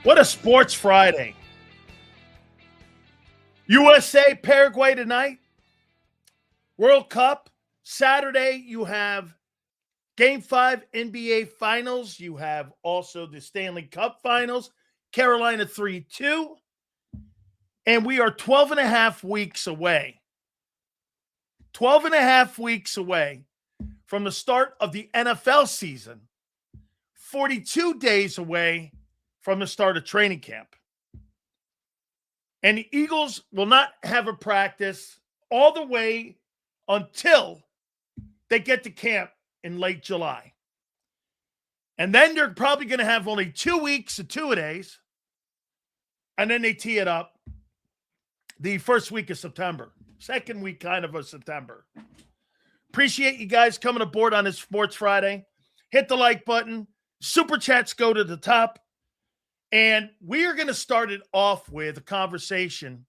What a sports Friday. USA, Paraguay tonight. World Cup. Saturday, you have Game 5 NBA Finals. You have also the Stanley Cup Finals. Carolina 3-2. And we are 12 and a half weeks away. 12 and a half weeks away from the start of the NFL season. 42 days away from the start of training camp. And the Eagles will not have a practice all the way until they get to camp in late July. And then they're probably going to have only 2 weeks of two-a-days. And then they tee it up the first week of September. Second week kind of September. Appreciate you guys coming aboard on this Sports Friday. Hit the like button. Super chats go to the top. And we are going to start it off with a conversation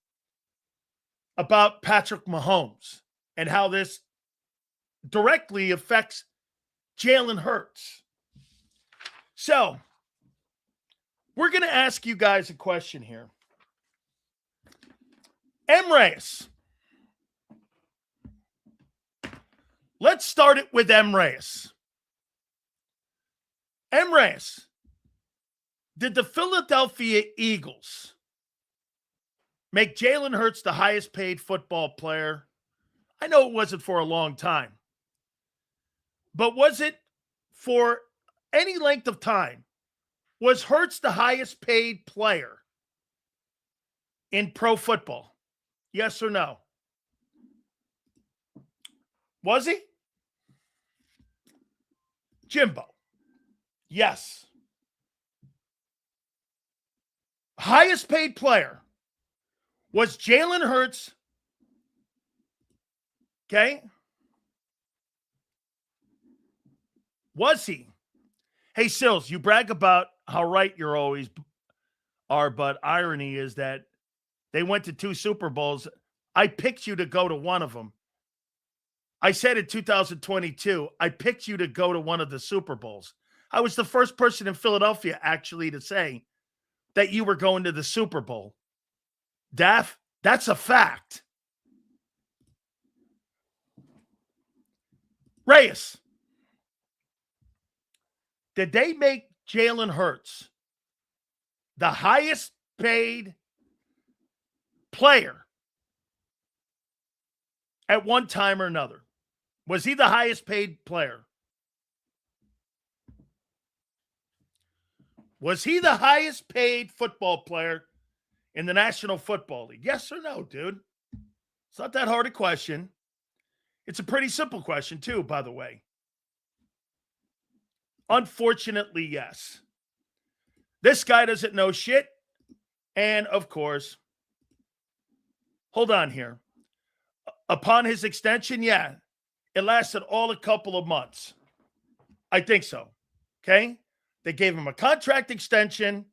about Patrick Mahomes and how this directly affects Jalen Hurts. So, we're going to ask you guys a question here. M. Reyes. Let's start it with M. Reyes. M. Reyes. Did the Philadelphia Eagles make Jalen Hurts the highest paid football player? I know it wasn't for a long time. But was it for any length of time? Was Hurts the highest paid player in pro football? Yes or no? Was he? Jimbo. Yes. Highest paid player was Jalen Hurts. Okay. Was he? Hey, Sills, you brag about how right you're always are, but irony is that they went to 2 Super Bowls. I picked you to go to one of them. I said in 2022, I picked you to go to one of the Super Bowls. I was the first person in Philadelphia actually to say that you were going to the Super Bowl. Daff, that's a fact. Reyes, did they make Jalen Hurts the highest paid player at one time or another? Was he the highest paid player? Was he the highest paid football player in the National Football League? Yes or no, dude? It's not that hard a question. It's a pretty simple question, too, by the way. Unfortunately, yes. This guy doesn't know shit. And, of course, hold on here. Upon his extension, yeah, it lasted all a couple of months. I think so. Okay? They gave him a contract extension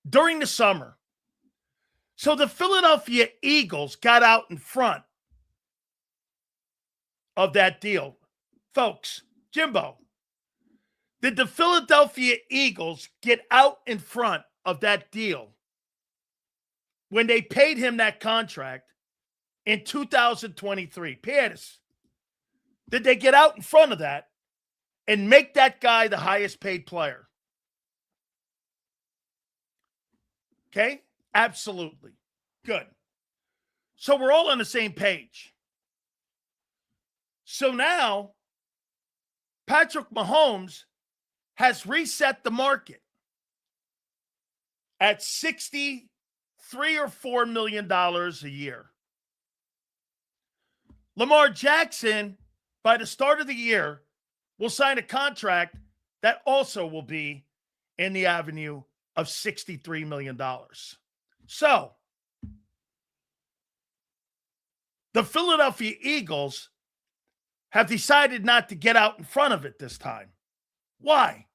during the summer. So the Philadelphia Eagles got out in front of that deal. Folks, Jimbo, did the Philadelphia Eagles get out in front of that deal when they paid him that contract in 2023? Pierce, did they get out in front of that and make that guy the highest paid player? Okay? Absolutely. Good. So we're all on the same page. So now, Patrick Mahomes has reset the market at $63 or $4 million a year. Lamar Jackson, by the start of the year, will sign a contract that also will be in the avenue of $63 million. So, the Philadelphia Eagles have decided not to get out in front of it this time. Why?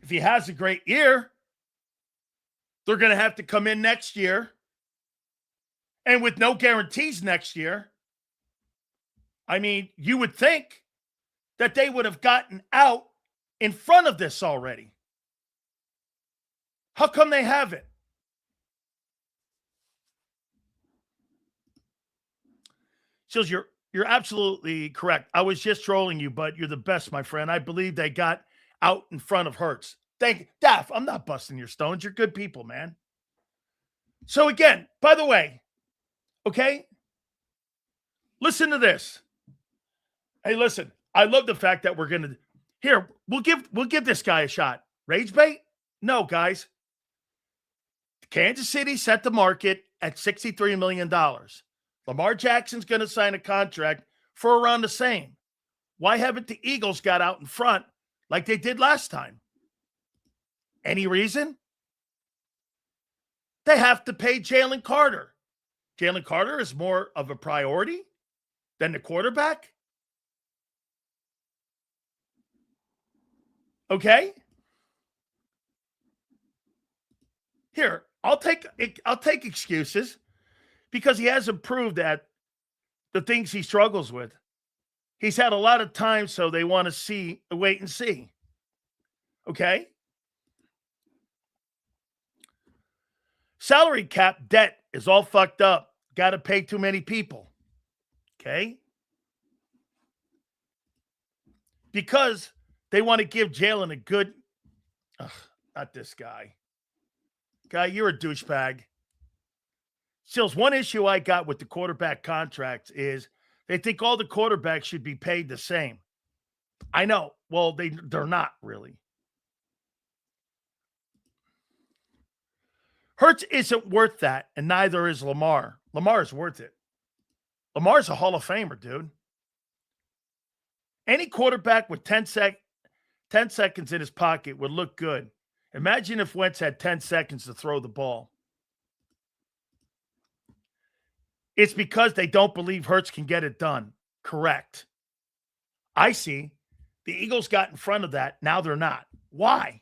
If he has a great year, they're going to have to come in next year. And with no guarantees next year, I mean, you would think that they would have gotten out in front of this already. How come they haven't? Sills, you're absolutely correct. I was just trolling you, but you're the best, my friend. I believe they got out in front of Hurts. Thank you. Daff, I'm not busting your stones. You're good people, man. So again, by the way, okay, listen to this. Hey, listen, I love the fact that we're gonna here. We'll give this guy a shot. Rage bait? No, guys. Kansas City set the market at $63 million. Lamar Jackson's going to sign a contract for around the same. Why haven't the Eagles got out in front like they did last time? Any reason? They have to pay Jalen Carter. Jalen Carter is more of a priority than the quarterback. Okay? Here, I'll take excuses because he hasn't proved that the things he struggles with. He's had a lot of time, so they want to wait and see. Okay? Salary cap debt is all fucked up. Got to pay too many people. Okay? Because they want to give Jalen a good... not this guy. Guy, you're a douchebag. Sills, one issue I got with the quarterback contracts is they think all the quarterbacks should be paid the same. I know. Well, they're not really. Hurts isn't worth that, and neither is Lamar. Lamar is worth it. Lamar's a Hall of Famer, dude. Any quarterback with 10 seconds in his pocket would look good. Imagine if Wentz had 10 seconds to throw the ball. It's because they don't believe Hurts can get it done. Correct. I see. The Eagles got in front of that. Now they're not. Why?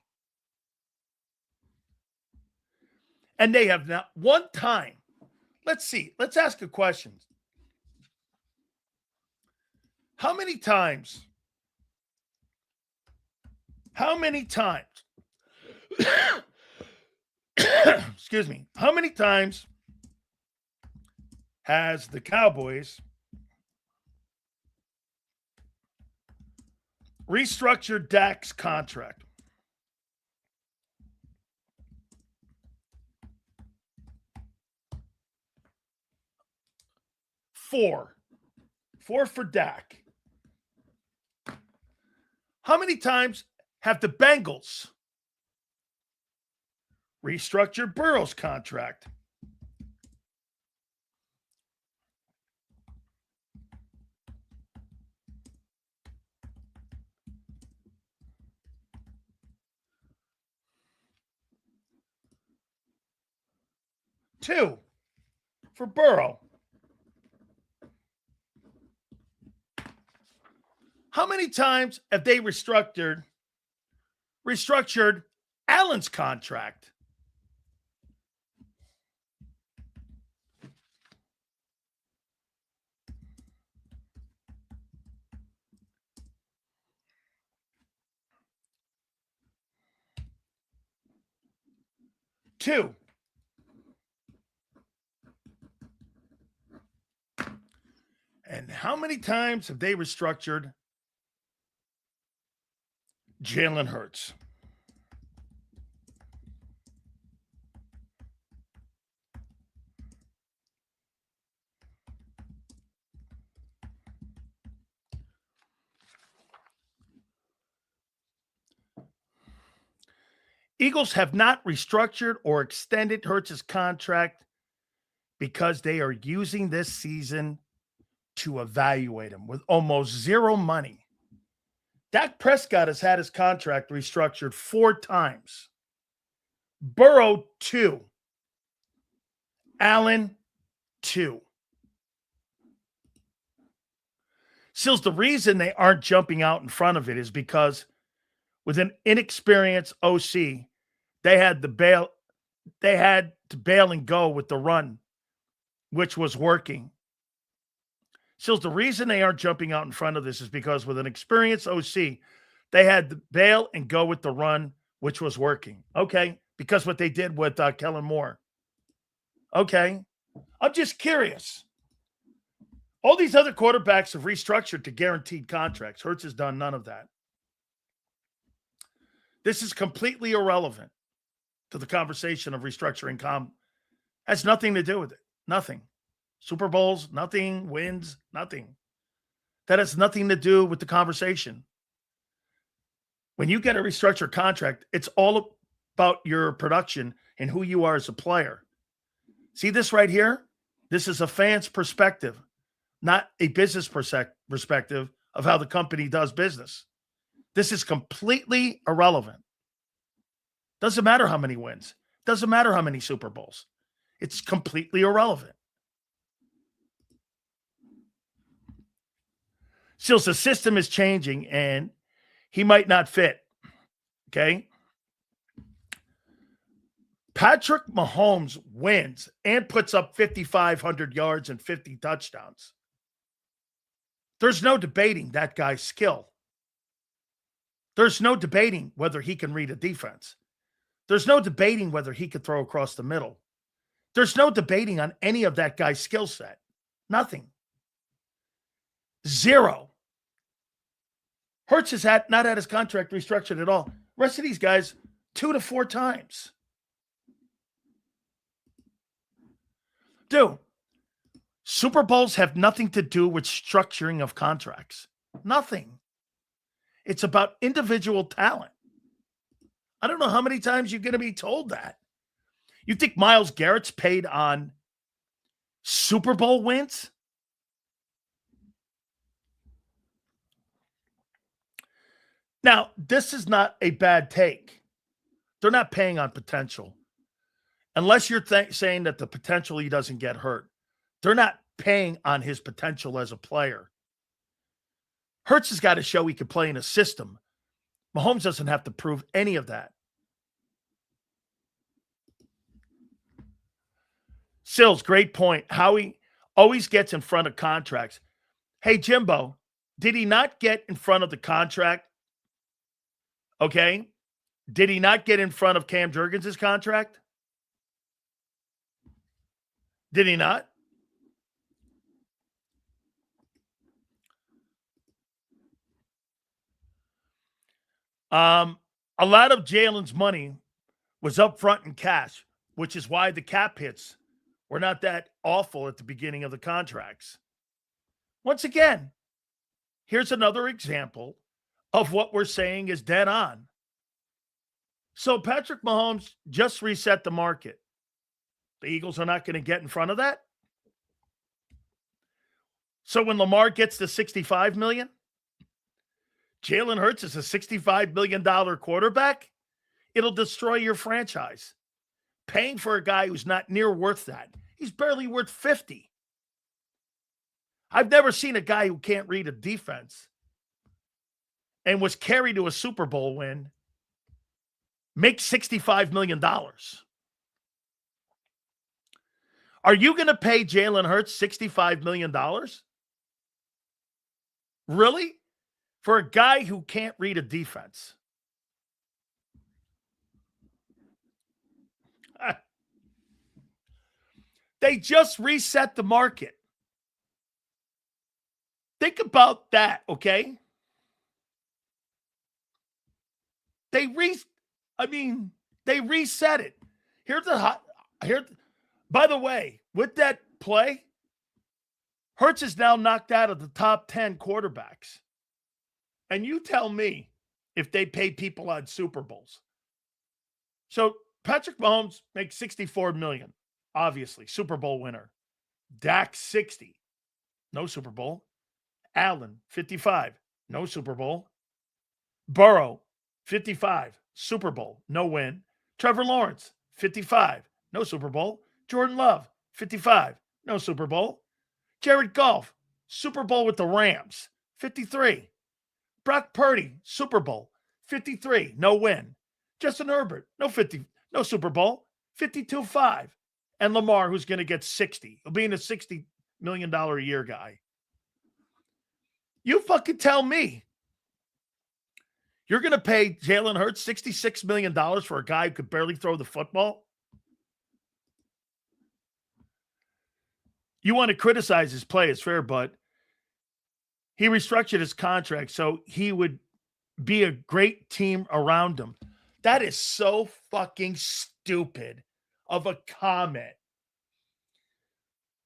And they have not one time. Let's see. Let's ask a question. How many times? Excuse me. How many times has the Cowboys restructured Dak's contract? 4. 4 for Dak. How many times have the Bengals restructured Burrow's contract? 2 for Burrow. How many times have they restructured Allen's contract? Two. And how many times have they restructured Jalen Hurts? Eagles have not restructured or extended Hurts' contract because they are using this season to evaluate him with almost zero money. Dak Prescott has had his contract restructured 4 times. Burrow, 2. Allen, 2. Sills, the reason they aren't jumping out in front of it is because with an inexperienced OC, they had to bail and go with the run, which was working. Sills, the reason they aren't jumping out in front of this is because with an experienced OC, They had to bail and go with the run, which was working. Okay, because what they did with Kellen Moore. Okay, I'm just curious. All these other quarterbacks have restructured to guaranteed contracts. Hurts has done none of that. This is completely irrelevant to the conversation of restructuring. Has nothing to do with it. Nothing. Super Bowls, nothing. Wins, nothing. That has nothing to do with the conversation. When you get a restructured contract, it's all about your production and who you are as a player. See this right here? This is a fan's perspective, not a business perspective of how the company does business. This is completely irrelevant. Doesn't matter how many wins. Doesn't matter how many Super Bowls. It's completely irrelevant. Still, the system is changing and he might not fit. Okay? Patrick Mahomes wins and puts up 5,500 yards and 50 touchdowns. There's no debating that guy's skill. There's no debating whether he can read a defense. There's no debating whether he could throw across the middle. There's no debating on any of that guy's skill set. Nothing. Zero. Hurts has not had his contract restructured at all. Rest of these guys, 2 to 4 times. Dude, Super Bowls have nothing to do with structuring of contracts. Nothing. It's about individual talent. I don't know how many times you're going to be told that. You think Myles Garrett's paid on Super Bowl wins? Now, this is not a bad take. They're not paying on potential. Unless you're saying that the potential he doesn't get hurt. They're not paying on his potential as a player. Hurts has got to show he can play in a system. Mahomes doesn't have to prove any of that. Sills, great point. How he always gets in front of contracts. Hey, Jimbo, did he not get in front of the contract? Okay. Did he not get in front of Cam Jurgens' contract? Did he not? A lot of Jalen's money was up front in cash, which is why the cap hits were not that awful at the beginning of the contracts. Once again, here's another example of what we're saying is dead on. So Patrick Mahomes just reset the market. The Eagles are not going to get in front of that. So when Lamar gets to $65 million, Jalen Hurts is a $65 million quarterback, it'll destroy your franchise. Paying for a guy who's not near worth that. He's barely worth 50. I've never seen a guy who can't read a defense and was carried to a Super Bowl win make $65 million. Are you going to pay Jalen Hurts $65 million? Really? For a guy who can't read a defense? They just reset the market. Think about that, okay? They reset it. By the way, with that play, Hurts is now knocked out of the top 10 quarterbacks. And you tell me if they pay people on Super Bowls. So Patrick Mahomes makes $64 million, obviously, Super Bowl winner. Dak, 60, no Super Bowl. Allen, 55, no Super Bowl. Burrow, 55, Super Bowl, no win. Trevor Lawrence, 55, no Super Bowl. Jordan Love, 55, no Super Bowl. Jared Goff, Super Bowl with the Rams, 53. Brock Purdy, Super Bowl, 53, no win. Justin Herbert, no Super Bowl, 52-5. And Lamar, who's going to get 60. He'll be in a $60 million a year guy. You fucking tell me. You're going to pay Jalen Hurts $66 million for a guy who could barely throw the football? You want to criticize his play, it's fair, but he restructured his contract so he would be a great team around him. That is so fucking stupid of a comment.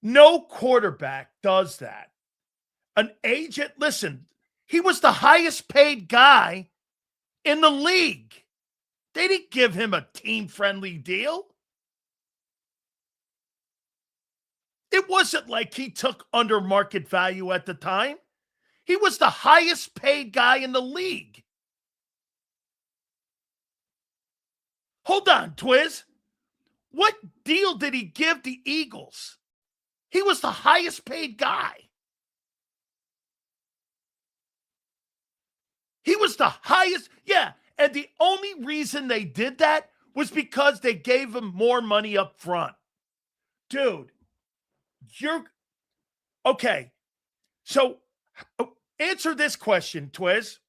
No quarterback does that. An agent, listen, he was the highest paid guy in the league. They didn't give him a team-friendly deal. It wasn't like he took under market value at the time. He was the highest paid guy in the league. Hold on, Twiz. What deal did he give the Eagles? He was the highest paid guy. He was the highest. Yeah. And the only reason they did that was because they gave him more money up front. Dude, you're okay. So answer this question, Twiz.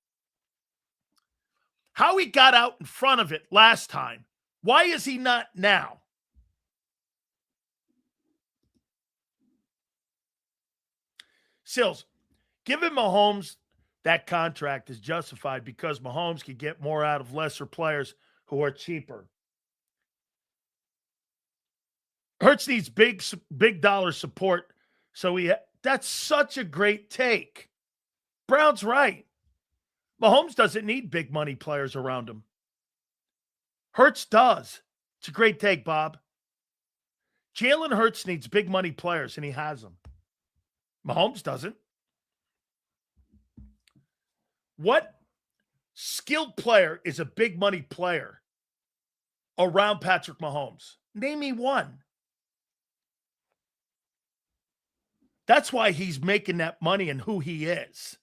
How he got out in front of it last time. Why is he not now? Sills, giving Mahomes that contract is justified because Mahomes can get more out of lesser players who are cheaper. Hurts needs big dollar support, so that's such a great take. Brown's right. Mahomes doesn't need big money players around him. Hurts does. It's a great take, Bob. Jalen Hurts needs big money players, and he has them. Mahomes doesn't. What skilled player is a big money player around Patrick Mahomes? Name me one. That's why he's making that money and who he is.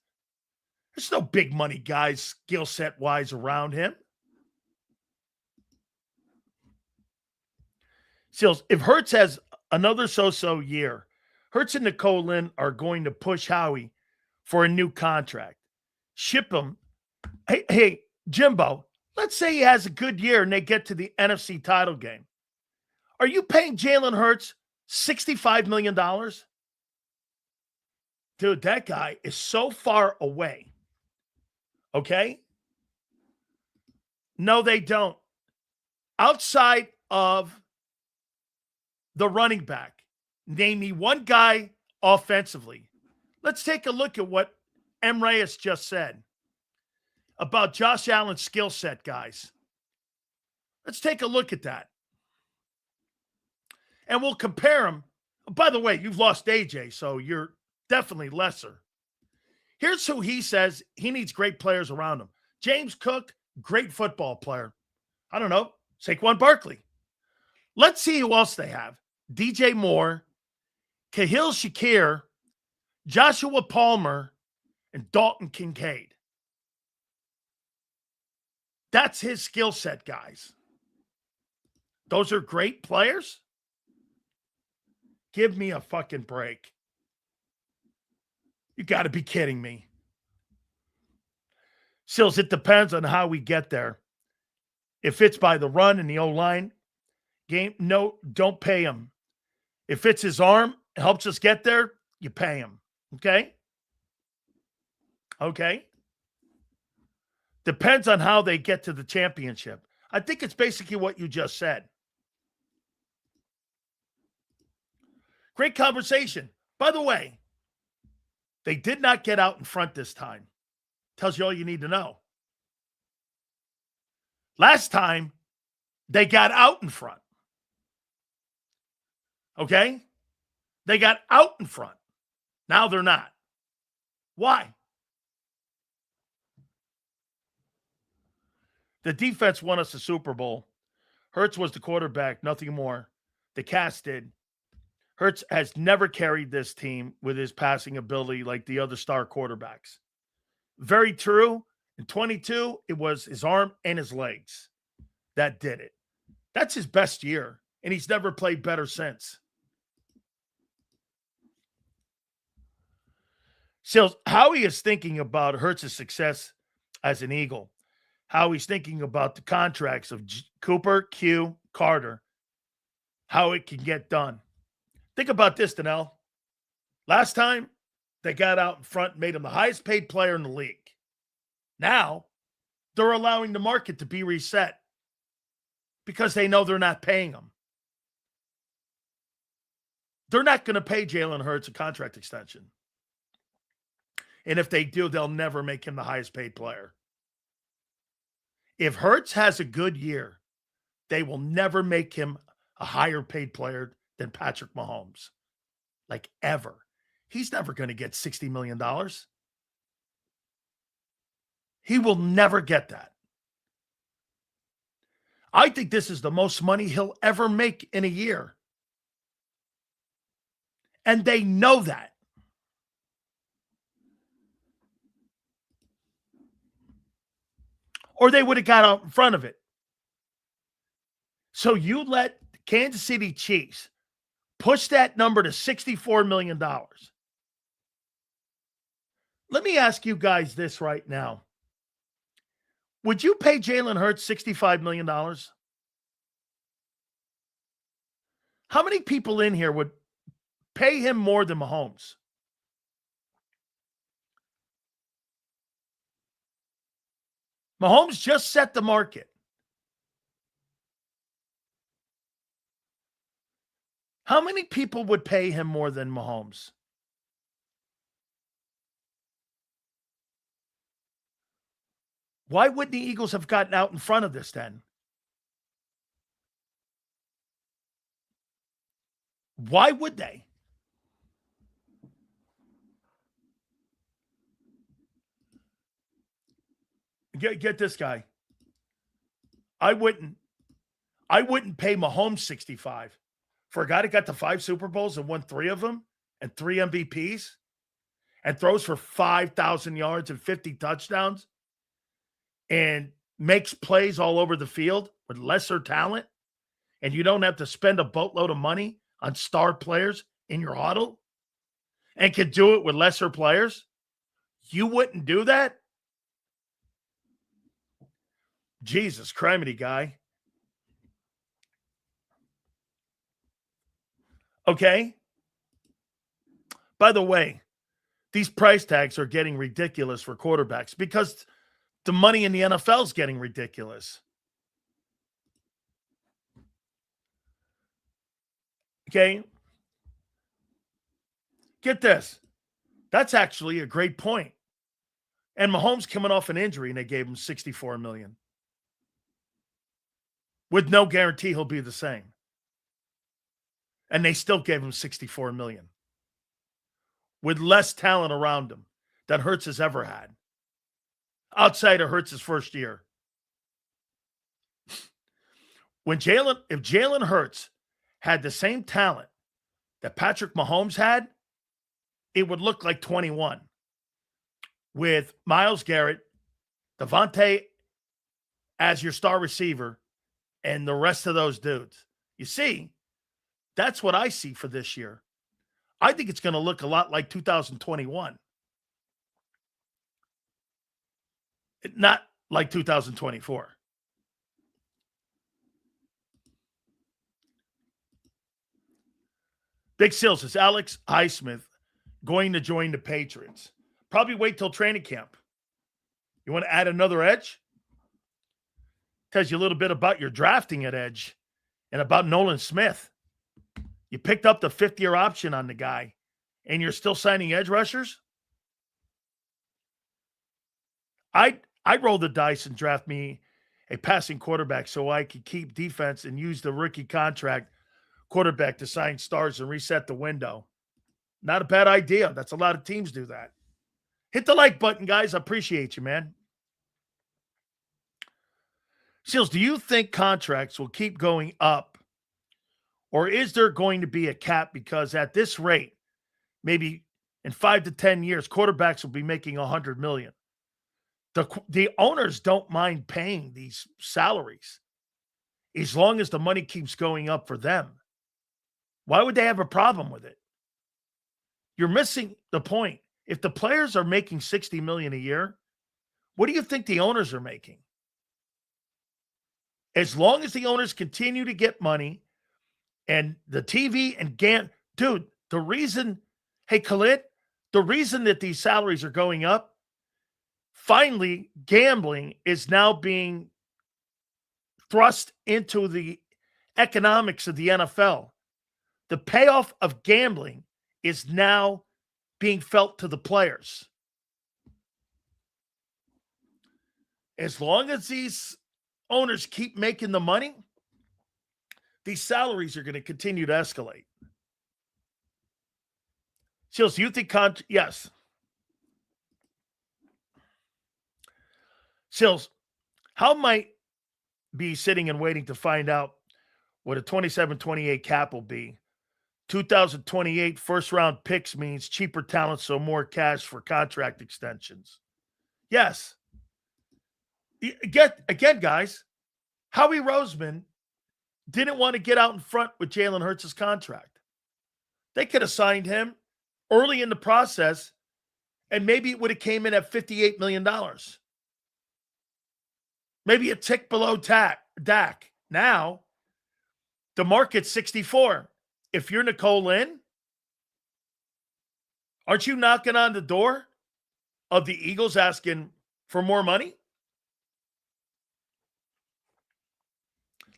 There's no big money guys skill set wise around him. Seals, if Hurts has another so-so year, Hurts and Nicole Lynn are going to push Howie for a new contract. Ship him. Hey, Jimbo, let's say he has a good year and they get to the NFC title game. Are you paying Jalen Hurts $65 million? Dude, that guy is so far away. Okay? No, they don't. Outside of the running back, name me one guy offensively. Let's take a look at what M. Reyes just said about Josh Allen's skill set, guys. Let's take a look at that. And we'll compare them. By the way, you've lost AJ, so you're definitely lesser. Here's who he says he needs great players around him. James Cook, great football player. I don't know, Saquon Barkley. Let's see who else they have. DJ Moore, Kahil Shakir, Joshua Palmer, and Dalton Kincaid. That's his skill set, guys. Those are great players? Give me a fucking break. You got to be kidding me. Sills, it depends on how we get there. If it's by the run and the O-line game, no, don't pay him. If it's his arm, helps us get there, you pay him. Okay? Okay? Depends on how they get to the championship. I think it's basically what you just said. Great conversation. By the way, they did not get out in front this time. Tells you all you need to know. Last time, they got out in front. Okay? They got out in front. Now they're not. Why? The defense won us the Super Bowl. Hurts was the quarterback, nothing more. The cast did. Hurts has never carried this team with his passing ability like the other star quarterbacks. Very true. In 22, it was his arm and his legs that did it. That's his best year, and he's never played better since. So Howie is thinking about Hurts' success as an Eagle. how he's thinking about the contracts of Cooper, Q, Carter, how it can get done. Think about this, Danelle. Last time, they got out in front and made him the highest paid player in the league. Now, they're allowing the market to be reset because they know they're not paying him. They're not going to pay Jalen Hurts a contract extension. And if they do, they'll never make him the highest paid player. If Hurts has a good year, they will never make him a higher paid player than Patrick Mahomes. Like ever. He's never going to get $60 million. He will never get that. I think this is the most money he'll ever make in a year. And they know that. Or they would have got out in front of it. So you let Kansas City Chiefs push that number to $64 million. Let me ask you guys this right now. Would you pay Jalen Hurts $65 million? How many people in here would pay him more than Mahomes? Mahomes just set the market. How many people would pay him more than Mahomes? Why wouldn't the Eagles have gotten out in front of this then? Why would they? Get this guy. I wouldn't pay Mahomes 65 for a guy that got to 5 Super Bowls and won 3 of them and 3 MVPs and throws for 5,000 yards and 50 touchdowns and makes plays all over the field with lesser talent, and you don't have to spend a boatload of money on star players in your huddle and can do it with lesser players. You wouldn't do that? Jesus criminy, guy. Okay. By the way, these price tags are getting ridiculous for quarterbacks because the money in the NFL is getting ridiculous. Okay. Get this. That's actually a great point. And Mahomes coming off an injury and they gave him $64 million. With no guarantee he'll be the same. And they still gave him $64 million. With less talent around him than Hurts has ever had. Outside of Hurts' first year. If Jalen Hurts had the same talent that Patrick Mahomes had, it would look like 21. With Myles Garrett, Devontae as your star receiver, and the rest of those dudes. You see, that's what I see for this year. I think it's going to look a lot like 2021. Not like 2024. Big Seal says, Alex Highsmith going to join the Patriots. Probably wait till training camp. You want to add another edge? Tells you a little bit about your drafting at edge and about Nolan Smith. You picked up the 5th-year option on the guy, and you're still signing edge rushers? I'd roll the dice and draft me a passing quarterback so I could keep defense and use the rookie contract quarterback to sign stars and reset the window. Not a bad idea. That's a lot of teams do that. Hit the like button, guys. I appreciate you, man. Seals, do you think contracts will keep going up? Or is there going to be a cap? Because at this rate, maybe in 5 to 10 years, quarterbacks will be making $100 million. The owners don't mind paying these salaries as long as the money keeps going up for them. Why would they have a problem with it? You're missing the point. If the players are making $60 million a year, what do you think the owners are making? As long as the owners continue to get money and the TV and dude, the reason, hey, Khalid, the reason that these salaries are going up, finally, gambling is now being thrust into the economics of the NFL. The payoff of gambling is now being felt to the players. As long as these owners keep making the money, these salaries are going to continue to escalate. Shields, do you think yes. Sills, how might be sitting and waiting to find out what a 27-28 cap will be? 2028 first-round picks means cheaper talent, so more cash for contract extensions. Yes. Again, guys, Howie Roseman didn't want to get out in front with Jalen Hurts' contract. They could have signed him early in the process, and maybe it would have came in at $58 million. Maybe a tick below Dak. Now, the market's 64. If you're Nicole Lynn, aren't you knocking on the door of the Eagles asking for more money?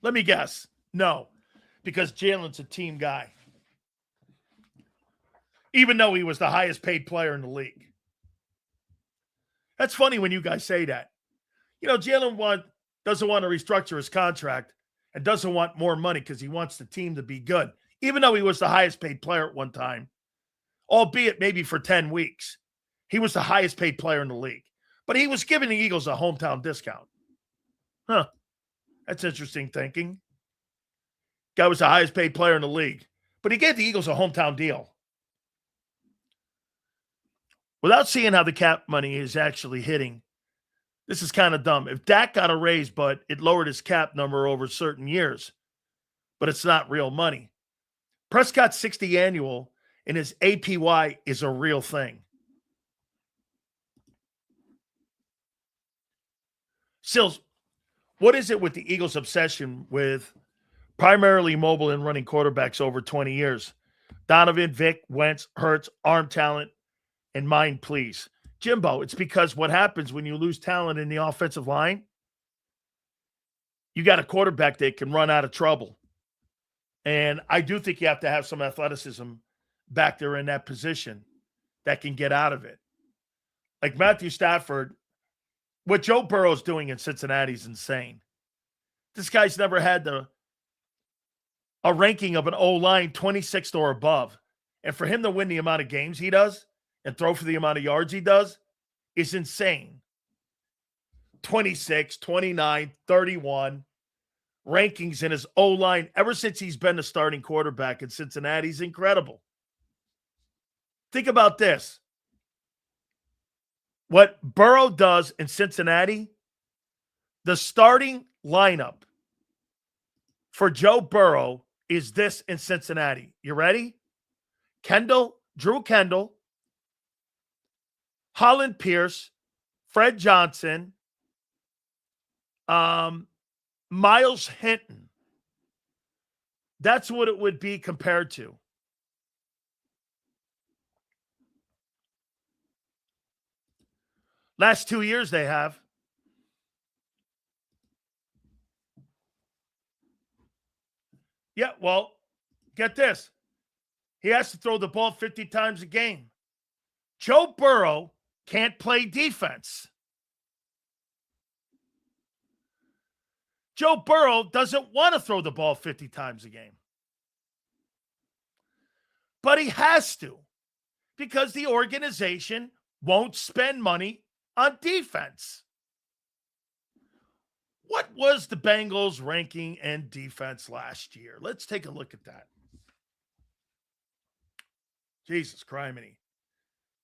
Let me guess. No, because Jalen's a team guy. Even though he was the highest paid player in the league. That's funny when you guys say that. You know, Jalen doesn't want to restructure his contract and doesn't want more money because he wants the team to be good. Even though he was the highest paid player at one time, albeit maybe for 10 weeks. He was the highest paid player in the league. But he was giving the Eagles a hometown discount. Huh. That's interesting thinking. Guy was the highest paid player in the league. But he gave the Eagles a hometown deal. Without seeing how the cap money is actually hitting, this is kind of dumb. If Dak got a raise, but it lowered his cap number over certain years, but it's not real money. Prescott's 60 annual and his APY is a real thing. Sills, what is it with the Eagles' obsession with primarily mobile and running quarterbacks over 20 years? Donovan, Vic, Wentz, Hurts, arm talent, and mind, please. Jimbo, it's because what happens when you lose talent in the offensive line, you got a quarterback that can run out of trouble. And I do think you have to have some athleticism back there in that position that can get out of it. Like Matthew Stafford, what Joe Burrow's doing in Cincinnati is insane. This guy's never had a ranking of an O-line 26th or above. And for him to win the amount of games he does and throw for the amount of yards he does is insane. 26, 29, 31 rankings in his O-line ever since he's been the starting quarterback in Cincinnati is incredible. Think about this. What Burrow does in Cincinnati, the starting lineup for Joe Burrow is this in Cincinnati. You ready? Drew Kendall, Holland Pierce, Fred Johnson, Miles Hinton. That's what it would be compared to. Last 2 years they have. Yeah, well, get this. He has to throw the ball 50 times a game. Joe Burrow can't play defense. Joe Burrow doesn't want to throw the ball 50 times a game. But he has to because the organization won't spend money on defense. What was the Bengals' ranking in defense last year? Let's take a look at that. Jesus criminy.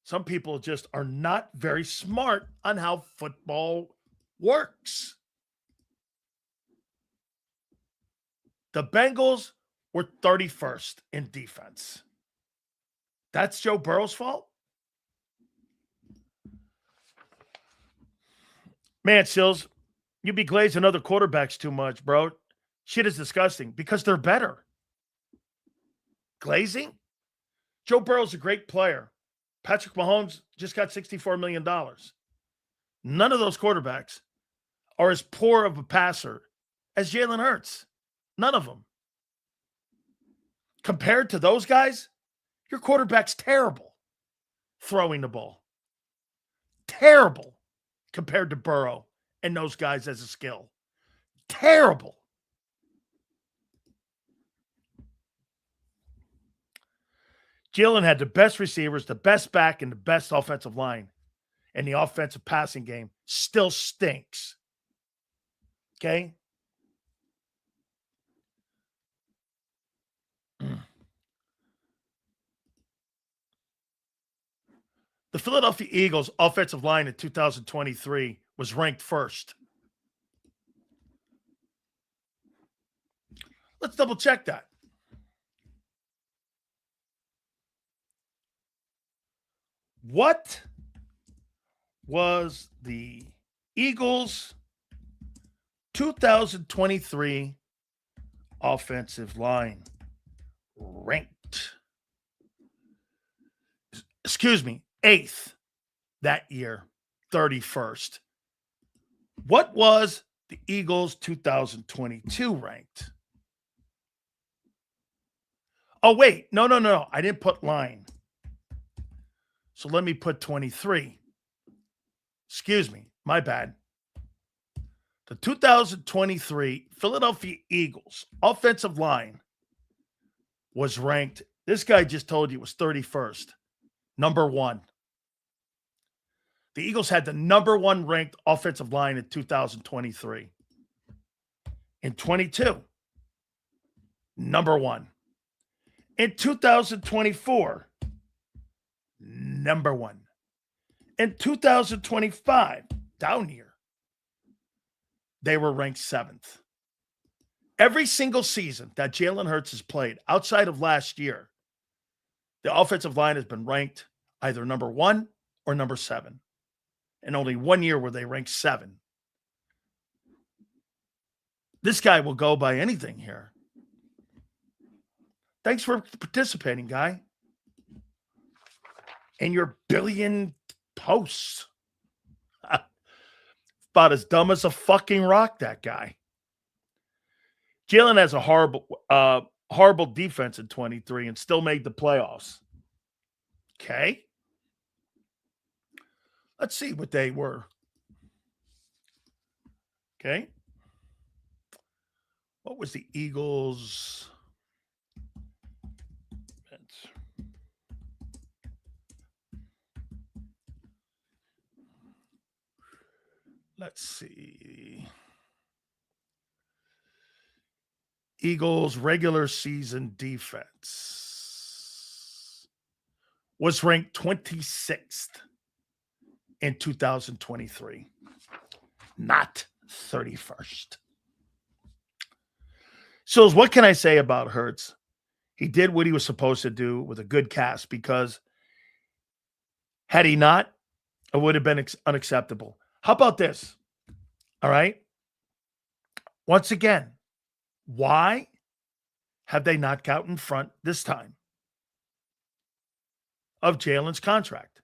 Some people just are not very smart on how football works. The Bengals were 31st in defense. That's Joe Burrow's fault? Man, Sills, You be glazing other quarterbacks too much, bro. Shit is disgusting because they're better. Glazing? Joe Burrow's a great player. Patrick Mahomes just got $64 million. None of those quarterbacks are as poor of a passer as Jalen Hurts. None of them. Compared to those guys, your quarterback's terrible throwing the ball. Terrible compared to Burrow and those guys as a skill. Terrible. Jalen had the best receivers, the best back, and the best offensive line. And the offensive passing game still stinks. Okay? The Philadelphia Eagles offensive line in 2023 was ranked first. Let's double check that. What was the Eagles' 2023 offensive line ranked? Excuse me, 8th that year, 31st. What was the Eagles' 2022 ranked? Oh, wait. No. I didn't put line. So let me put 23. Excuse me. My bad. The 2023 Philadelphia Eagles offensive line was ranked. This guy just told you was 31st. Number 1. The Eagles had the number 1 ranked offensive line in 2023. In 22, number 1. In 2024, number 1. In 2025, down here, they were ranked 7th. Every single season that Jalen Hurts has played outside of last year, the offensive line has been ranked either number 1 or number 7. And only 1 year were they ranked 7. This guy will go by anything here. Thanks for participating, guy. And your billion posts. About as dumb as a fucking rock, that guy. Jalen has a horrible defense in 23 and still made the playoffs. Okay. Let's see what they were. Okay. What was the Eagles? Let's see. Eagles regular season defense was ranked 26th in 2023, not 31st. So what can I say about Hurts? He did what he was supposed to do with a good cast, because had he not, it would have been unacceptable. How about this? All right. Once again, why have they not got in front this time of Jalen's contract?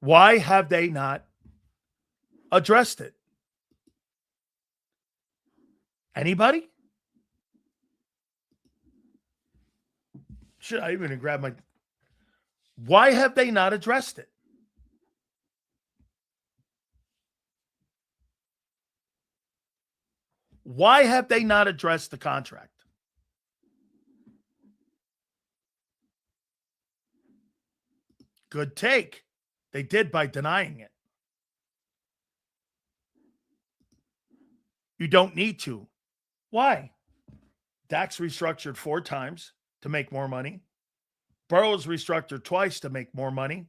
Why have they not addressed it? Anybody? Should I even grab my... Why have they not addressed it? Why have they not addressed the contract? Good take. They did by denying it. You don't need to. Why? Dak's restructured 4 times to make more money. Burrow's restructured twice to make more money.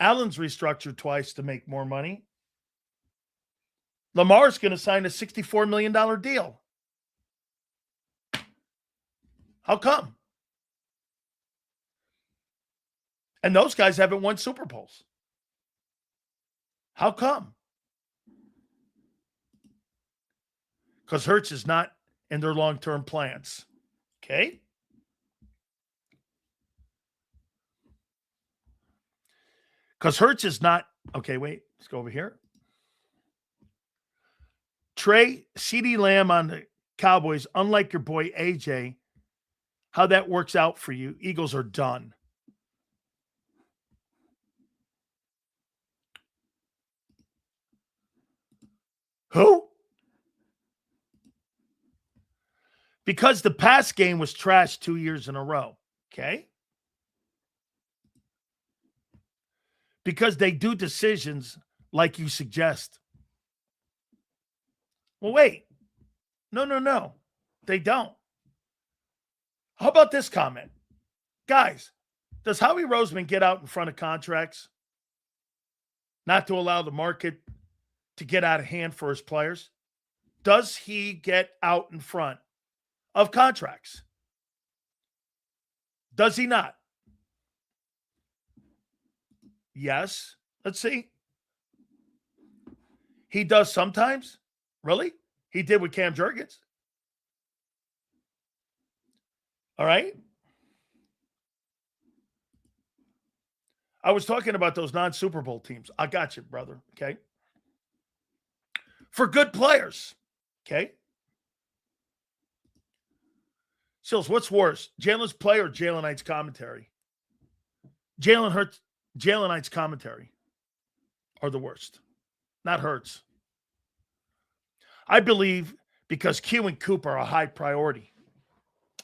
Allen's restructured twice to make more money. Lamar's going to sign a $64 million deal. How come? And those guys haven't won Super Bowls. How come? because Hurts is not in their long-term plans. Okay? Because Hurts is not. Okay, wait. Let's go over here. Trey, CeeDee Lamb on the Cowboys, unlike your boy AJ, how that works out for you. Eagles are done. Who? Because the pass game was trashed 2 years in a row. Okay? Because they do decisions like you suggest. Well, wait. No. They don't. How about this comment? Guys, does Howie Roseman get out in front of contracts? Not to allow the market to get out of hand for his players? Does he get out in front of contracts? Does he not? Yes. Let's see. He does sometimes? Really? He did with Cam Jurgens. All right. I was talking about those non-Super Bowl teams. I got you, brother. Okay. For good players. Okay. Sills, what's worse? Jalen's play or Jalen Knight's commentary? Jalen Hurts, Jalen Knight's commentary are the worst. Not Hurts. I believe because Q and Coop are a high priority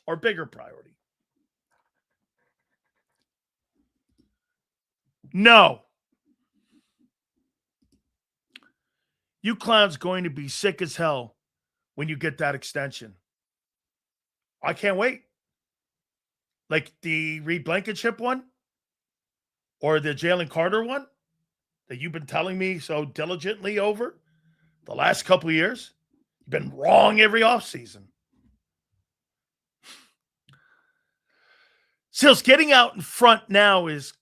or bigger priority. No. You clowns going to be sick as hell when you get that extension. I can't wait. Like the Reed Blankenship one or the Jalen Carter one that you've been telling me so diligently over the last couple of years. You've been wrong every offseason. Sills, getting out in front now is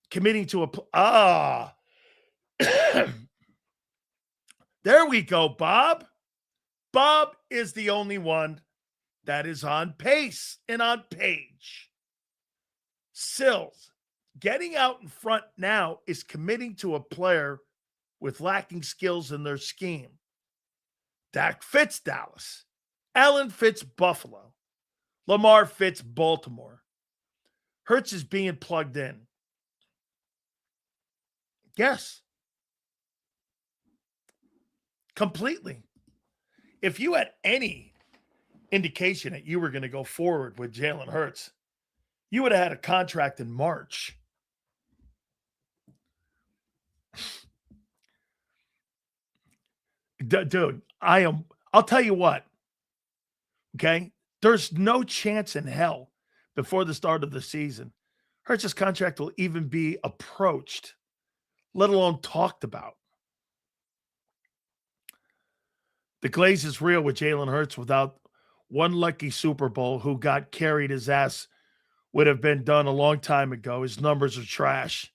committing to a there we go, Bob. Bob is the only one that is on pace and on page. Sills, getting out in front now is committing to a player with lacking skills in their scheme. Dak fits Dallas. Allen fits Buffalo. Lamar fits Baltimore. Hurts is being plugged in. Yes. Completely. If you had any indication that you were going to go forward with Jalen Hurts, you would have had a contract in March. Dude, I'll tell you what, okay? There's no chance in hell before the start of the season Hurts' contract will even be approached, let alone talked about. The glaze is real with Jalen Hurts. Without one lucky Super Bowl who got carried, his ass would have been done a long time ago. His numbers are trash.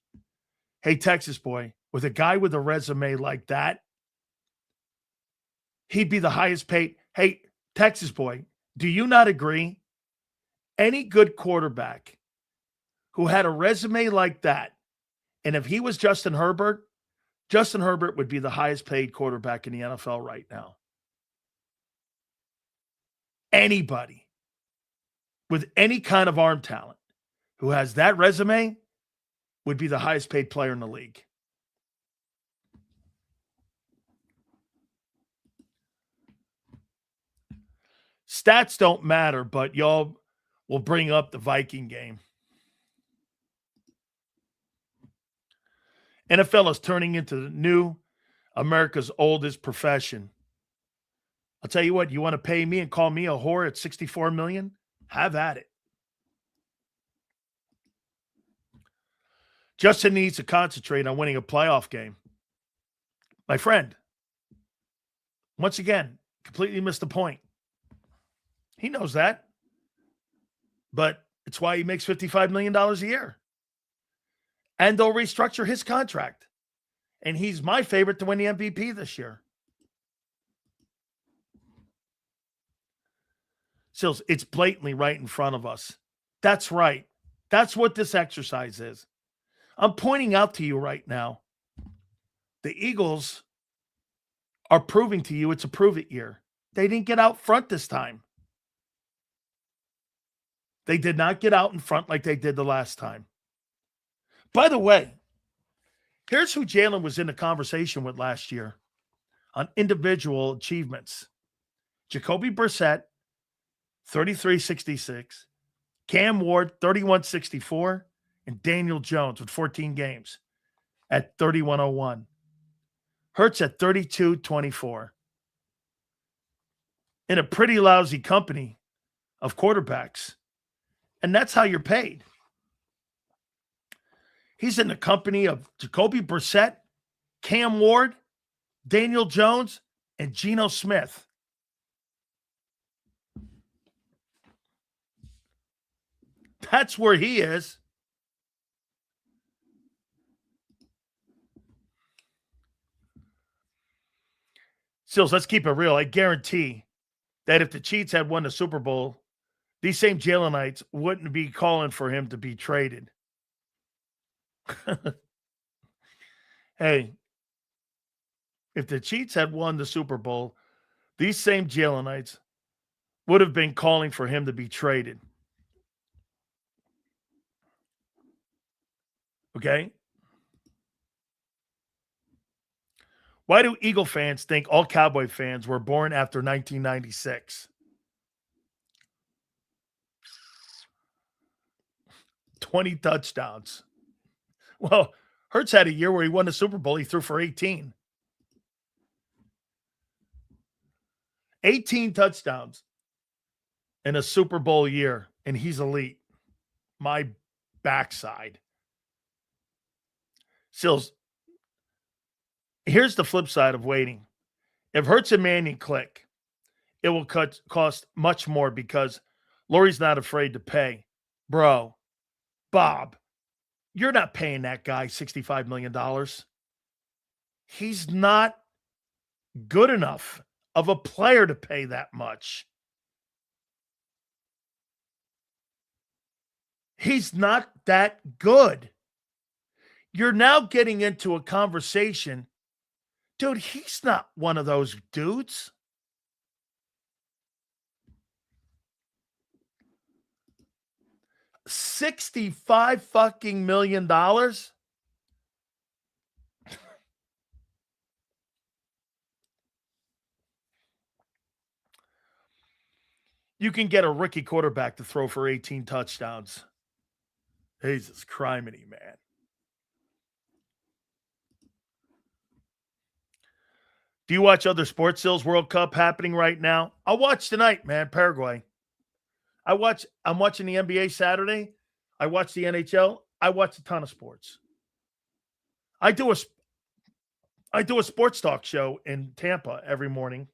Hey, Texas boy, with a guy with a resume like that, he'd be the highest paid. Hey, Texas boy, do you not agree? Any good quarterback who had a resume like that, and if he was Justin Herbert would be the highest paid quarterback in the NFL right now. Anybody with any kind of arm talent who has that resume would be the highest paid player in the league. Stats don't matter, but y'all will bring up the Viking game. NFL is turning into the new America's oldest profession. I'll tell you what, you want to pay me and call me a whore at $64 million? Have at it. Justin needs to concentrate on winning a playoff game. My friend, once again, completely missed the point. He knows that. But it's why he makes $55 million a year. And they'll restructure his contract. And he's my favorite to win the MVP this year. Sills, it's blatantly right in front of us. That's right. That's what this exercise is. I'm pointing out to you right now, the Eagles are proving to you it's a prove it year. They didn't get out front this time. They did not get out in front like they did the last time. By the way, here's who Jalen was in the conversation with last year on individual achievements. Jacoby Brissett, 33.66. Cam Ward, 31.64. And Daniel Jones with 14 games at 31.01. Hurts at 32.24. In a pretty lousy company of quarterbacks. And that's how you're paid. He's in the company of Jacoby Brissett, Cam Ward, Daniel Jones, and Geno Smith. That's where he is. Sills, let's keep it real. I guarantee that if the Chiefs had won the Super Bowl, these same Jalenites wouldn't be calling for him to be traded. Hey, if the Chiefs had won the Super Bowl, these same Jalenites would have been calling for him to be traded. Okay? Why do Eagle fans think all Cowboy fans were born after 1996? 20 touchdowns. Well, Hurts had a year where he won the Super Bowl. He threw for 18. 18 touchdowns in a Super Bowl year, and he's elite. My backside. Sills, here's the flip side of waiting. If Hurts and Mannion click, it will cost much more because Lurie's not afraid to pay. Bro, Bob, you're not paying that guy $65 million. He's not good enough of a player to pay that much. He's not that good. You're now getting into a conversation. Dude, he's not one of those dudes. $65 fucking million. You can get a rookie quarterback to throw for 18 touchdowns. Jesus criminy, man. Do you watch other sports, Sills? World Cup happening right now? I'll watch tonight, man. Paraguay. I'm watching the NBA Saturday. I watch the NHL. I watch a ton of sports. I do a sports talk show in Tampa every morning.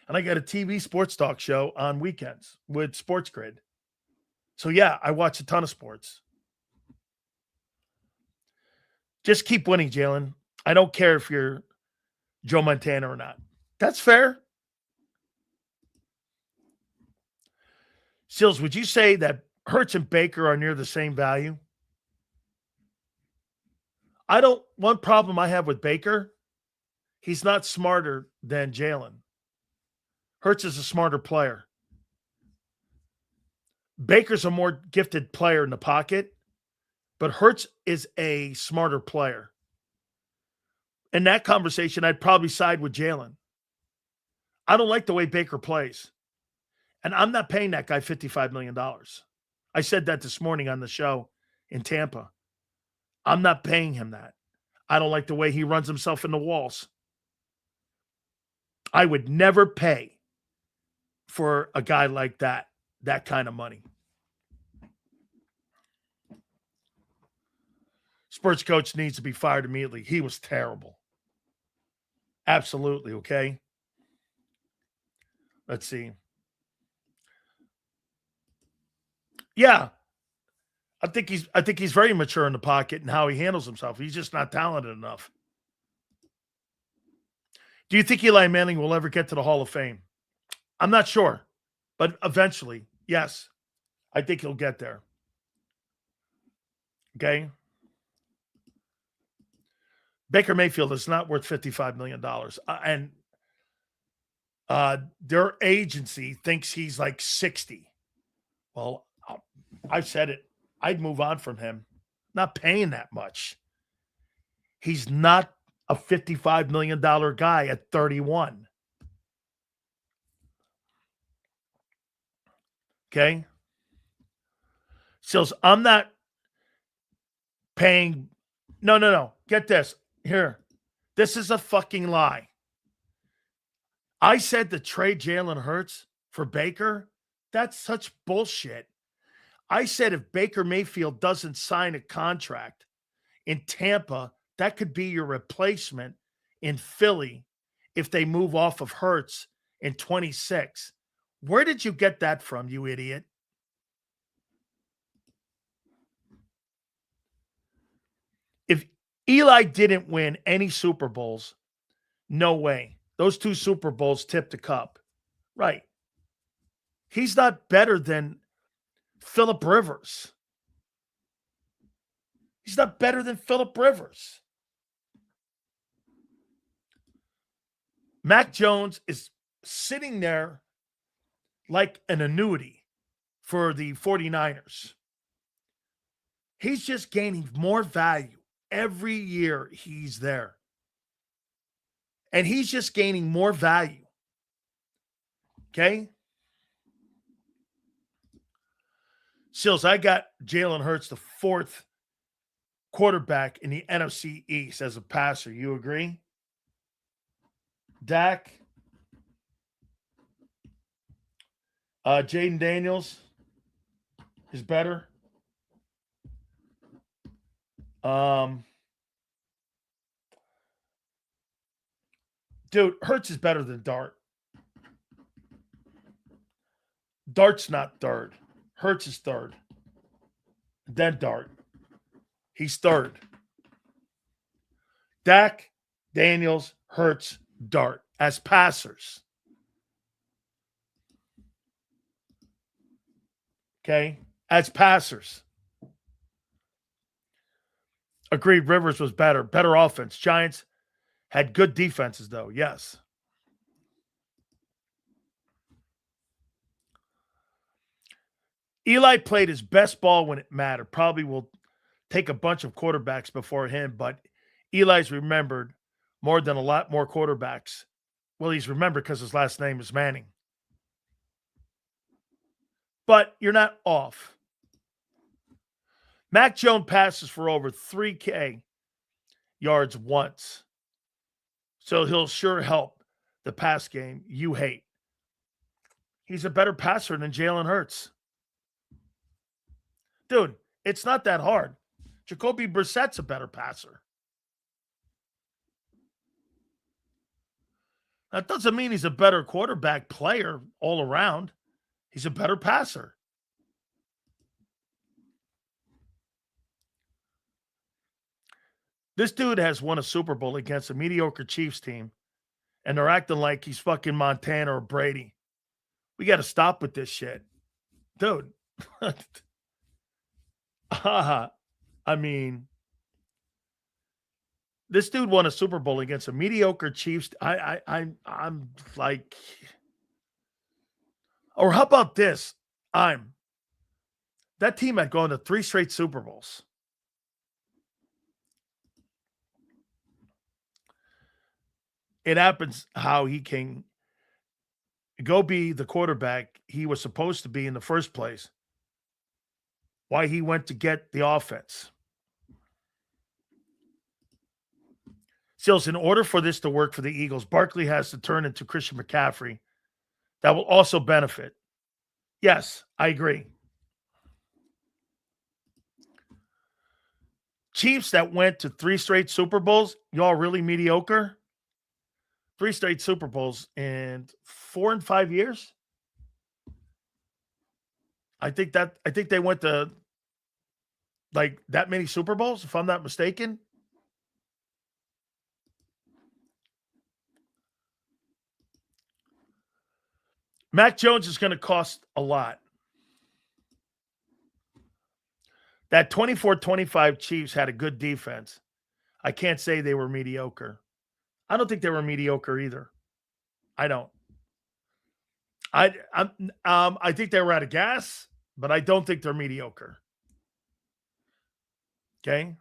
And I got a TV sports talk show on weekends with Sports Grid. So yeah, I watch a ton of sports. Just keep winning, Jalen. I don't care if you're Joe Montana or not. That's fair. Sills, would you say that Hurts and Baker are near the same value? One problem I have with Baker, he's not smarter than Jalen. Hurts is a smarter player. Baker's a more gifted player in the pocket, but Hurts is a smarter player. In that conversation, I'd probably side with Jalen. I don't like the way Baker plays. And I'm not paying that guy $55 million. I said that this morning on the show in Tampa. I'm not paying him that. I don't like the way he runs himself in the walls. I would never pay for a guy like that kind of money. Sports coach needs to be fired immediately. He was terrible. Absolutely, okay? Let's see. Yeah. I think he's very mature in the pocket and how he handles himself. He's just not talented enough. Do you think Eli Manning will ever get to the Hall of Fame? I'm not sure. But eventually, yes, I think he'll get there. Okay? Baker Mayfield is not worth $55 million. And their agency thinks he's like 60. Well, I've said it. I'd move on from him. Not paying that much. He's not a $55 million guy at 31. Okay? So I'm not paying. No. Get this. Here. This is a fucking lie. I said to trade Jalen Hurts for Baker. That's such bullshit. I said if Baker Mayfield doesn't sign a contract in Tampa, that could be your replacement in Philly if they move off of Hurts in 26. Where did you get that from, you idiot? If Eli didn't win any Super Bowls, no way. Those 2 Super Bowls tipped the cup. Right. He's not better than Phillip Rivers. He's not better than Phillip Rivers. Mac Jones is sitting there like an annuity for the 49ers. He's just gaining more value every year he's there. And he's just gaining more value. Okay? Sills, I got Jalen Hurts, the 4th quarterback in the NFC East as a passer. You agree? Dak, Jaden Daniels is better. Dude, Hurts is better than Dart. Dart's not third. Hurts is third. Then Dart. He's third. Dak, Daniels, Hurts, Dart as passers. Okay? As passers. Agreed, Rivers was better. Better offense. Giants had good defenses, though. Yes. Eli played his best ball when it mattered. Probably will take a bunch of quarterbacks before him, but Eli's remembered more than a lot more quarterbacks. Well, he's remembered because his last name is Manning. But you're not off. Mac Jones passes for over 3K yards once. So he'll sure help the pass game you hate. He's a better passer than Jalen Hurts. Dude, it's not that hard. Jacoby Brissett's a better passer. That doesn't mean he's a better quarterback player all around. He's a better passer. This dude has won a Super Bowl against a mediocre Chiefs team, and they're acting like he's fucking Montana or Brady. We got to stop with this shit. Dude. I mean, this dude won a Super Bowl against a mediocre Chiefs. I'm like, or how about this? That team had gone to 3 straight Super Bowls. It happens how he can go be the quarterback he was supposed to be in the first place. Why he went to get the offense. Sills, in order for this to work for the Eagles, Barkley has to turn into Christian McCaffrey. That will also benefit. Yes, I agree. Chiefs that went to 3 straight Super Bowls, y'all really mediocre? 3 straight Super Bowls in 4 and 5 years? I think they went to like that many Super Bowls, if I'm not mistaken. Mac Jones is going to cost a lot. That 24-25 Chiefs had a good defense. I can't say they were mediocre. I don't think they were mediocre either. I don't. I think they were out of gas, but I don't think they're mediocre. Okay?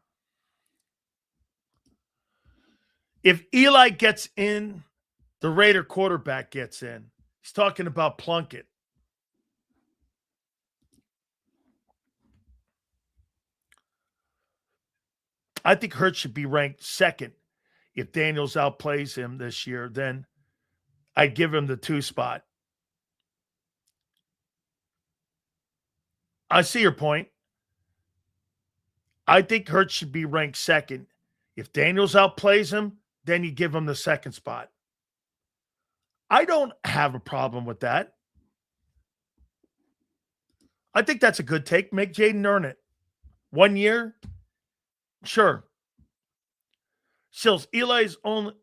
If Eli gets in, the Raider quarterback gets in. He's talking about Plunkett. I think Hurts should be ranked second. If Daniels outplays him this year, then I'd give him the 2 spot. I see your point. I think Hurts should be ranked second. If Daniels outplays him, then you give him the 2nd spot. I don't have a problem with that. I think that's a good take. Make Jaden earn it. 1 year? Sure. Eli only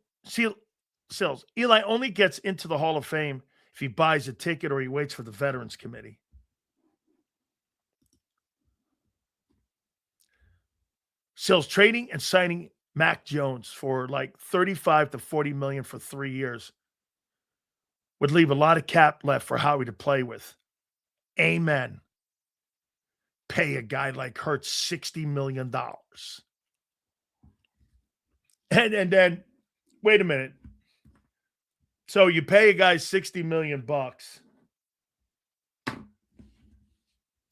gets into the Hall of Fame if he buys a ticket or he waits for the Veterans Committee. Sills trading and signing Mac Jones for like 35 to 40 million for 3 years would leave a lot of cap left for Howie to play with. Amen. Pay a guy like Hurts $60 million. And then, wait a minute. So you pay a guy $60 million.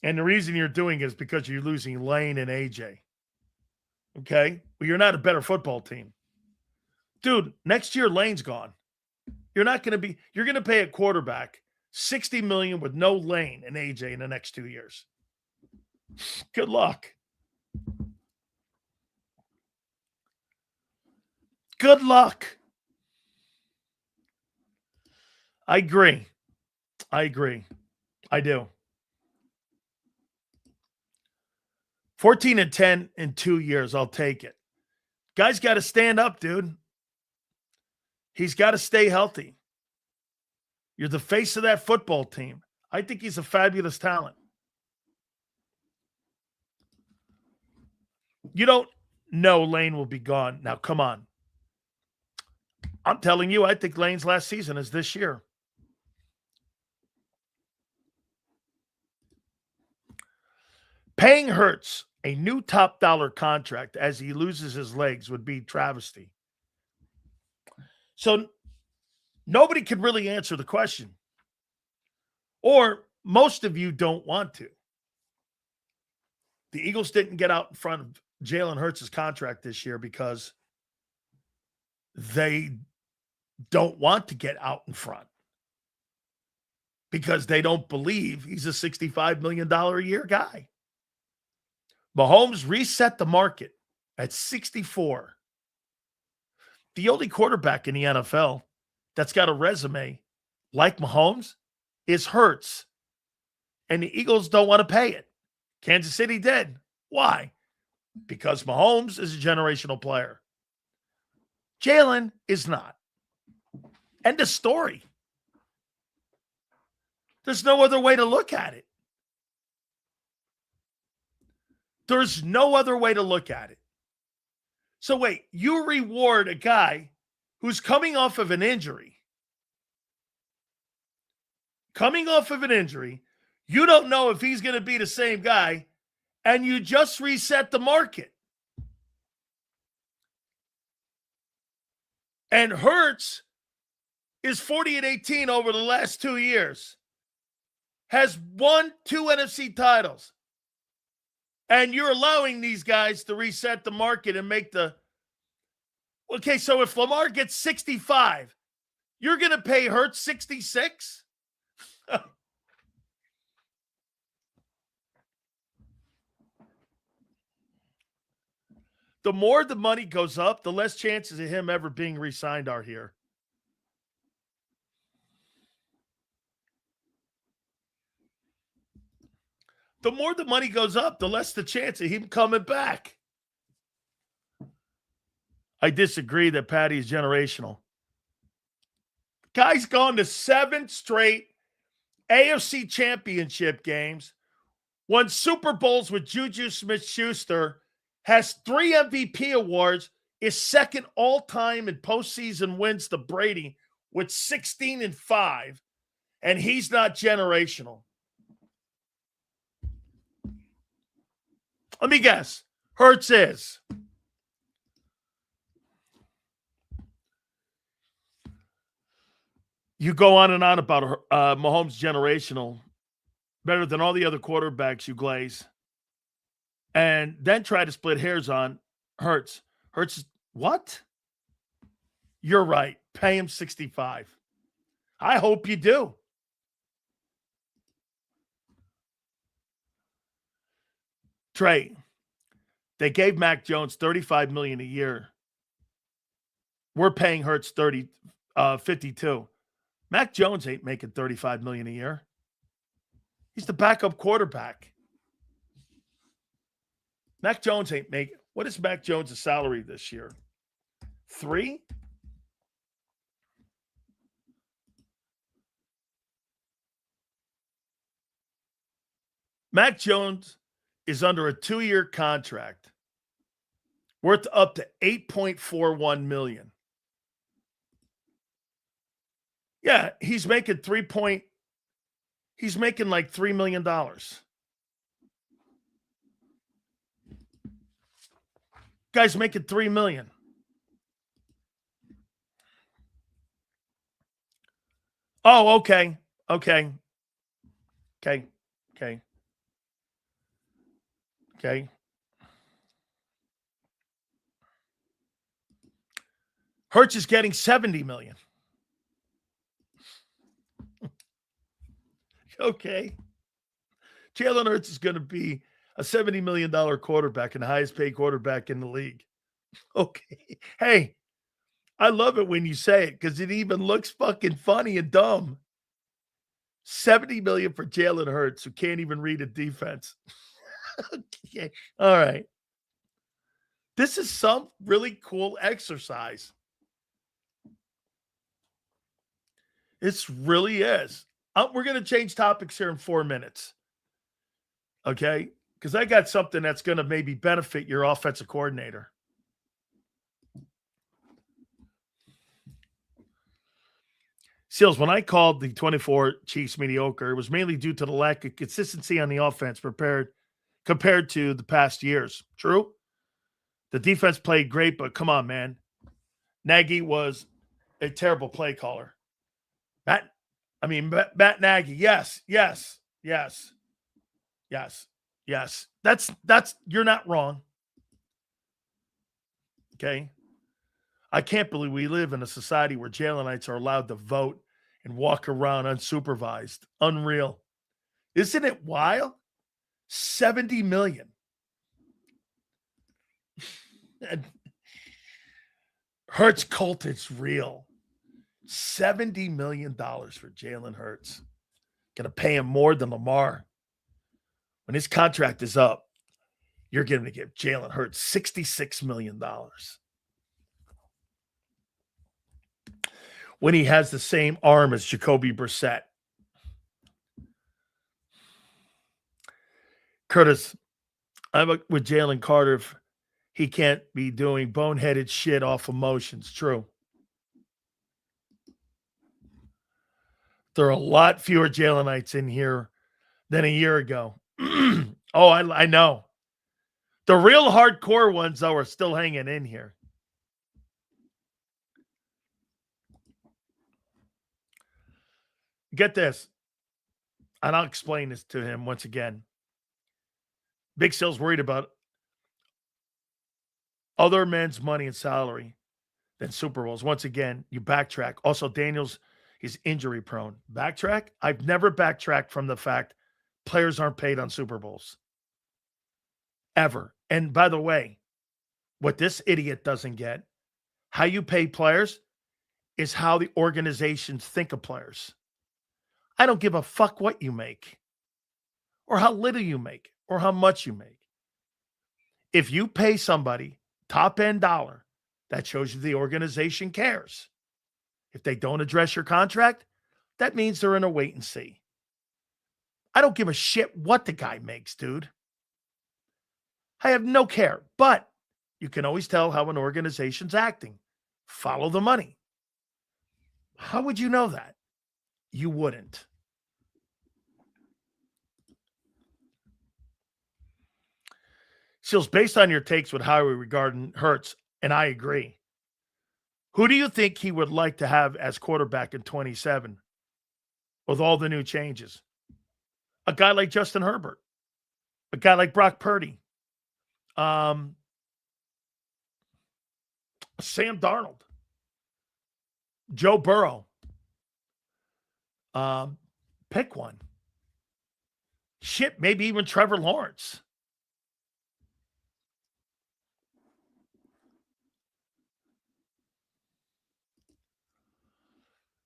And the reason you're doing it is because you're losing Lane and AJ. Okay? Well, you're not a better football team. Dude, next year Lane's gone. You're going to pay a quarterback $60 million with no Lane and AJ in the next 2 years. Good luck. Good luck. I agree. I do. 14-10 in 2 years. I'll take it. Guy's got to stand up, dude. He's got to stay healthy. You're the face of that football team. I think he's a fabulous talent. You don't know Lane will be gone. Now, come on. I'm telling you, I think Lane's last season is this year. Paying Hurts a new top dollar contract as he loses his legs would be travesty. So nobody could really answer the question. Or most of you don't want to. The Eagles didn't get out in front of Jalen Hurts' contract this year because they don't want to get out in front. Because they don't believe he's a $65 million a year guy. Mahomes reset the market at 64. The only quarterback in the NFL that's got a resume like Mahomes is Hurts. And the Eagles don't want to pay it. Kansas City did. Why? Because Mahomes is a generational player. Jalen is not. End of story. There's no other way to look at it. There's no other way to look at it. So wait, you reward a guy who's coming off of an injury. You don't know if he's going to be the same guy, and you just reset the market. And Hurts is 40-18 over the last 2 years. Has won 2 NFC titles. And you're allowing these guys to reset the market and make the... Okay, so if Lamar gets 65, you're going to pay Hurts 66? The more the money goes up, the less chances of him ever being re-signed are here. The more the money goes up, the less the chance of him coming back. I disagree that Patty is generational. Guy's gone to 7 straight AFC Championship games, won Super Bowls with Juju Smith-Schuster, has 3 MVP awards, is second all-time in postseason wins to Brady with 16-5, and he's not generational. Let me guess. Hurts is. You go on and on about Mahomes generational, better than all the other quarterbacks you glaze, and then try to split hairs on Hurts. Hurts, what? You're right. Pay him 65. I hope you do. Trey, they gave Mac Jones $35 million a year. We're paying Hurts 52. Mac Jones ain't making $35 million a year. He's the backup quarterback. Mac Jones ain't making. What is Mac Jones' salary this year? 3? Mac Jones is under a 2-year contract worth up to $8.41 million. Yeah, he's making like $3 million. Guy's making $3 million. Oh, okay. Hurts is getting $70 million. Okay. Jalen Hurts is going to be a $70 million quarterback and the highest paid quarterback in the league. Okay. Hey, I love it when you say it because it even looks fucking funny and dumb. $70 million for Jalen Hurts, who can't even read a defense. Okay. All right. This is some really cool exercise. It really is. We're going to change topics here in 4 minutes. Okay? Because I got something that's going to maybe benefit your offensive coordinator. Seals, when I called the 24 Chiefs mediocre, it was mainly due to the lack of consistency on the offense compared to the past years. True? The defense played great, but come on, man. Nagy was a terrible play caller. Matt Nagy, yes. That's you're not wrong. Okay. I can't believe we live in a society where Jalenites are allowed to vote and walk around unsupervised. Unreal. Isn't it wild? 70 million. And Hurts cult is real. $70 million for Jalen Hurts. Going to pay him more than Lamar. When his contract is up, you're going to give Jalen Hurts $66 million. When he has the same arm as Jacoby Brissett. Curtis, I'm with Jalen Carter. If he can't be doing boneheaded shit off emotions. True. There are a lot fewer Jalenites in here than a year ago. Oh, I know. The real hardcore ones, though, are still hanging in here. Get this. And I'll explain this to him once again. Big Sale's worried about other men's money and salary than Super Bowls. Once again, you backtrack. Also, Daniels is injury prone. Backtrack? I've never backtracked from the fact players aren't paid on Super Bowls. Ever. And by the way, what this idiot doesn't get, how you pay players is how the organizations think of players. I don't give a fuck what you make or how little you make or how much you make. If you pay somebody top end dollar, that shows you the organization cares. If they don't address your contract, that means they're in a wait and see. I don't give a shit what the guy makes, dude. I have no care. But you can always tell how an organization's acting. Follow the money. How would you know that? You wouldn't. Seals, based on your takes with Howie regarding Hurts, and I agree, who do you think he would like to have as quarterback in 27 with all the new changes? A guy like Justin Herbert, a guy like Brock Purdy, Sam Darnold, Joe Burrow. Pick one. Shit, maybe even Trevor Lawrence.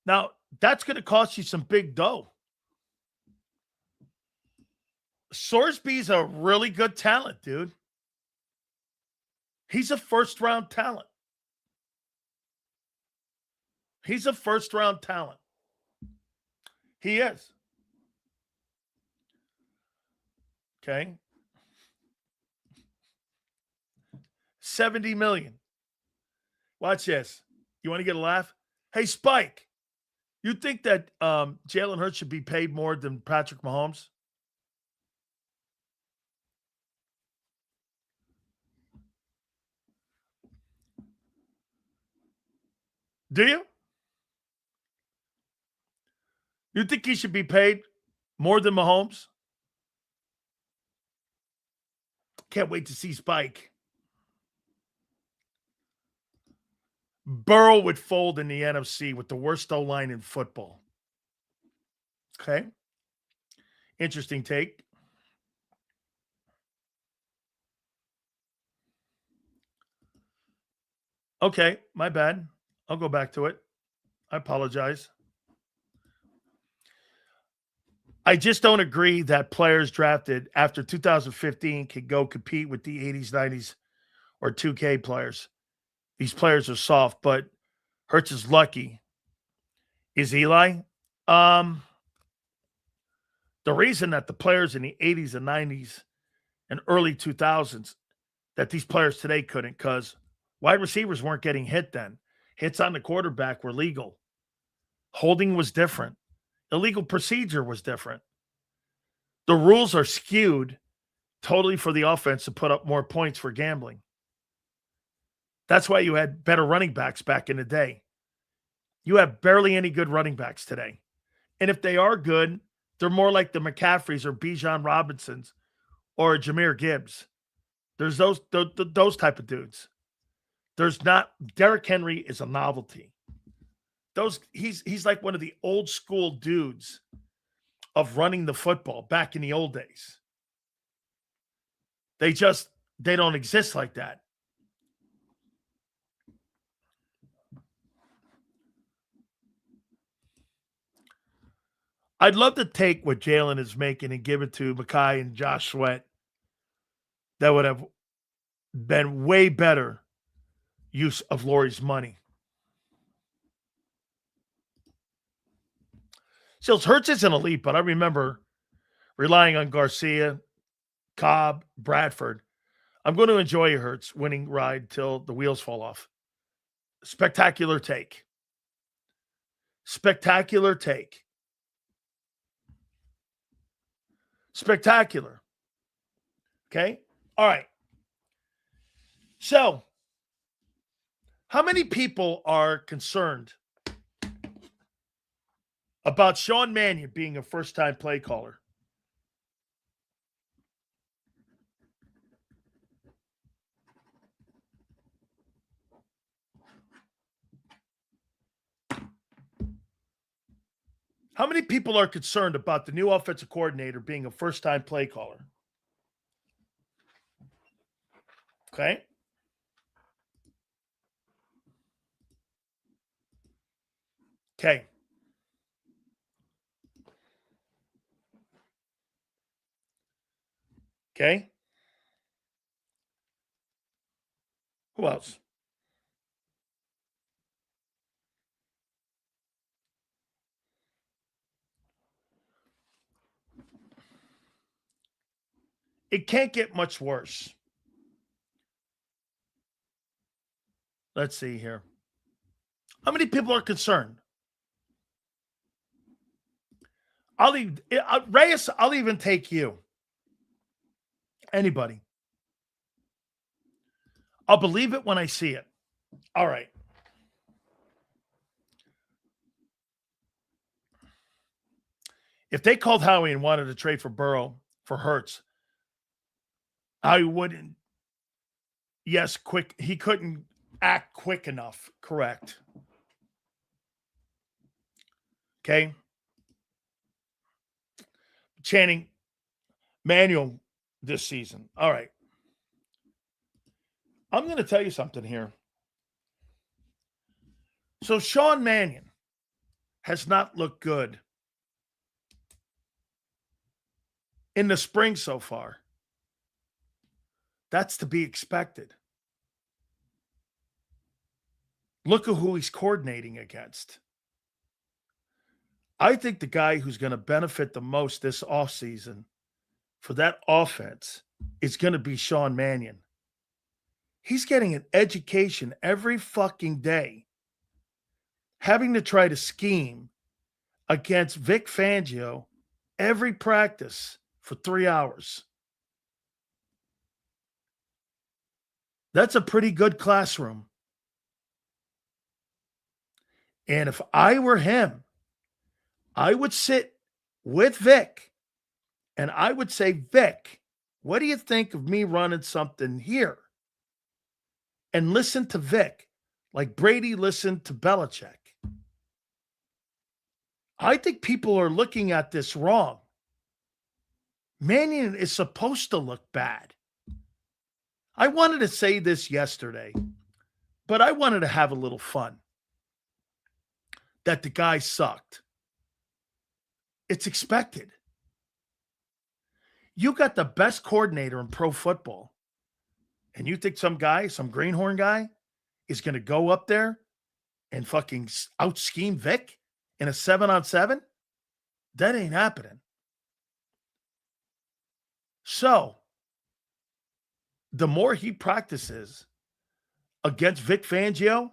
Now, that's going to cost you some big dough. Sorsby's a really good talent, dude. He's a first-round talent. He's a first-round talent. He is. Okay. 70 million. Watch this. You want to get a laugh? Hey, Spike, you think that Jalen Hurts should be paid more than Patrick Mahomes? Do you? You think he should be paid more than Mahomes? Can't wait to see Spike. Burrow would fold in the NFC with the worst O-line in football. Okay. Interesting take. Okay, my bad. I'll go back to it. I apologize. I just don't agree that players drafted after 2015 can go compete with the 80s, 90s, or 2K players. These players are soft, but Hurts is lucky. Is Eli? The reason that the players in the 80s and 90s and early 2000s, that these players today couldn't, because wide receivers weren't getting hit then. Hits on the quarterback were legal. Holding was different. Illegal procedure was different. The rules are skewed totally for the offense to put up more points for gambling. That's why you had better running backs back in the day. You have barely any good running backs today. And if they are good, they're more like the McCaffreys or Bijan Robinsons or Jahmyr Gibbs. There's those type of dudes. There's not. Derrick Henry is a novelty. He's like one of the old school dudes of running the football back in the old days. They don't exist like that. I'd love to take what Jalen is making and give it to Mekhi and Josh Sweat. That would have been way better use of Laurie's money. Still, Hurts isn't elite, but I remember relying on Garcia, Cobb, Bradford. I'm going to enjoy a Hurts winning ride till the wheels fall off. Spectacular take. Spectacular take. Spectacular. Okay? All right. So, how many people are concerned about Sean Mannion being a first-time play caller? How many people are concerned about the new offensive coordinator being a first-time play caller? Okay. Okay. Okay. Who else? It can't get much worse. Let's see here. How many people are concerned? Reyes, I'll even take you. Anybody. I'll believe it when I see it. All right. If they called Howie and wanted to trade for Burrow for Hurts, I wouldn't. Yes, quick. He couldn't act quick enough. Correct. Okay. Channing Manuel this season. All right. I'm going to tell you something here. So Sean Mannion has not looked good in the spring so far. That's to be expected. Look at who he's coordinating against. I think the guy who's going to benefit the most this offseason for that offense is going to be Sean Mannion. He's getting an education every fucking day, having to try to scheme against Vic Fangio every practice for 3 hours. That's a pretty good classroom. And if I were him, I would sit with Vic and I would say, Vic, what do you think of me running something here? And listen to Vic like Brady listened to Belichick. I think people are looking at this wrong. Mannion is supposed to look bad. I wanted to say this yesterday, but I wanted to have a little fun. That the guy sucked. It's expected. You got the best coordinator in pro football, and you think some guy, some greenhorn guy, is going to go up there and fucking out-scheme Vic in a 7-on-7? That ain't happening. So, the more he practices against Vic Fangio,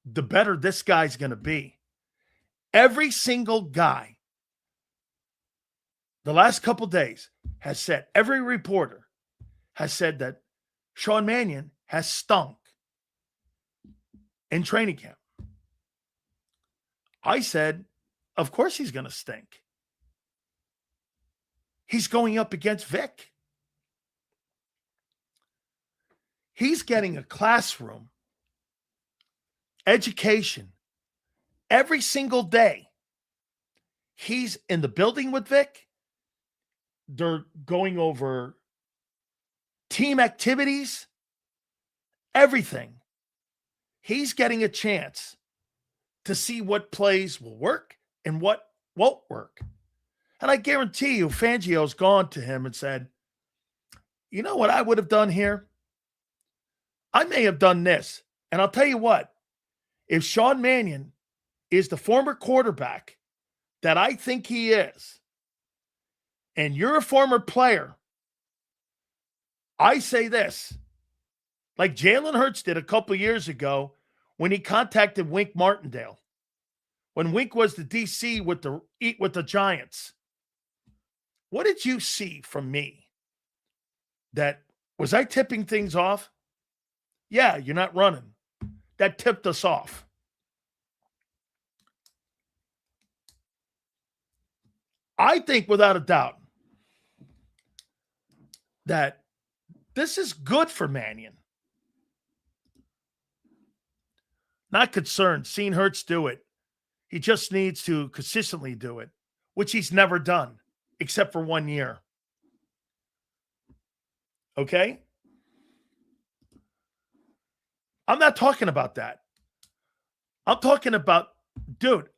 the better this guy's going to be. Every single guy, the last couple days, has said, every reporter has said that Sean Mannion has stunk in training camp. I said, of course he's going to stink. He's going up against Vic. He's getting a classroom education every single day. He's in the building with Vic. They're going over team activities, everything. He's getting a chance to see what plays will work and what won't work. And I guarantee you, Fangio's gone to him and said, you know what I would have done here? I may have done this. And I'll tell you what, if Sean Mannion is the former quarterback that I think he is, and you're a former player, I say this, like Jalen Hurts did a couple years ago when he contacted Wink Martindale, when Wink was the DC with the Giants. What did you see from me? That was I tipping things off? Yeah, you're not running. That tipped us off. I think without a doubt that this is good for Mannion. Not concerned. Seen Hurts do it. He just needs to consistently do it, which he's never done, except for 1 year. Okay? I'm not talking about that. I'm talking about,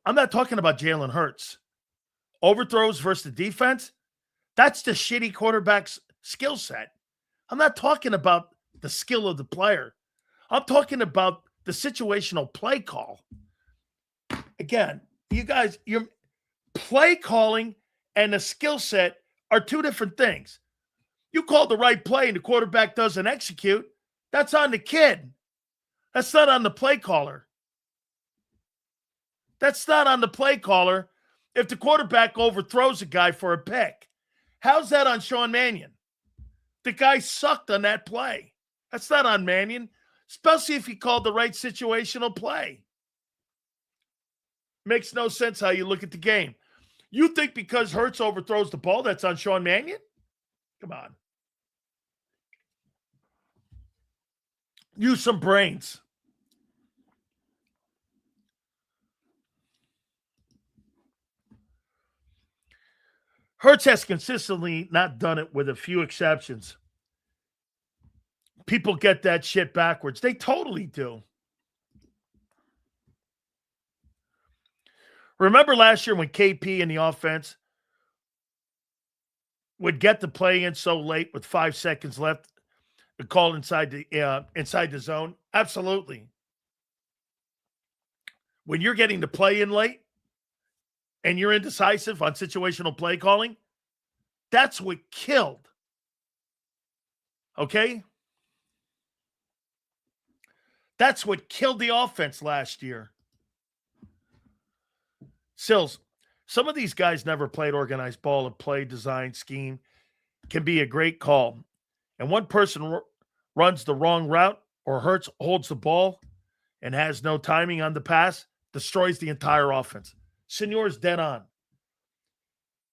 I'm not talking about Jalen Hurts. Overthrows versus the defense, that's the shitty quarterback's skill set. I'm not talking about the skill of the player. I'm talking about the situational play call. Again, you guys, your play calling and the skill set are two different things. You call the right play and the quarterback doesn't execute, that's on the kid. That's not on the play caller. That's not on the play caller if the quarterback overthrows a guy for a pick. How's that on Sean Mannion? The guy sucked on that play. That's not on Mannion, especially if he called the right situational play. Makes no sense how you look at the game. You think because Hurts overthrows the ball, that's on Sean Mannion? Come on. Use some brains. Hurts has consistently not done it with a few exceptions. People get that shit backwards. They totally do. Remember last year when KP in the offense would get the play in so late with 5 seconds left and call inside the zone? Absolutely. When you're getting the play in late and you're indecisive on situational play calling, that's what killed. Okay? That's what killed the offense last year. Sills, some of these guys never played organized ball. A play design scheme can be a great call. And one person runs the wrong route or Hurts holds the ball and has no timing on the pass, destroys the entire offense. Senor's dead on.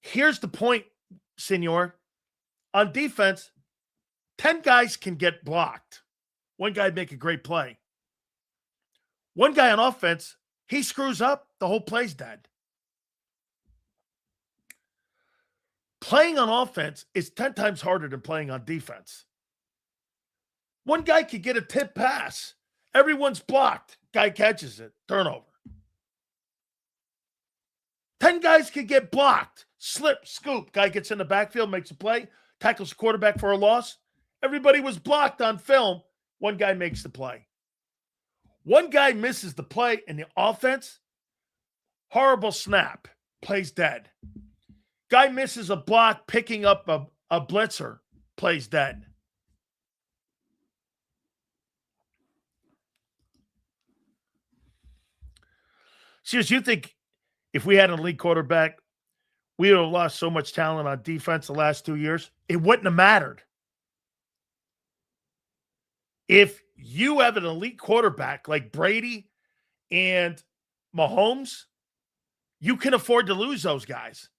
Here's the point, Senor. On defense, 10 guys can get blocked. One guy make a great play. One guy on offense, he screws up, the whole play's dead. Playing on offense is 10 times harder than playing on defense. One guy could get a tip pass. Everyone's blocked. Guy catches it. Turnover. 10 guys could get blocked. Slip, scoop. Guy gets in the backfield, makes a play, tackles the quarterback for a loss. Everybody was blocked on film. One guy makes the play. One guy misses the play in the offense. Horrible snap. Play's dead. Guy misses a block picking up a blitzer. Play's dead. Seriously, you think if we had an elite quarterback, we would have lost so much talent on defense the last 2 years? It wouldn't have mattered. If you have an elite quarterback like Brady and Mahomes, you can afford to lose those guys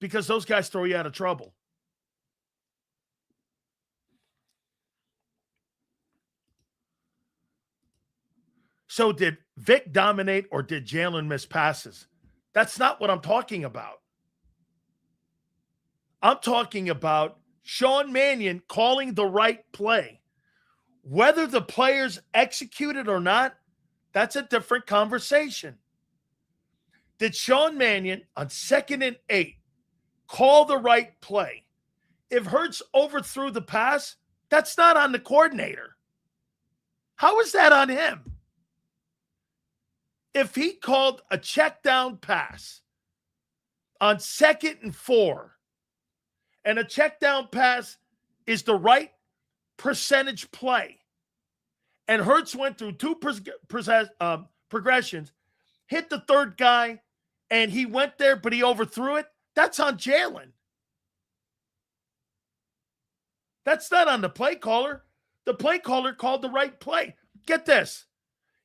because those guys throw you out of trouble. So did Vic dominate or did Jalen miss passes? That's not what I'm talking about. I'm talking about Sean Mannion calling the right play. Whether the players execute it or not, that's a different conversation. Did Sean Mannion on 2nd and 8 call the right play? If Hurts overthrew the pass, that's not on the coordinator. How is that on him? If he called a check down pass on 2nd and 4, and a check down pass is the right percentage play, and Hurts went through 2 progressions, hit the third guy, and he went there, but he overthrew it, that's on Jalen. That's not on the play caller. The play caller called the right play. Get this.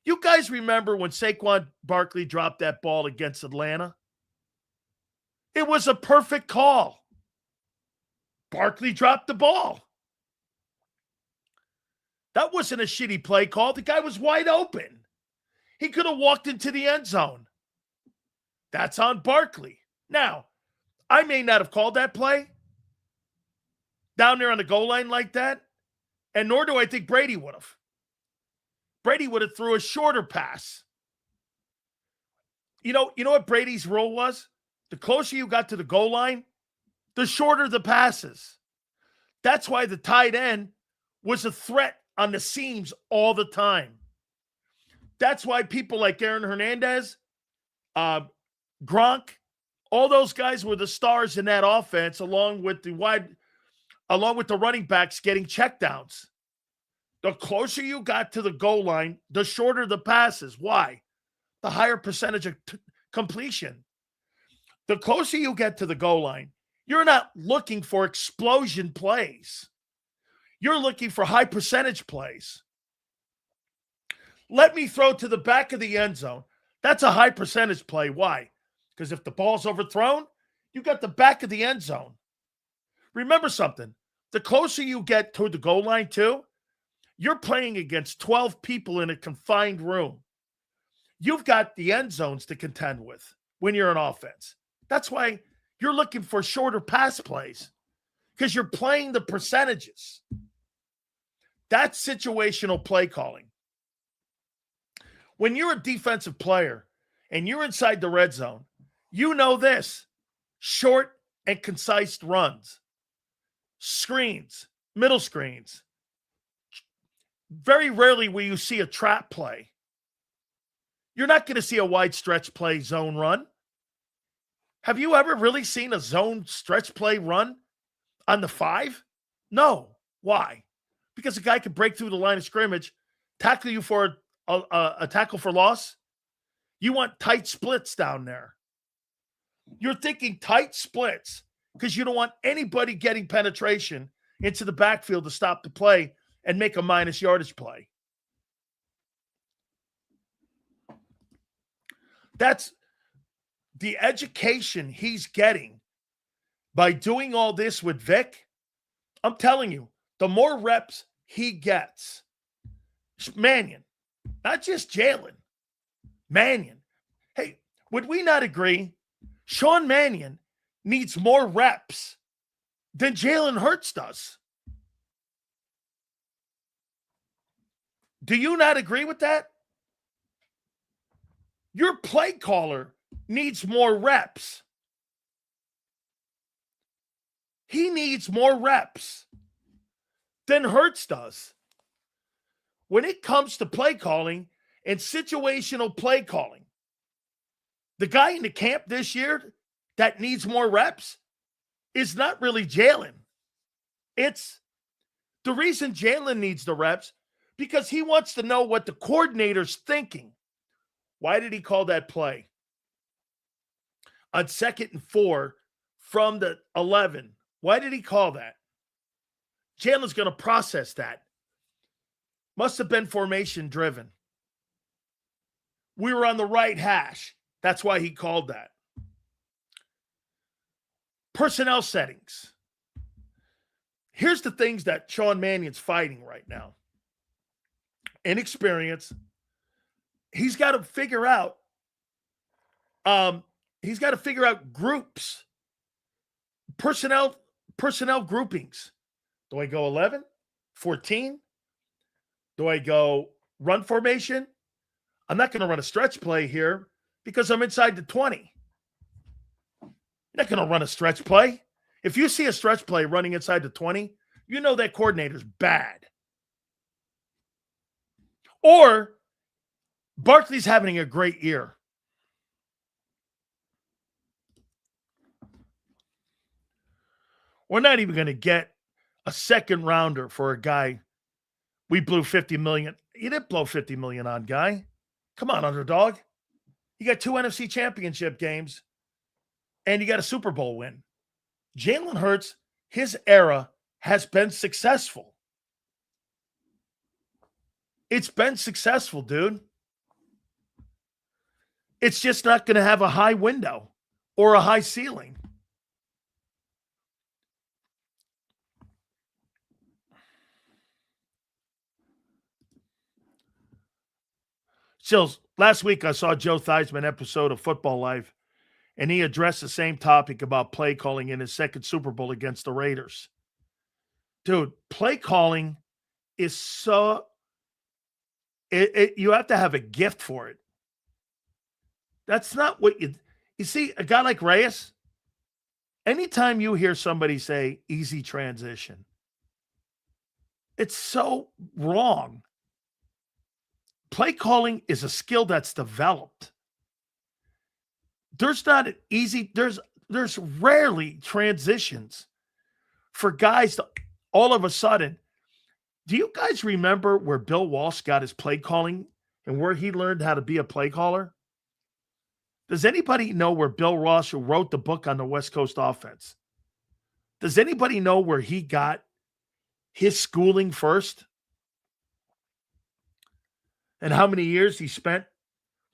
You guys remember when Saquon Barkley dropped that ball against Atlanta? It was a perfect call. Barkley dropped the ball. That wasn't a shitty play call. The guy was wide open. He could have walked into the end zone. That's on Barkley. Now, I may not have called that play down there on the goal line like that, and nor do I think Brady would have. Brady would have threw a shorter pass. You know what Brady's rule was? The closer you got to the goal line, the shorter the passes. That's why the tight end was a threat on the seams all the time. That's why people like Aaron Hernandez, Gronk, All those guys were the stars in that offense, along with the running backs getting checkdowns. The closer you got to the goal line, the shorter the passes. Why? The higher percentage of completion. The closer you get to the goal line, you're not looking for explosion plays. You're looking for high percentage plays. Let me throw to the back of the end zone. That's a high percentage play. Why? Because if the ball's overthrown, you got the back of the end zone. Remember something. The closer you get to the goal line, too, you're playing against 12 people in a confined room. You've got the end zones to contend with when you're on offense. That's why you're looking for shorter pass plays, because you're playing the percentages. That's situational play calling. When you're a defensive player and you're inside the red zone, you know this: short and concise runs, screens, middle screens. Very rarely will you see a trap play. You're not going to see a wide stretch play zone run. Have you ever really seen a zone stretch play run on the 5? No. Why? Because a guy could break through the line of scrimmage, tackle you for a tackle for loss. You want tight splits down there. You're thinking tight splits because you don't want anybody getting penetration into the backfield to stop the play and make a minus yardage play. That's the education he's getting by doing all this with Vic. I'm telling you, the more reps he gets, Mannion, not just Jalen, Mannion. Hey, would we not agree? Sean Mannion needs more reps than Jalen Hurts does. Do you not agree with that? Your play caller needs more reps. He needs more reps than Hurts does. When it comes to play calling and situational play calling, the guy in the camp this year that needs more reps is not really Jalen. It's the reason Jalen needs the reps because he wants to know what the coordinator's thinking. Why did he call that play? On 2nd and 4 from the 11. Why did he call that? Jalen's going to process that. Must have been formation driven. We were on the right hash. That's why he called that. Personnel settings. Here's the things that Sean Mannion's fighting right now. Inexperience. He's got to figure out groups. Personnel groupings. Do I go 11? 14? Do I go run formation? I'm not going to run a stretch play here because I'm inside the 20. You're not going to run a stretch play. If you see a stretch play running inside the 20, you know that coordinator's bad. Or Barkley's having a great year. We're not even going to get a second rounder for a guy we blew $50 million. You didn't blow $50 million on, guy. Come on, underdog. You got 2 NFC championship games, and you got a Super Bowl win. Jalen Hurts, his era has been successful. It's been successful, dude. It's just not going to have a high window or a high ceiling. So last week I saw Joe Theismann episode of Football Life, and he addressed the same topic about play calling in his second Super Bowl against the Raiders. Dude, play calling is so you have to have a gift for it. That's not what you see, a guy like Reyes, anytime you hear somebody say easy transition, it's so wrong. Play calling is a skill that's developed. there's not an easy, there's rarely transitions for guys to all of a sudden. Do you guys remember where Bill Walsh got his play calling and where he learned how to be a play caller? Does anybody know where Bill Walsh, who wrote the book on the West Coast offense, does anybody know where he got his schooling first? And how many years he spent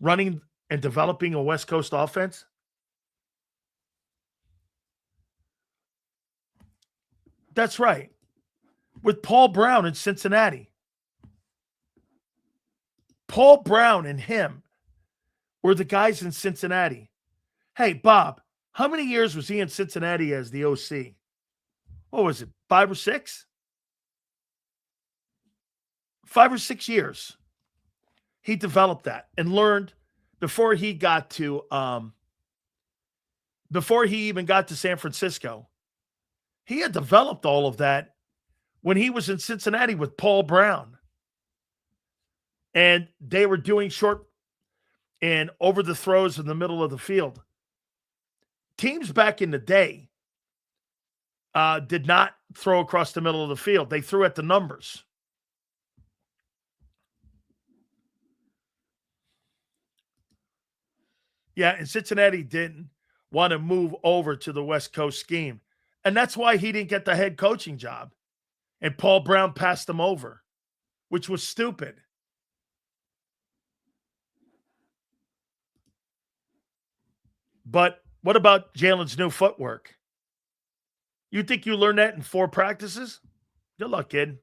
running and developing a West Coast offense? That's right. With Paul Brown in Cincinnati. Paul Brown and him were the guys in Cincinnati. Hey, Bob, how many years was he in Cincinnati as the OC? What was it, 5 or 6? 5 or 6 years. He developed that and learned before he got to before he even got to San Francisco. He had developed all of that when he was in Cincinnati with Paul Brown. And they were doing short and over the throws in the middle of the field. Teams back in the day did not throw across the middle of the field. They threw at the numbers. Yeah, and Cincinnati didn't want to move over to the West Coast scheme. And that's why he didn't get the head coaching job. And Paul Brown passed him over, which was stupid. But what about Jalen's new footwork? You think you learned that in 4 practices? Good luck, kid.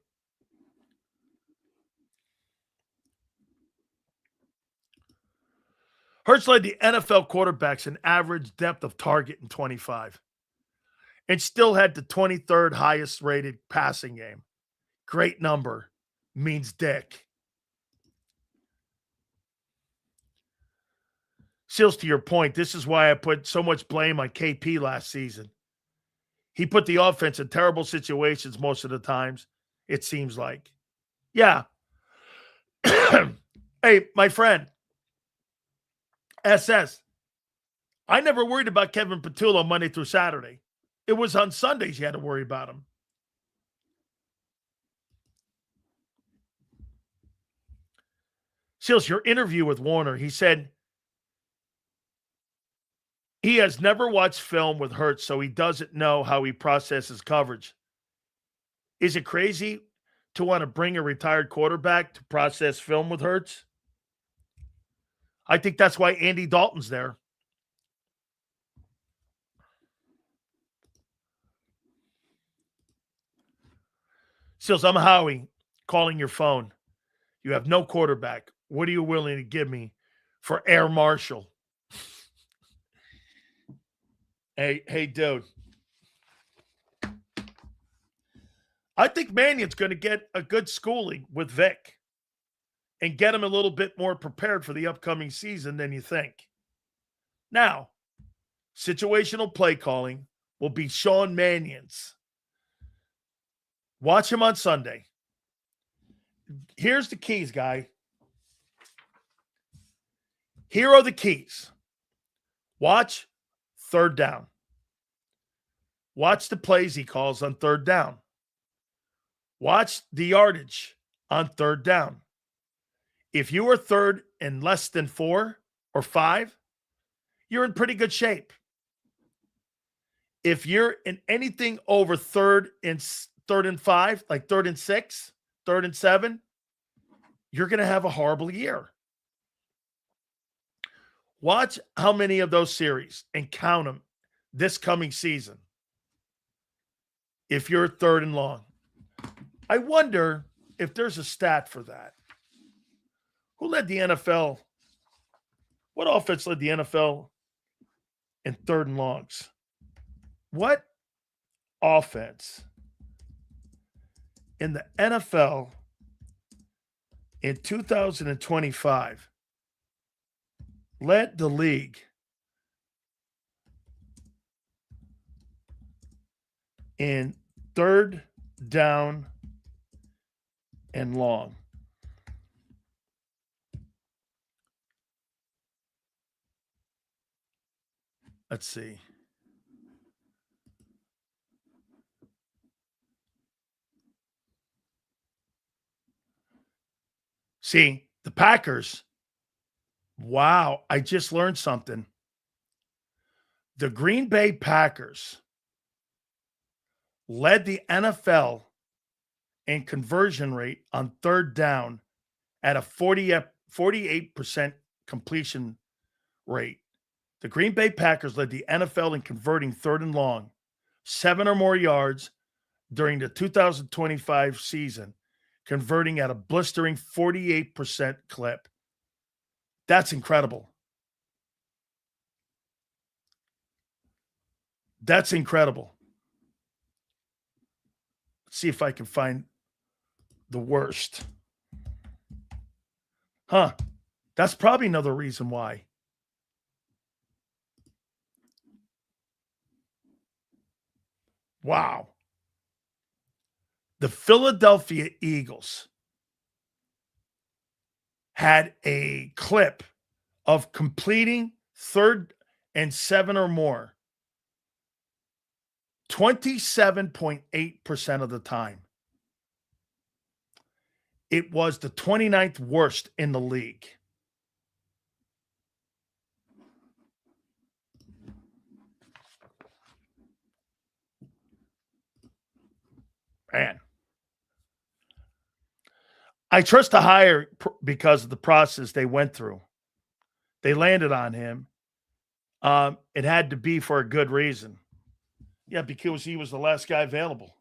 Hurts led the NFL quarterbacks in average depth of target in 25 and still had the 23rd highest rated passing game. Great number. Means dick. Seals, to your point, this is why I put so much blame on KP last season. He put the offense in terrible situations most of the times, it seems like. Yeah. Hey, my friend, SS, I never worried about Kevin Patullo Monday through Saturday. It was on Sundays you had to worry about him. Seals, your interview with Warner, he said he has never watched film with Hurts, so he doesn't know how he processes coverage. Is it crazy to want to bring a retired quarterback to process film with Hurts? I think that's why Andy Dalton's there. Seals, I'm Howie calling your phone. You have no quarterback. What are you willing to give me for Air Marshal? Hey, dude. I think Mannion's going to get a good schooling with Vic and get him a little bit more prepared for the upcoming season than you think. Now, situational play calling will be Sean Mannion's. Watch him on Sunday. Here's the keys, guy. Here are the keys. Watch third down. Watch the plays he calls on third down. Watch the yardage on third down. If you are third and less than 4 or 5, you're in pretty good shape. If you're in anything over third and 5, like third and 6, third and 7, you're going to have a horrible year. Watch how many of those series and count them this coming season. If you're third and long, I wonder if there's a stat for that. Who led the NFL? What offense led the NFL in third and longs? What offense in the NFL in 2025 led the league in third down and long? Let's see. See, the Packers. Wow, I just learned something. The Green Bay Packers led the NFL in conversion rate on third down at a 48% completion rate. The Green Bay Packers led the NFL in converting third and long, 7 or more yards during the 2025 season, converting at a blistering 48% clip. That's incredible. That's incredible. Let's see if I can find the worst. Huh. That's probably another reason why. Wow. The Philadelphia Eagles had a clip of completing third and 7 or more 27.8% of the time. It was the 29th worst in the league. Man. I trust the hire because of the process they went through. They landed on him. It had to be for a good reason. Yeah, because he was the last guy available.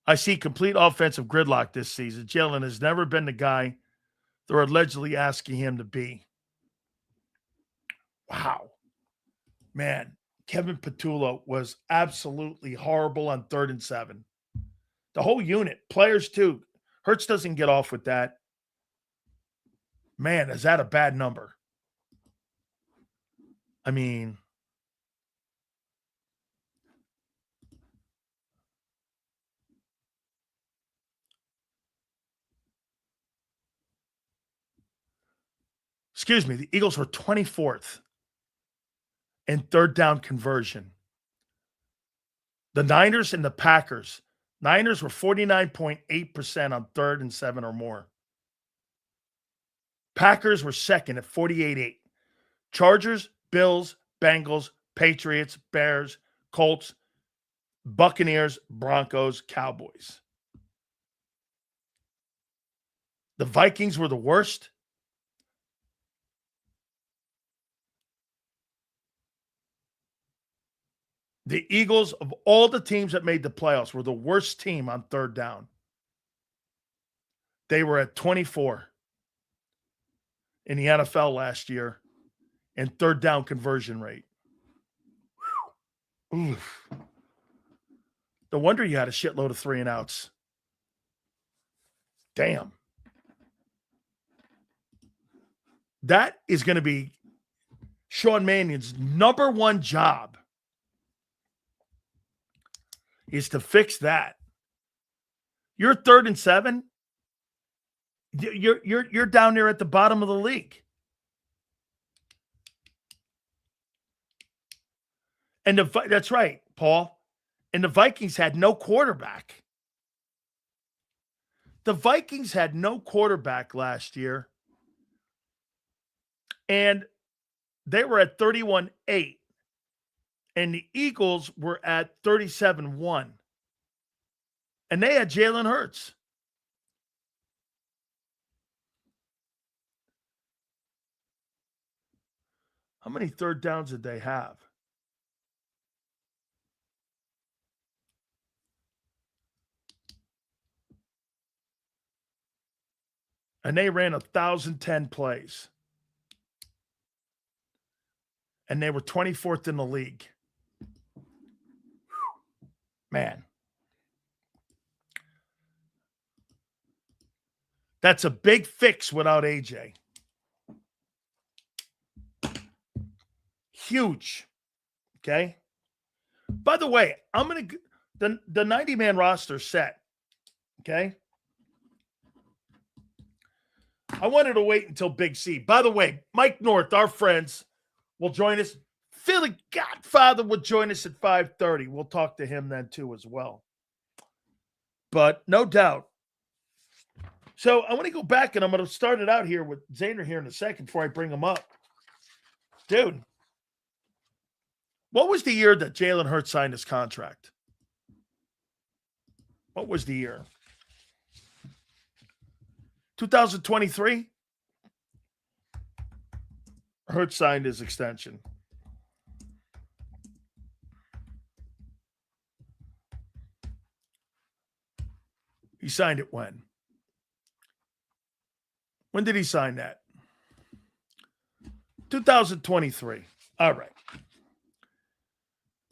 I see complete offensive gridlock this season. Jalen has never been the guy they're allegedly asking him to be. Wow. Man, Kevin Petula was absolutely horrible on 3rd and 7. The whole unit, players too. Hurts doesn't get off with that. Man, is that a bad number? I mean, excuse me, the Eagles were 24th in third down conversion. The Niners and the Packers. Niners were 49.8% on 3rd and 7 or more. Packers were second at 48.8. Chargers, Bills, Bengals, Patriots, Bears, Colts, Buccaneers, Broncos, Cowboys. The Vikings were the worst. The Eagles, of all the teams that made the playoffs, were the worst team on third down. They were at 24 in the NFL last year in third down conversion rate. Oof. No wonder you had a shitload of 3 and outs. Damn. That is going to be Sean Mannion's number one job, is to fix that. You're 3rd and 7. You're down there at the bottom of the league. And that's right, Paul. And the Vikings had no quarterback. The Vikings had no quarterback last year. And they were at 31-8. And the Eagles were at 37-1. And they had Jalen Hurts. How many third downs did they have? And they ran 1,010 plays. And they were 24th in the league. Man. That's a big fix without AJ. Huge. Okay. By the way, I'm going to, the 90-man roster set. Okay. I wanted to wait until Big C. By the way, Mike North, our friends, will join us. Philly Godfather will join us at 5:30. We'll talk to him then too as well. But no doubt. So I want to go back, and I'm going to start it out here with Zander here in a second before I bring him up. Dude, what was the year that Jalen Hurts signed his contract? What was the year? 2023? Hurts signed his extension. He signed it when? When did he sign that? 2023. All right.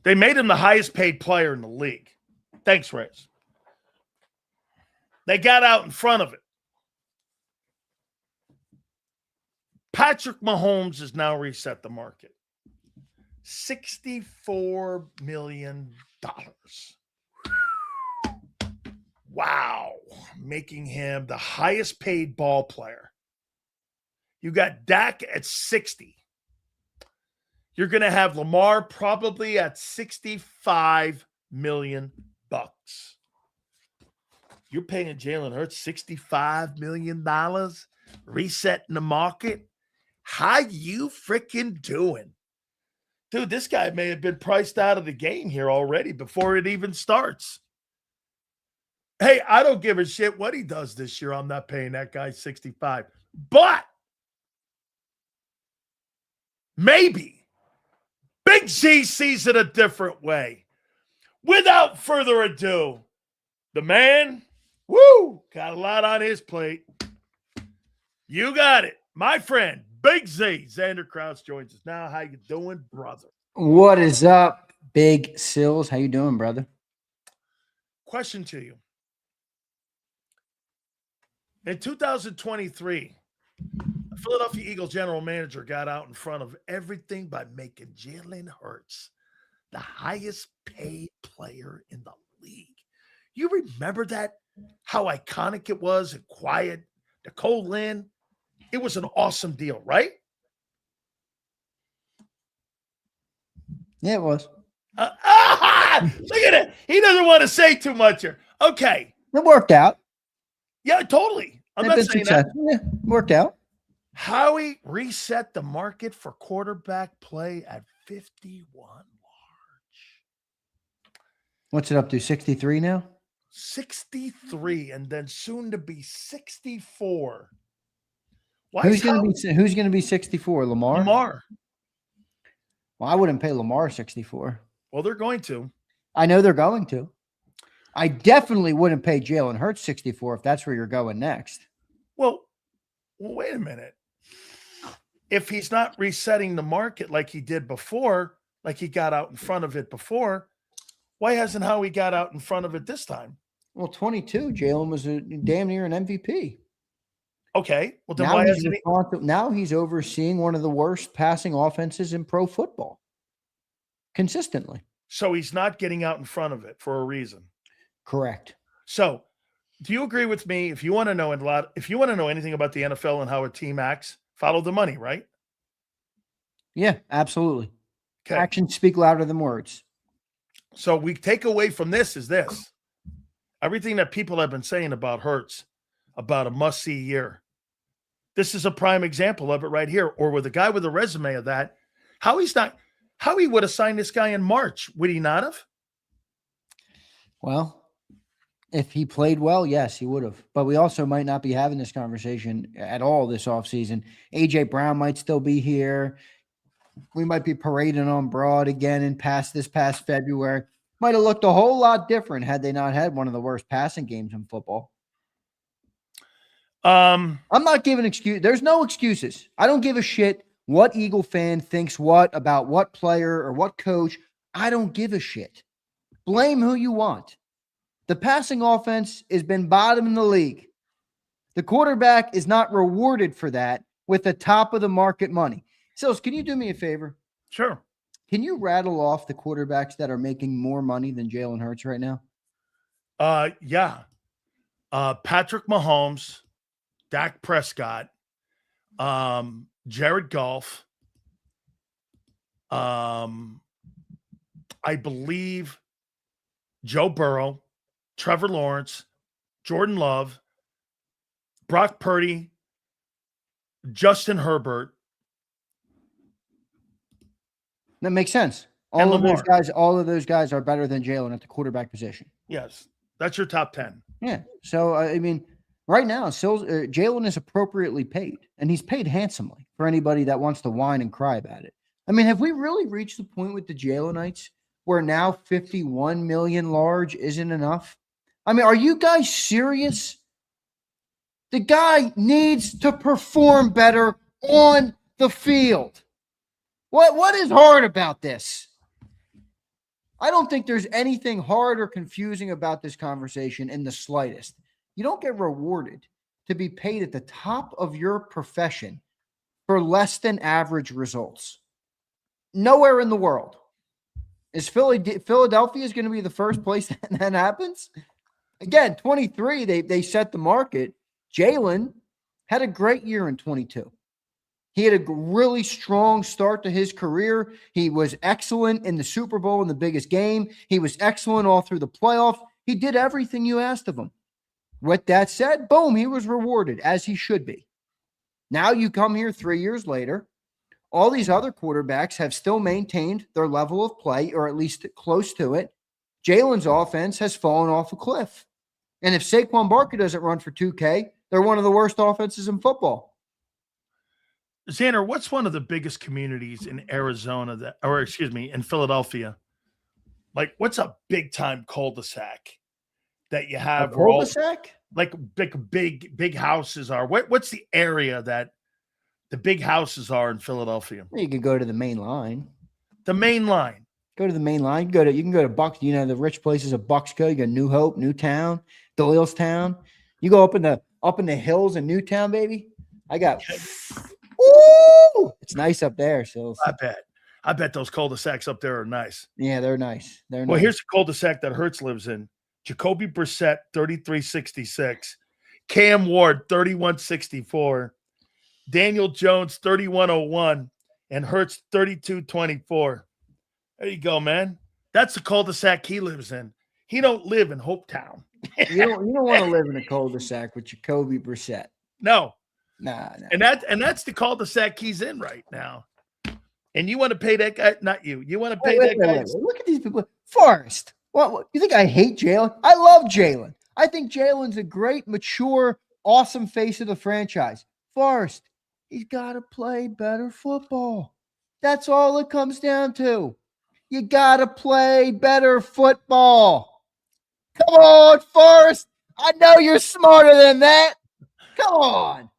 They made him the highest paid player in the league. Thanks, Reyes. They got out in front of it. Patrick Mahomes has now reset the market. $64 million. Wow. Making him the highest paid ball player. You got Dak at 60. You're going to have Lamar probably at $65 million. You're paying Jalen Hurts $65 million, resetting the market. How you freaking doing? Dude, this guy may have been priced out of the game here already before it even starts. Hey, I don't give a shit what he does this year. I'm not paying that guy 65. But maybe Big Z sees it a different way. Without further ado, the man, got a lot on his plate. You got it. My friend, Big Z, Zander Krause joins us now. How you doing, brother? What is up, Big Sills? How you doing, brother? Question to you. In 2023, the Philadelphia Eagles general manager got out in front of everything by making Jalen Hurts the highest paid player in the league. You remember that? How iconic it was and quiet. Nicole Lynn. It was an awesome deal, right? Yeah, it was. Look at it. He doesn't want to say too much here. Okay. It worked out. Yeah, totally. I'm not saying that. Yeah, worked out. Howie reset the market for quarterback play at 51 large. What's it up to? 63 now? 63 and then soon to be 64. Who's going to be 64? Lamar? Lamar. Well, I wouldn't pay Lamar 64. Well, they're going to. I know they're going to. I definitely wouldn't pay Jalen Hurts 64 if that's where you're going next. Well, wait a minute. If he's not resetting the market like he did before, like he got out in front of it before, why hasn't Howie got out in front of it this time? Well, 22, Jalen was damn near an MVP. Okay. Well, then why hasn't he? Now he's overseeing one of the worst passing offenses in pro football consistently. So he's not getting out in front of it for a reason. Correct. So do you agree with me? If you want to know anything about the NFL and how a team acts, follow the money, right? Yeah, absolutely. Okay. Actions speak louder than words. So we take away from this is this. Everything that people have been saying about Hurts, about a must-see year. This is a prime example of it right here. Or with a guy with a resume of that, how he would have signed this guy in March, would he not have? Well, if he played well, yes, he would have. But we also might not be having this conversation at all this offseason. A.J. Brown might still be here. We might be parading on Broad again and this past February. Might have looked a whole lot different had they not had one of the worst passing games in football. I'm not giving excuse. There's no excuses. I don't give a shit what Eagle fan thinks what about what player or what coach. I don't give a shit. Blame who you want. The passing offense has been bottom in the league. The quarterback is not rewarded for that with the top of the market money. Sills, can you do me a favor? Sure. Can you rattle off the quarterbacks that are making more money than Jalen Hurts right now? Yeah. Patrick Mahomes, Dak Prescott, Jared Goff, I believe Joe Burrow, Trevor Lawrence, Jordan Love, Brock Purdy, Justin Herbert, That makes sense. and All Lamar. of those guys are better than Jalen at the quarterback position. Yes, that's your top 10. Yeah. So I mean, right now, Jalen is appropriately paid, and he's paid handsomely for anybody that wants to whine and cry about it. I mean, have we really reached the point with the Jalenites where now 51 million large isn't enough? I mean, are you guys serious? The guy needs to perform better on the field. What is hard about this? I don't think there's anything hard or confusing about this conversation in the slightest. You don't get rewarded to be paid at the top of your profession for less than average results. Nowhere in the world. Is Philadelphia is going to be the first place that happens? Again, 23, they set the market. Jalen had a great year in 22. He had a really strong start to his career. He was excellent in the Super Bowl in the biggest game. He was excellent all through the playoffs. He did everything you asked of him. With that said, boom, he was rewarded as he should be. Now you come here 3 years later. All these other quarterbacks have still maintained their level of play, or at least close to it. Jalen's offense has fallen off a cliff. And if Saquon Barkley doesn't run for 2K, they're one of the worst offenses in football. Zander, what's one of the biggest communities in Arizona in Philadelphia? Like, what's a big time cul-de-sac that you have? A cul-de-sac? Like big houses are. What's the area that the big houses are in Philadelphia? You could go to the main line. The main line. Go to the main line. You can go to Bucks. You know, the rich places of Bucksco. You got New Hope, Newtown, Doylestown. You go up in the hills in Newtown, baby. I got. Ooh, it's nice up there. So I bet those cul-de-sacs up there are nice. Yeah, they're nice. Well, here's a cul-de-sac that Hurts lives in. Jacoby Brissett, 3366. Cam Ward, 3164. Daniel Jones, 3101. And Hurts, 3224. There you go, man. That's the cul-de-sac he lives in. He don't live in Hopetown. you don't want to live in a cul-de-sac with Jacoby Brissett. No. Nah. And that's the cul-de-sac he's in right now. And you want to pay that guy? Not you. You want to pay that guy? Look at these people. Forrest. What? You think I hate Jalen? I love Jalen. I think Jalen's a great, mature, awesome face of the franchise. Forrest, he's got to play better football. That's all it comes down to. You got to play better football. Come on, Forrest. I know you're smarter than that. Come on.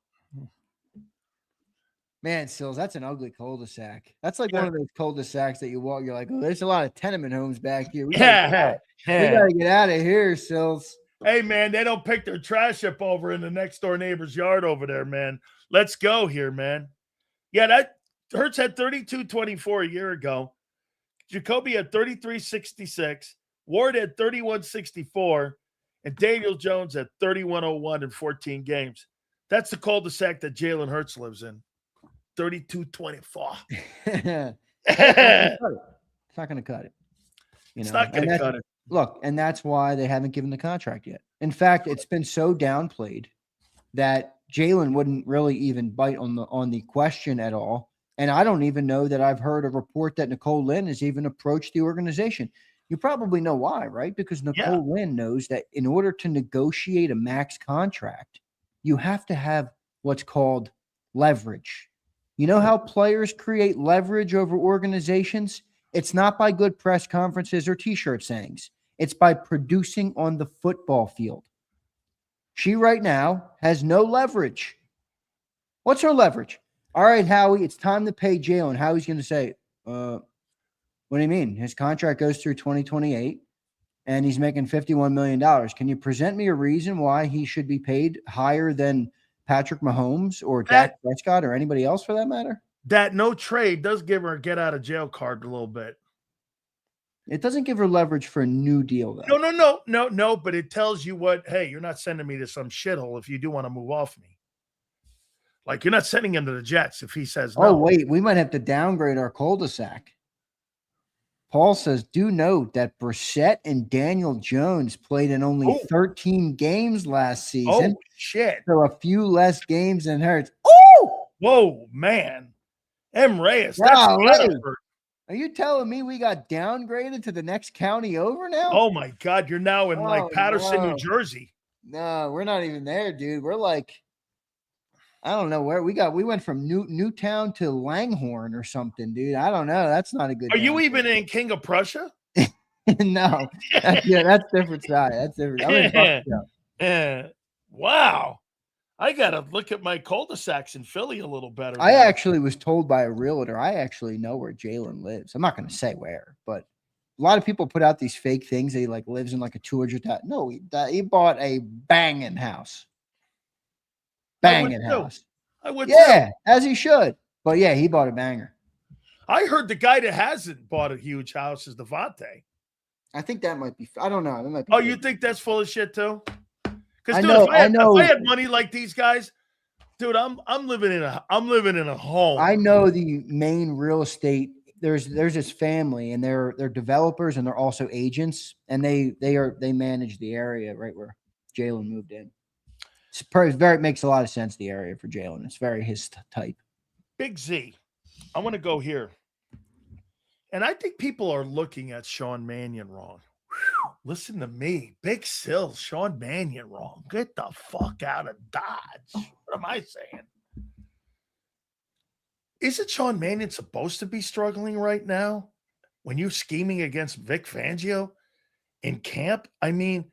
Man, Sills, that's an ugly cul-de-sac. That's like one of those cul-de-sacs that you walk, you're like, oh, there's a lot of tenement homes back here. We gotta get out of here, Sills. Hey, man, they don't pick their trash up over in the next door neighbor's yard over there, man. Let's go here, man. Yeah, that Hurts had 32-24 a year ago. Jacoby had 33-66. Ward had 31-64. And Daniel Jones had 31-01 in 14 games. That's the cul-de-sac that Jalen Hurts lives in. 32-24. It's not going to cut it. It's not going to cut it. Look, and that's why they haven't given the contract yet. In fact, it's been so downplayed that Jalen wouldn't really even bite on the question at all. And I don't even know that I've heard a report that Nicole Lynn has even approached the organization. You probably know why, right? Because Nicole Lynn knows that in order to negotiate a max contract, you have to have what's called leverage. You know how players create leverage over organizations? It's not by good press conferences or T-shirt sayings. It's by producing on the football field. She right now has no leverage. What's her leverage? All right, Howie, it's time to pay Jalen. Howie's going to say, what do you mean? His contract goes through 2028 and he's making $51 million. Can you present me a reason why he should be paid higher than Patrick Mahomes or Dak Prescott or anybody else for that matter? That no trade does give her a get out of jail card a little bit. It doesn't give her leverage for a new deal, though. No. But it tells you what, hey, you're not sending me to some shithole if you do want to move off me. Like, you're not sending him to the Jets if he says no. Oh, wait, we might have to downgrade our cul-de-sac. Paul says, do note that Brissett and Daniel Jones played in only Oh. 13 games last season. Oh, shit. So a few less games than Hurts. Oh! Whoa, man. M. Reyes, that's Golly. gotta hurt. Are you telling me we got downgraded to the next county over now? Oh, my God. You're now in, like, Oh, Patterson, no. New Jersey. No, we're not even there, dude. We're like, I don't know where we went from Newtown to Langhorne or something, dude. I don't know. That's not a good. Are you even in King of Prussia? No. That's different side. That's different. I'm in Buckshot. Wow. I got to look at my cul-de-sacs in Philly a little better. I actually was told by a realtor, I actually know where Jalen lives. I'm not going to say where, but a lot of people put out these fake things. He like lives in like a 200,000. No, he bought a banging house. Banging house. I would Yeah, as he should. But yeah, he bought a banger. I heard the guy that hasn't bought a huge house is Devontae. I think that might be. I don't know. That might be you think that's full of shit too? Because if I had money like these guys, dude, I'm living in a home. I know the main real estate. There's this family, and they're developers, and they're also agents, and they manage the area right where Jalen moved in. It makes a lot of sense. The area for Jalen, it's very his type. Big Z, I want to go here, and I think people are looking at Sean Mannion wrong. Whew, listen to me, Big Sill, Sean Mannion wrong. Get the fuck out of Dodge. What am I saying? Isn't Sean Mannion supposed to be struggling right now when you're scheming against Vic Fangio in camp? I mean,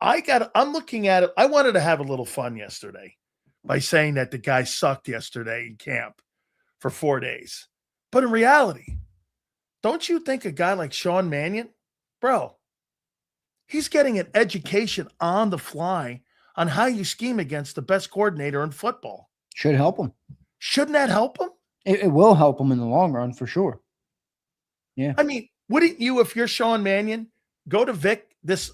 I'm looking at it. I wanted to have a little fun yesterday by saying that the guy sucked yesterday in camp for 4 days. But in reality, don't you think a guy like Sean Mannion, bro, he's getting an education on the fly on how you scheme against the best coordinator in football. Should help him. Shouldn't that help him? It will help him in the long run for sure. Yeah. I mean, wouldn't you, if you're Sean Mannion, go to Vic this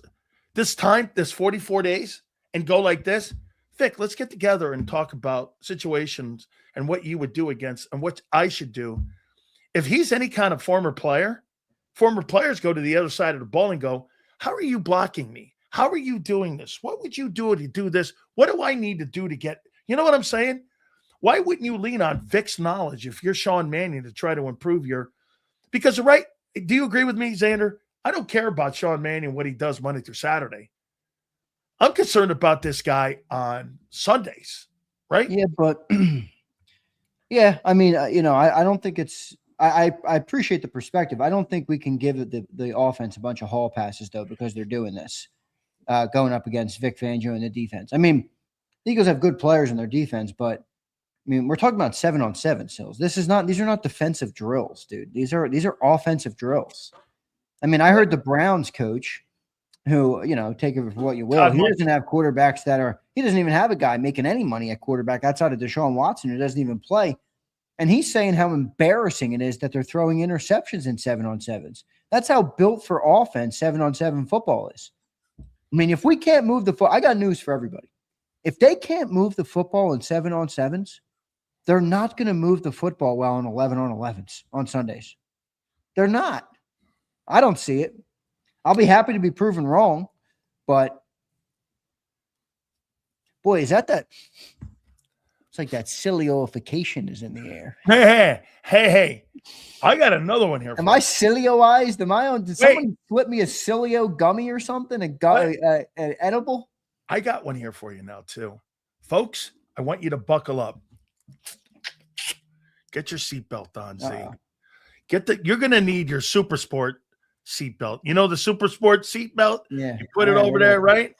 44 days and go like this? Vic, let's get together and talk about situations and what you would do against and what I should do. If he's any kind of former players go to the other side of the ball and go, how are you blocking me? How are you doing this? What would you do to do this? What do I need to do to get, you know what I'm saying? Why wouldn't you lean on Vic's knowledge if you're Sean Mannion to try to improve because do you agree with me, Zander? I don't care about Sean Mannion, what he does Monday through Saturday. I'm concerned about this guy on Sundays, right? Yeah, but yeah, I mean, I don't think it's. I appreciate the perspective. I don't think we can give the offense a bunch of hall passes though, because they're doing this, going up against Vic Fangio and the defense. I mean, the Eagles have good players in their defense, but I mean, we're talking about 7-on-7 Sills. These are not defensive drills, dude. These are offensive drills. I mean, I heard the Browns coach, who, take it for what you will, he doesn't have quarterbacks he doesn't even have a guy making any money at quarterback outside of Deshaun Watson, who doesn't even play. And he's saying how embarrassing it is that they're throwing interceptions in 7-on-7s. That's how built for offense 7-on-7 football is. I mean, if we can't move the foot, I got news for everybody. If they can't move the football in 7-on-7s, they're not going to move the football well in 11-on-11s on Sundays. They're not. I don't see it. I'll be happy to be proven wrong, but boy, is that it's like that Sileoification is in the air. Hey. I got another one here. Am I Sileo-ized? Did someone flip me a Sileo gummy or something? An edible? I got one here for you now too. Folks, I want you to buckle up. Get your seatbelt on, Z. You're going to need your Super Sport seatbelt. You know the Super Sport seatbelt? Yeah. You put it over there, right?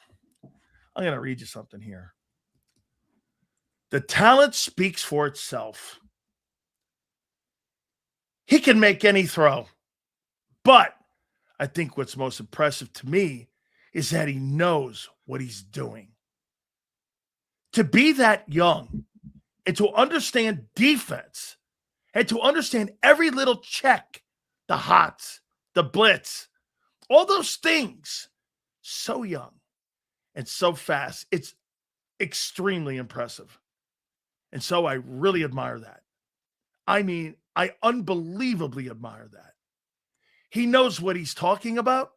I'm going to read you something here. The talent speaks for itself. He can make any throw. But I think what's most impressive to me is that he knows what he's doing. To be that young and to understand defense and to understand every little check, the hots, the blitz, all those things, so young and so fast, it's extremely impressive. And so I really admire that. I mean, I unbelievably admire that. he knows what he's talking about.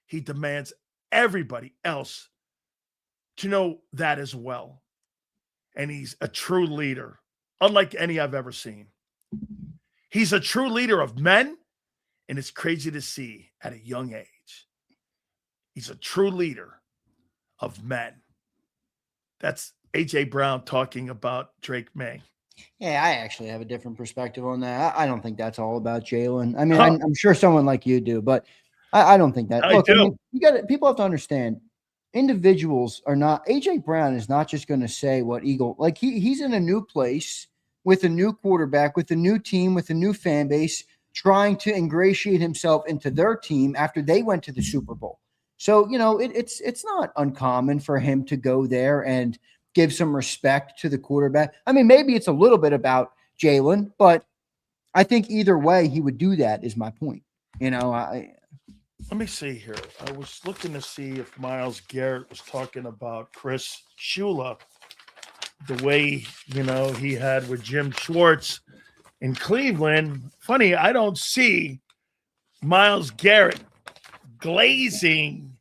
He demands everybody else to know that as well. And he's a true leader, unlike any I've ever seen. He's a true leader of men, and it's crazy to see at a young age. He's a true leader of men. That's A.J. Brown talking about Drake May. Yeah, I actually have a different perspective on that. I don't think that's all about Jalen. I mean, I'm sure someone like you do, but I don't think that. Look, I mean, people have to understand. Individuals are not. AJ Brown is not just going to say what Eagle. Like he's in a new place with a new quarterback, with a new team, with a new fan base, trying to ingratiate himself into their team after they went to the Super Bowl. So it's not uncommon for him to go there and give some respect to the quarterback. I mean, maybe it's a little bit about Jalen, but I think either way he would do that. Is my point. Let me see here. I was looking to see if Myles Garrett was talking about Chris Shula, the way, he had with Jim Schwartz in Cleveland. Funny, I don't see Myles Garrett glazing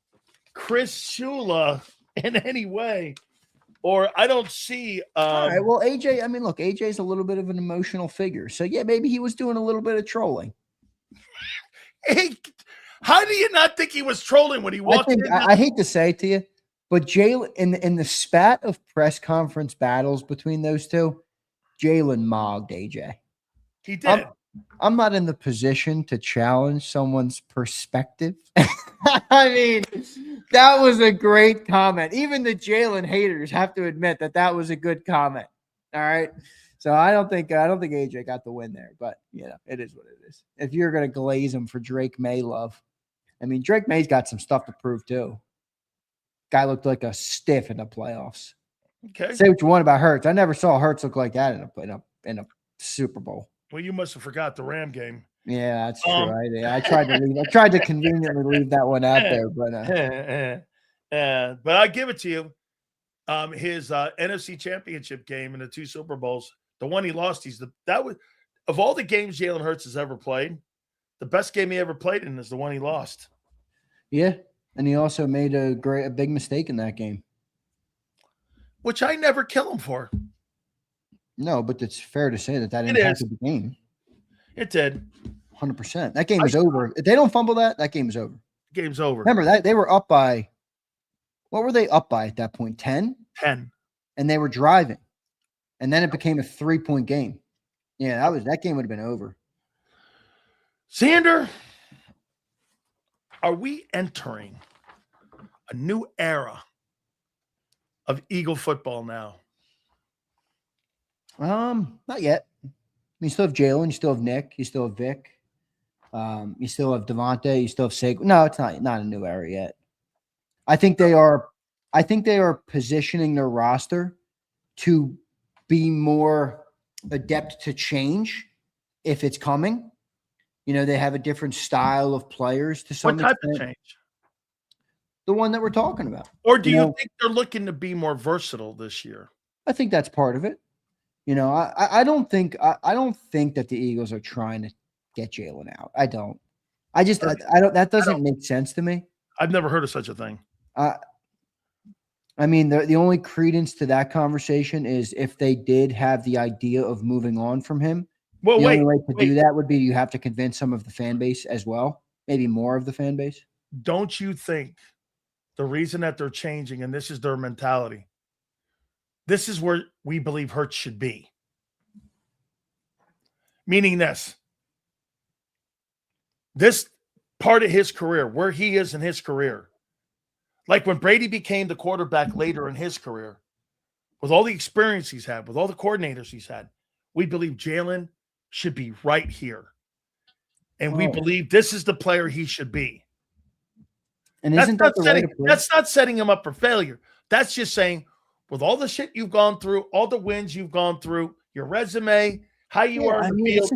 Chris Shula in any way. Or I don't see. All right. Well, AJ, I mean, look, AJ's a little bit of an emotional figure. So, yeah, maybe he was doing a little bit of trolling. Hey, how do you not think he was trolling when he walked in? I hate to say it to you, but Jalen, in the spat of press conference battles between those two, Jalen mogged AJ. He did. I'm not in the position to challenge someone's perspective. I mean, that was a great comment. Even the Jalen haters have to admit that was a good comment. All right. So I don't think AJ got the win there, but it is what it is. If you're going to glaze him for Drake May love, I mean, Drake May's got some stuff to prove too. Guy looked like a stiff in the playoffs. Okay. Say what you want about Hurts. I never saw Hurts look like that in a Super Bowl. Well, you must have forgot the Ram game. Yeah, that's true. I tried to conveniently leave that one out there, but I give it to you. His NFC Championship game in the 2 Super Bowls, the one he lost, that was of all the games Jalen Hurts has ever played, the best game he ever played in is the one he lost. Yeah, and he also made a big mistake in that game, which I never kill him for. No, but it's fair to say that impacted the game. It did. 100%. That game is over. If they don't fumble that game is over. Game's over. Remember that they were up by, what were they up by at that point? 10? 10. And they were driving. And then it became a 3-point game. Yeah, that game would have been over. Zander, are we entering a new era of Eagle football now? Not yet. You still have Jalen, you still have Nick, you still have Vic, you still have Devontae, you still have Sig. No, it's not a new era yet. I think they are positioning their roster to be more adept to change if it's coming. They have a different style of players to some extent. What type of change? The one that we're talking about. Or do you think they're looking to be more versatile this year? I think that's part of it. I don't think that the Eagles are trying to get Jalen out. I don't. I don't. That doesn't make sense to me. I've never heard of such a thing. I mean, the only credence to that conversation is if they did have the idea of moving on from him. Well, the only way to do that would be you have to convince some of the fan base as well, maybe more of the fan base. Don't you think the reason that they're changing, and this is their mentality, this is where we believe Hurts should be. Meaning this part of his career, where he is in his career, like when Brady became the quarterback later in his career, with all the experience he's had, with all the coordinators he's had, we believe Jalen should be right here. And we believe this is the player he should be. And isn't that the way to play? That's not setting him up for failure. That's just saying, with all the shit you've gone through, all the wins you've gone through, your resume, how you are in the field.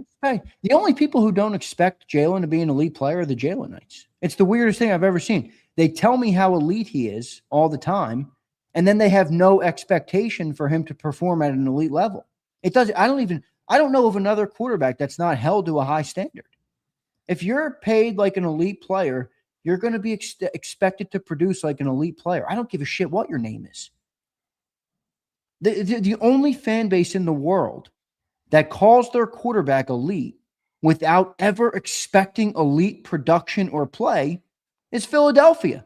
The only people who don't expect Jalen to be an elite player are the Jalenites. It's the weirdest thing I've ever seen. They tell me how elite he is all the time, and then they have no expectation for him to perform at an elite level. It does. I don't know of another quarterback that's not held to a high standard. If you're paid like an elite player, you're going to be expected to produce like an elite player. I don't give a shit what your name is. The only fan base in the world that calls their quarterback elite without ever expecting elite production or play is Philadelphia.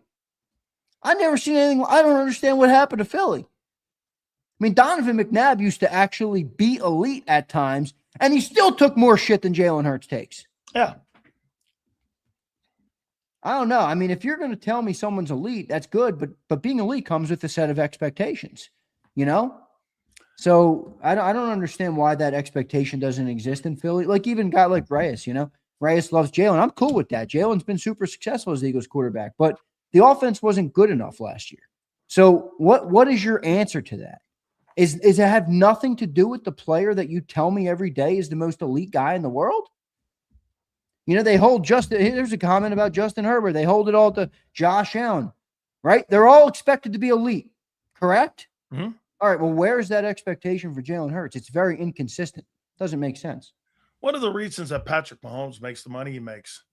I've never seen anything. I don't understand what happened to Philly. I mean, Donovan McNabb used to actually be elite at times, and he still took more shit than Jalen Hurts takes. Yeah. I don't know. I mean, if you're going to tell me someone's elite, that's good, but being elite comes with a set of expectations, you know? So I don't understand why that expectation doesn't exist in Philly. Like even a guy like Reyes, you know, Reyes loves Jalen. I'm cool with that. Jalen's been super successful as the Eagles quarterback, but the offense wasn't good enough last year. So what is your answer to that? Is it have nothing to do with the player that you tell me every day is the most elite guy in the world? You know, they hold there's a comment about Justin Herbert. They hold it all to Josh Allen, right? They're all expected to be elite, correct? Mm-hmm. All right, well, where's that expectation for Jalen Hurts? It's very inconsistent. Doesn't make sense. One of the reasons that Patrick Mahomes makes the money he makes,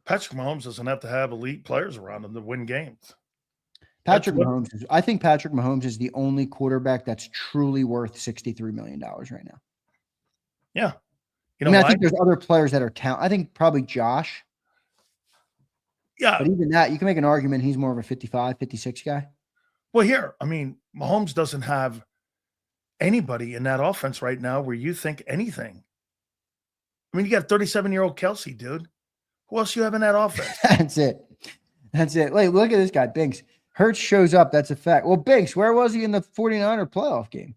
Patrick Mahomes doesn't have to have elite players around him to win games. I think Patrick Mahomes is the only quarterback that's truly worth $63 million right now. Yeah. You know, I think there's other players that are talented. I think probably Josh. Yeah. But even that, you can make an argument he's more of a 55, 56 guy. Well, here, I mean, Mahomes doesn't have anybody in that offense right now where you think anything. I mean, you got 37-year-old Kelsey, dude. Who else you have in that offense? That's it. Like, look at this guy, Binks. Hurts shows up. That's a fact. Well, Binks, where was he in the 49er playoff game?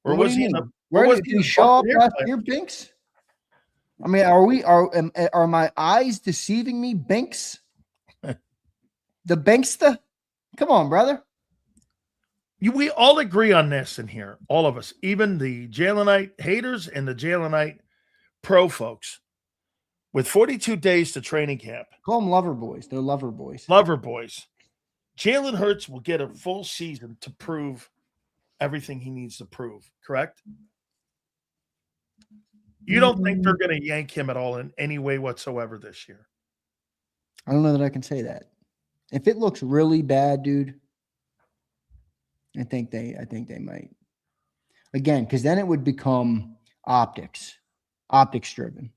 Where was he in the Where did he show up last year, Binks? I mean, are my eyes deceiving me, Binks? The Binkster? Come on, brother. We all agree on this in here, all of us, even the Jalenite haters and the Jalenite pro folks. With 42 days to training camp. Call them lover boys. They're lover boys. Lover boys. Jalen Hurts will get a full season to prove everything he needs to prove, correct? You don't think they're going to yank him at all in any way whatsoever this year? I don't know that I can say that. If it looks really bad, dude, I think they might. Again, because then it would become optics driven.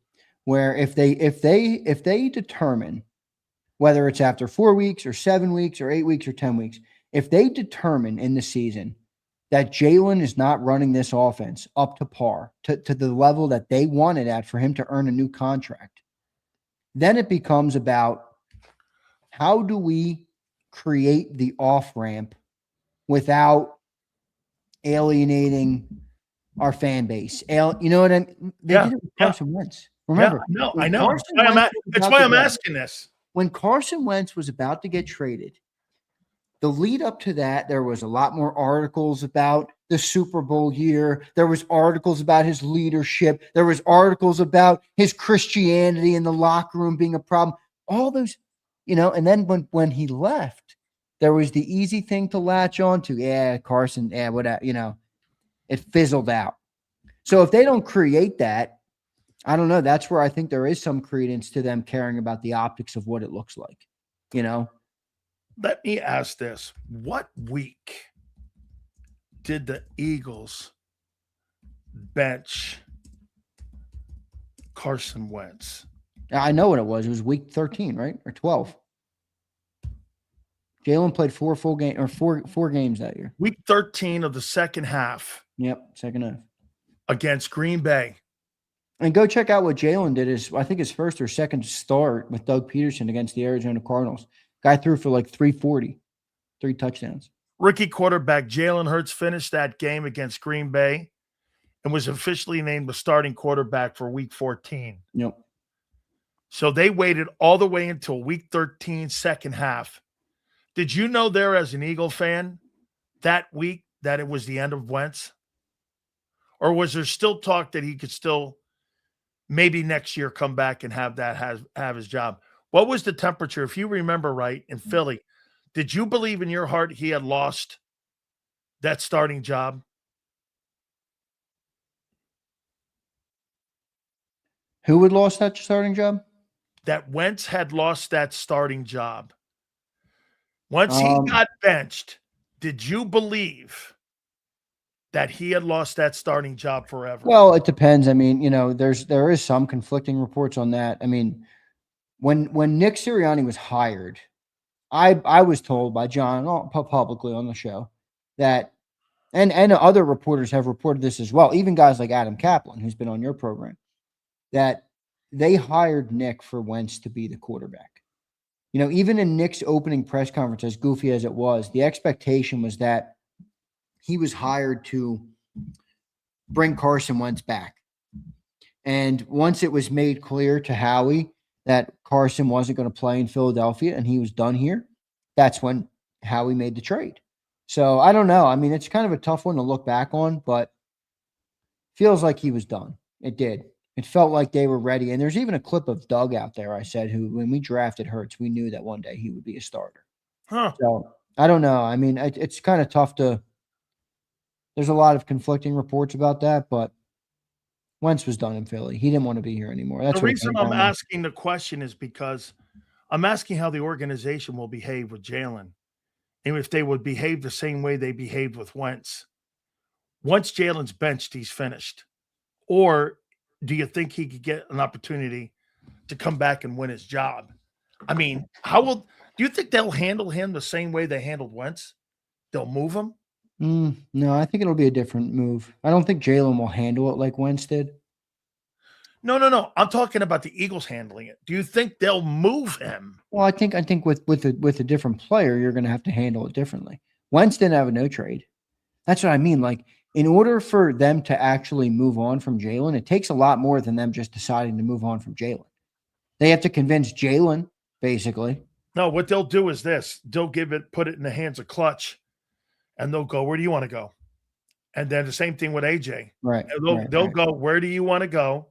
Where if they determine whether it's after 4 weeks or 7 weeks or 8 weeks or 10 weeks, if they determine in the season that Jalen is not running this offense up to par, to the level that they wanted at for him to earn a new contract, then it becomes about how do we create the off-ramp without alienating our fan base. You know what I mean? They did it with Carson Wentz. Remember? Yeah, I know. That's why I'm asking this. When Carson Wentz was about to get traded, the lead up to that, there was a lot more articles about the Super Bowl year. There was articles about his leadership. There was articles about his Christianity in the locker room being a problem. All those, you know, and then when he left, there was the easy thing to latch on to. Yeah, Carson, yeah, whatever, you know, it fizzled out. So if they don't create that, I don't know. That's where I think there is some credence to them caring about the optics of what it looks like, you know? Let me ask this. What week did the Eagles bench Carson Wentz? I know what it was. It was week 13, right? Or 12. Jalen played four games that year. Week 13 of the second half. Yep, second half. Against Green Bay. And go check out what Jalen did. I think his first or second start with Doug Peterson against the Arizona Cardinals. Guy threw for like 340, 3 touchdowns. Rookie quarterback Jalen Hurts finished that game against Green Bay and was officially named the starting quarterback for week 14. Yep. So they waited all the way until week 13, second half. Did you know there as an Eagle fan that week that it was the end of Wentz? Or was there still talk that he could still maybe next year come back and have his job? What was the temperature, if you remember right, in Philly? Did you believe in your heart he had lost that starting job? Who had lost that starting job? That Wentz had lost that starting job. Once he Um, got benched, did you believe that he had lost that starting job forever? well, it depends. I mean, there is some conflicting reports on that. I mean, when Nick Sirianni was hired, I was told by John publicly on the show that, and other reporters have reported this as well, even guys like Adam Kaplan, who's been on your program, that they hired Nick for Wentz to be the quarterback. Even in Nick's opening press conference, as goofy as it was, the expectation was that he was hired to bring Carson Wentz back. And once it was made clear to Howie that Carson wasn't going to play in Philadelphia and he was done here, that's when Howie made the trade. So I don't know. I mean, it's kind of a tough one to look back on, but feels like he was done. It did. It felt like they were ready. And there's even a clip of Doug out there, I said, who, when we drafted Hurts, we knew that one day he would be a starter. Huh. So I don't know. I mean, it's kind of tough there's a lot of conflicting reports about that, but Wentz was done in Philly. He didn't want to be here anymore. That's The what it reason came I'm down to. asking the question is because I'm asking how the organization will behave with Jalen and if they would behave the same way they behaved with Wentz. Once Jalen's benched, he's finished. Or do you think he could get an opportunity to come back and win his job? I mean, do you think they'll handle him the same way they handled Wentz? They'll move him? No, I think it'll be a different move. I don't think Jalen will handle it like Wentz did. No. I'm talking about the Eagles handling it. Do you think they'll move him? Well, I think with a different player, you're going to have to handle it differently. Wentz didn't have a no trade. That's what I mean. Like, in order for them to actually move on from Jalen, it takes a lot more than them just deciding to move on from Jalen. They have to convince Jalen, basically. No, what they'll do is this. They'll put it in the hands of Clutch, and they'll go, where do you want to go? And then the same thing with AJ. Right. They'll go, where do you want to go?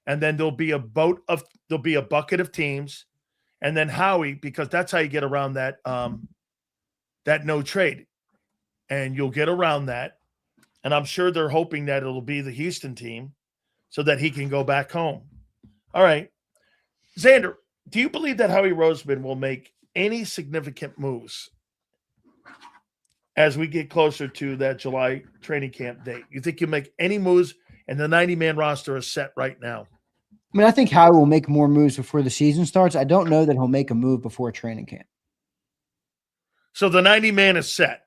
And then there'll be a bucket of teams. And then Howie, because that's how you get around that no trade. And you'll get around that. And I'm sure they're hoping that it'll be the Houston team so that he can go back home. All right. Zander, do you believe that Howie Roseman will make any significant moves as we get closer to that July training camp date? You think you'll make any moves and the 90-man roster is set right now? I mean, I think Howie will make more moves before the season starts. I don't know that he'll make a move before training camp. So the 90-man is set.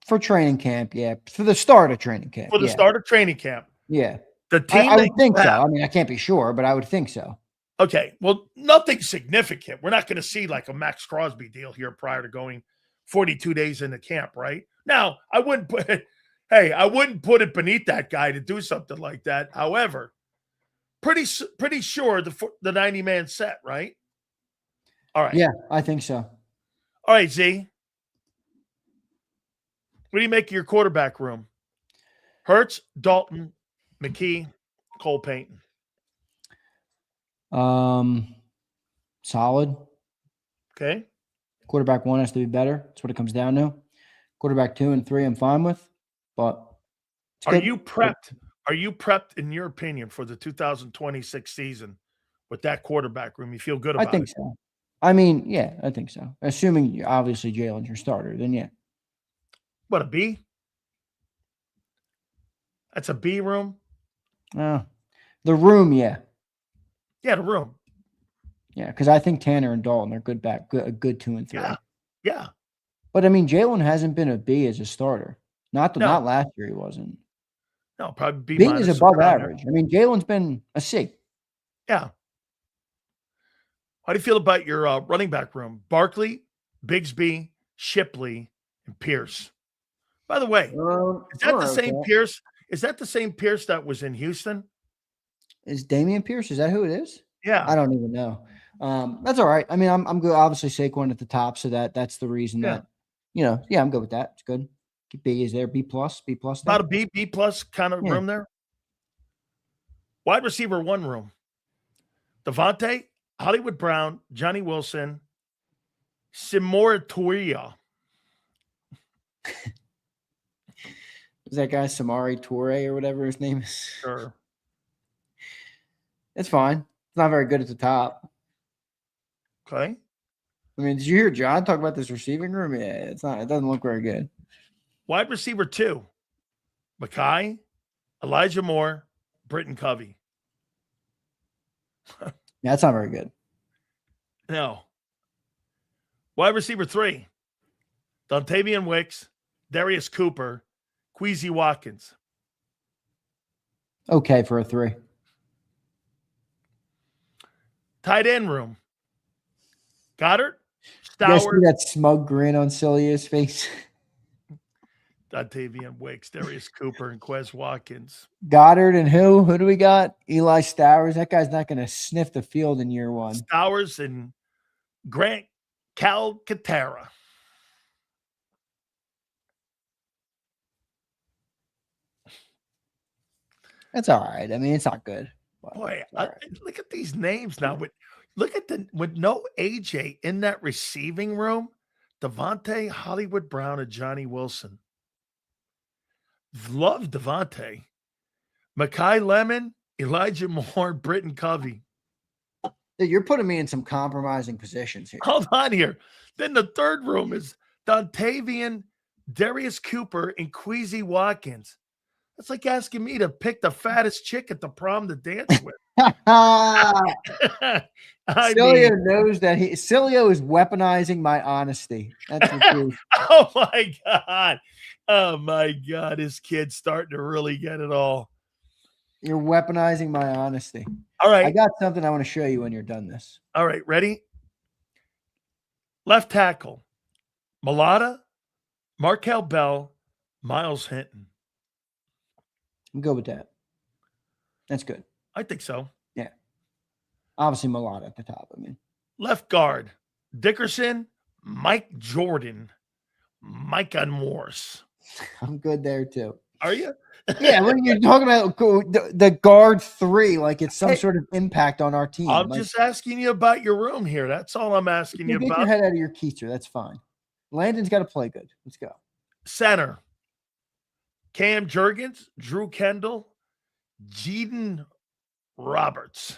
For training camp, yeah. For the start of training camp. For the start of training camp. Yeah. The team I would think so. I mean, I can't be sure, but I would think so. Okay. Well, nothing significant. We're not going to see like a Max Crosby deal here prior to going 42 days into camp, right? Now, I wouldn't put it beneath that guy to do something like that. However, pretty sure the 90-man set, right? All right. Yeah, I think so. All right, Z. What do you make of your quarterback room? Hurts, Dalton, McKee, Cole Payton. Solid. Okay. Quarterback 1 has to be better. That's what it comes down to. Quarterback 2 and 3, I'm fine with. But are you prepped? Are you prepped, in your opinion, for the 2026 season with that quarterback room? You feel good about it? I think so. I mean, yeah, I think so. Assuming obviously Jalen's your starter, then yeah. What, a B? That's a B room? The room, yeah. Yeah, the room. Yeah, because I think Tanner and Dalton are a good 2 and 3. Yeah. But I mean, Jalen hasn't been a B as a starter. Not last year he wasn't. No, probably B is above average. I mean, Jalen's been a C. Yeah. How do you feel about your running back room? Barkley, Bigsby, Shipley, and Pierce. By the way, is that the same Pierce? Is that the same Pierce that was in Houston? Is Damian Pierce? Is that who it is? Yeah. I don't even know. That's all right. I mean, I'm good. Obviously, Saquon at the top, so that's the reason that, I'm good with that. It's good. B is there. B plus. About a B plus kind of room there. Wide receiver 1 room. Devontae, Hollywood Brown, Johnny Wilson, Simoratuia. Is that guy Samori Toure or whatever his name is? Sure. It's fine. It's not very good at the top. Okay. I mean, did you hear John talk about this receiving room? Yeah, it's not. It doesn't look very good. Wide receiver 2, Mackay, Elijah Moore, Britton Covey. Yeah, that's not very good. No. Wide receiver 3, Dontavian Wicks, Darius Cooper, Queasy Watkins. Okay for a 3. Tight end room, Goddard, You guys see Stowers, that smug grin on Sileo's face? Dontavian Wicks, Darius Cooper, and Quez Watkins. Goddard and who? Who do we got? Eli Stowers. That guy's not going to sniff the field in year 1. Stowers and Grant Calcaterra. That's all right. I mean, it's not good. Boy, right. Look at these names now. Look at with no AJ in that receiving room, Devontae, Hollywood Brown, and Johnny Wilson. Love Devontae. Mackay Lemon, Elijah Moore, Britton Covey. Dude, you're putting me in some compromising positions here. Hold on here. Then the third room is Dontavian, Darius Cooper, and Queasy Watkins. That's like asking me to pick the fattest chick at the prom to dance with. Sileo knows that Sileo is weaponizing my honesty. That's the truth. Oh my God. Oh my God. This kid's starting to really get it all. You're weaponizing my honesty. All right. I got something I want to show you when you're done this. All right. Ready? Left tackle, Mulata, Markel Bell, Miles Hinton. I'm good with that. That's good. I think so. Yeah. Obviously, Mulata at the top. I mean, left guard, Dickerson, Mike Jordan, Micah Morse. I'm good there too. Are you? Yeah, when you're talking about the guard 3, like it's some sort of impact on our team. I'm like, just asking you about your room here. That's all I'm asking you get about. Your head out of your keister. That's fine. Landon's got to play good. Let's go. Center, Cam Jurgens, Drew Kendall, Jaden Roberts.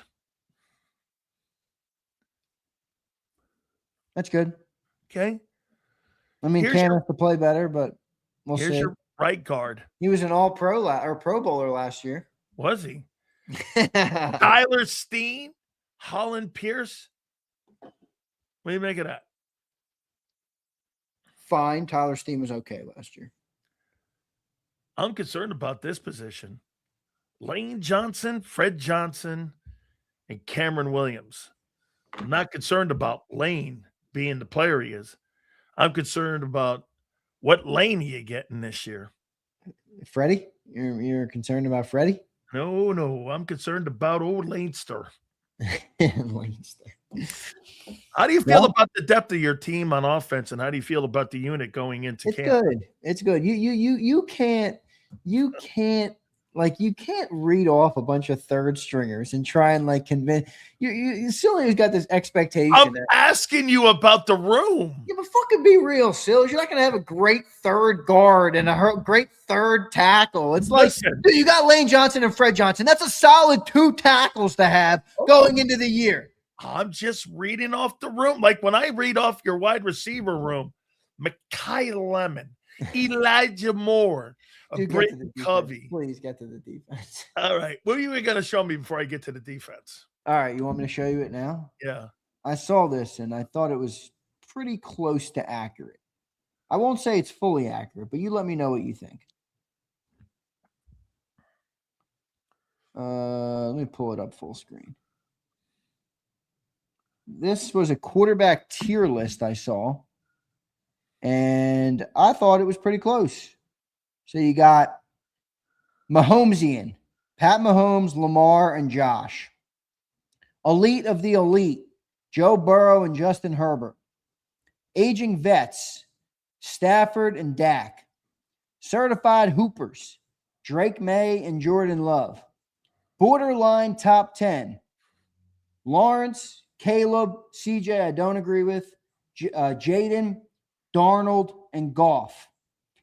That's good. Okay. I mean, Cam has to play better, but we'll see. Here's your right guard. He was an all-pro or Pro Bowler last year. Was he? Tyler Steen, Holland Pierce. What do you make of that? Fine. Tyler Steen was okay last year. I'm concerned about this position. Lane Johnson, Fred Johnson, and Cameron Williams. I'm not concerned about Lane being the player he is. I'm concerned about what Lane you getting this year. Freddie? You're concerned about Freddie? No. I'm concerned about old Lanester. Lanester. How do you feel about the depth of your team on offense, and how do you feel about the unit going into camp? It's good. You can't read off a bunch of third stringers and try and like convince you. Silly's got this expectation. I'm asking you about the room. Yeah, but fucking be real, Sills. You're not gonna have a great third guard and a great third tackle. It's like, dude, you got Lane Johnson and Fred Johnson. That's a solid 2 tackles to have going into the year. I'm just reading off the room. Like when I read off your wide receiver room, Mackay Lemon, Elijah Moore, Britton Covey. Please get to the defense. All right. What are you going to show me before I get to the defense? All right. You want me to show you it now? Yeah. I saw this and I thought it was pretty close to accurate. I won't say it's fully accurate, but you let me know what you think. Let me pull it up full screen. This was a quarterback tier list I saw, and I thought it was pretty close. So you got Mahomesian, Pat Mahomes, Lamar, and Josh. Elite of the elite, Joe Burrow and Justin Herbert. Aging vets, Stafford and Dak. Certified hoopers, Drake May and Jordan Love. Borderline top 10, Lawrence, Caleb, CJ, I don't agree with, Jaden, Darnold, and Goff.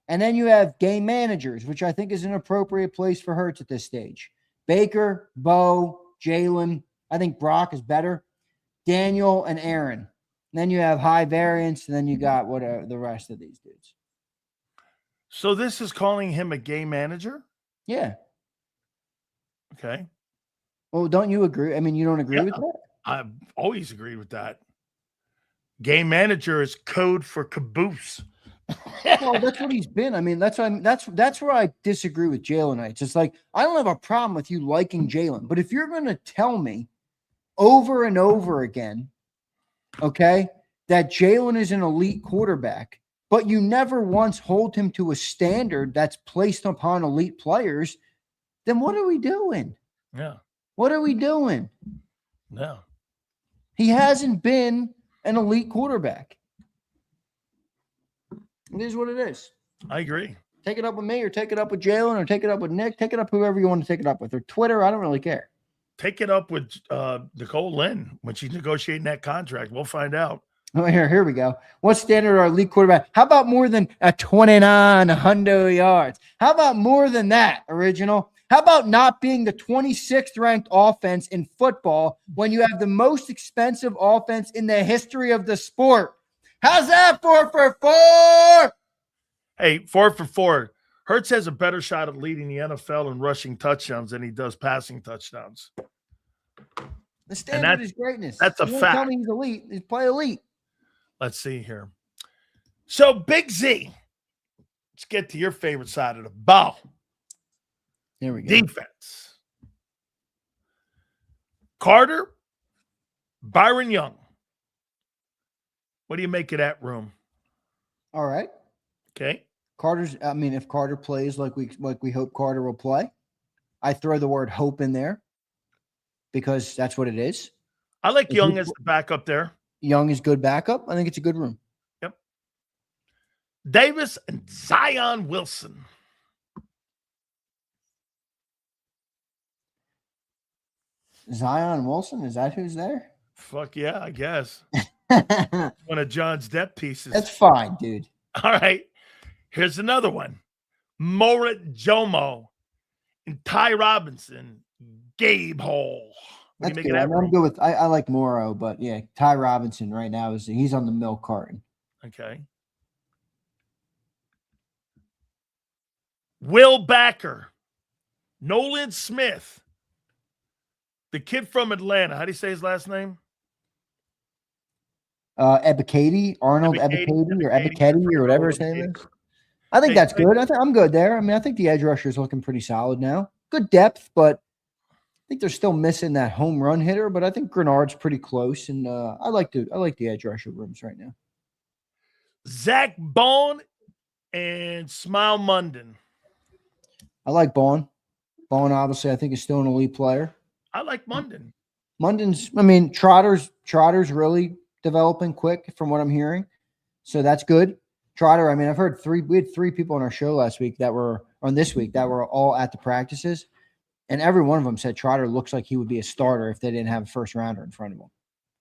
And then you have game managers, which I think is an appropriate place for Hurts at this stage. Baker, Bo, Jalen, I think Brock is better. Daniel and Aaron. And then you have high variance, and then you got what are the rest of these dudes. So this is calling him a game manager? Yeah. Okay. Well, don't you agree? I mean, you don't agree with that? I've always agreed with that. Game manager is code for caboose. Well, that's what he's been. I mean, that's where I disagree with Jalen Hurts. It's like I don't have a problem with you liking Jalen, but if you're going to tell me over and over again, okay, that Jalen is an elite quarterback, but you never once hold him to a standard that's placed upon elite players, then what are we doing? Yeah. What are we doing? No. He hasn't been an elite quarterback. It is what it is. I agree. Take it up with me or take it up with Jalen or take it up with Nick. Take it up whoever you want to take it up with. Or Twitter. I don't really care. Take it up with Nicole Lynn when she's negotiating that contract. We'll find out. Oh, here we go. What standard are elite quarterback? How about more than a 2,900 yards? How about more than that, original? How about not being the 26th ranked offense in football when you have the most expensive offense in the history of the sport? How's that 4 for 4? Hey, 4 for 4. Hurts has a better shot at leading the NFL in rushing touchdowns than he does passing touchdowns. The standard is greatness. That's a fact. Tell me he's elite. He's play elite. Let's see here. So, Big Z, let's get to your favorite side of the ball. There we go. Defense. Carter, Byron Young. What do you make of that room? All right. Okay. If Carter plays like we hope Carter will play, I throw the word hope in there because that's what it is. I like Young as the backup there. Young is good backup. I think it's a good room. Yep. Davis and Zion Wilson. Zion Wilson, is that who's there? Fuck yeah, I guess. One of John's depth pieces. That's fine, dude. All right. Here's another one. Morit Jomo and Ty Robinson, Gabe Hall. That's good. I'm good with I like Morrow, but yeah, Ty Robinson right now he's on the milk carton. Okay. Will Backer, Nolan Smith, the kid from Atlanta. How do you say his last name? Ebiketie, Arnold Ebiketie or Ebiketie or whatever his name is. I think that's good. I'm good there. I mean, I think the edge rusher is looking pretty solid now. Good depth, but I think they're still missing that home run hitter. But I think Grenard's pretty close, and I like the edge rusher rooms right now. Zach Bone and Smile Munden. I like Bone. Bone, obviously, I think is still an elite player. I like Munden. Trotter's really developing quick from what I'm hearing. So that's good. Trotter, I've heard we had 3 people on our show last week that were on this week that were all at the practices. And every one of them said Trotter looks like he would be a starter if they didn't have a first rounder in front of him.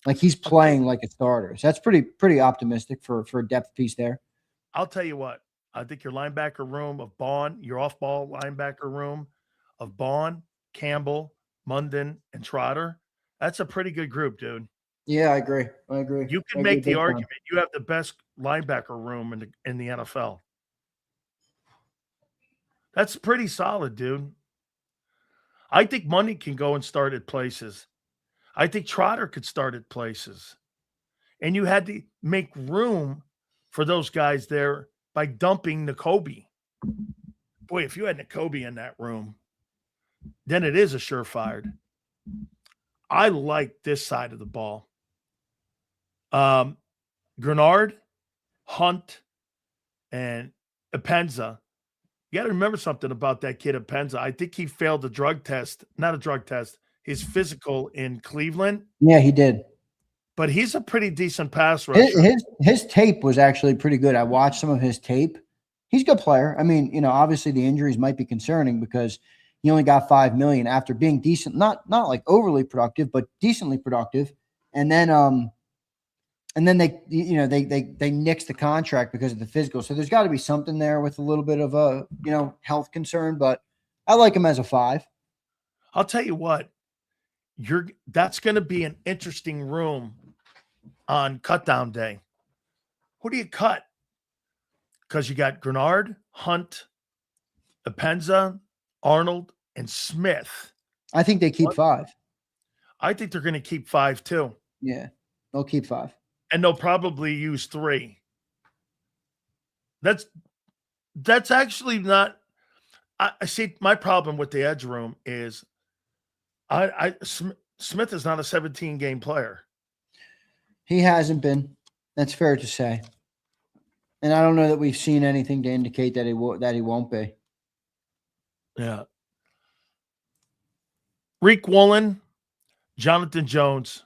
Like he's playing like a starter. So that's pretty optimistic for a depth piece there. I'll tell you what, I think your linebacker room of Bond, your off-ball linebacker room of Bond, Campbell, Munden, and Trotter, that's a pretty good group, dude. Yeah, I agree. You can make the argument you have the best linebacker room in the NFL. That's pretty solid, dude. I think Money can go and start at places. I think Trotter could start at places. And you had to make room for those guys there by dumping Nakobe. Boy, if you had Nakobe in that room, then it is a surefire. I like this side of the ball. Grenard, Hunt, and Epenza. You got to remember something about that kid Epenza. I think he failed the drug test, not a drug test, his physical in Cleveland. Yeah, he did. But he's a pretty decent pass rusher. His tape was actually pretty good. I watched some of his tape. He's a good player. Obviously the injuries might be concerning because he only got $5 million after being decent, not like overly productive, but decently productive. And then they nixed the contract because of the physical. So there's got to be something there with a little bit of a, health concern, but I like him as a 5. I'll tell you what, that's going to be an interesting room on cutdown day. Who do you cut? Because you got Grenard, Hunt, Epenza, Arnold, and Smith. I think they keep 5. I think they're going to keep 5 too. Yeah, they'll keep 5. And they'll probably use 3. That's actually not. I see. My problem with the edge room is, Smith is not a 17-game player. He hasn't been. That's fair to say. And I don't know that we've seen anything to indicate that he won't be. Yeah. Reek Woolen, Jonathan Jones,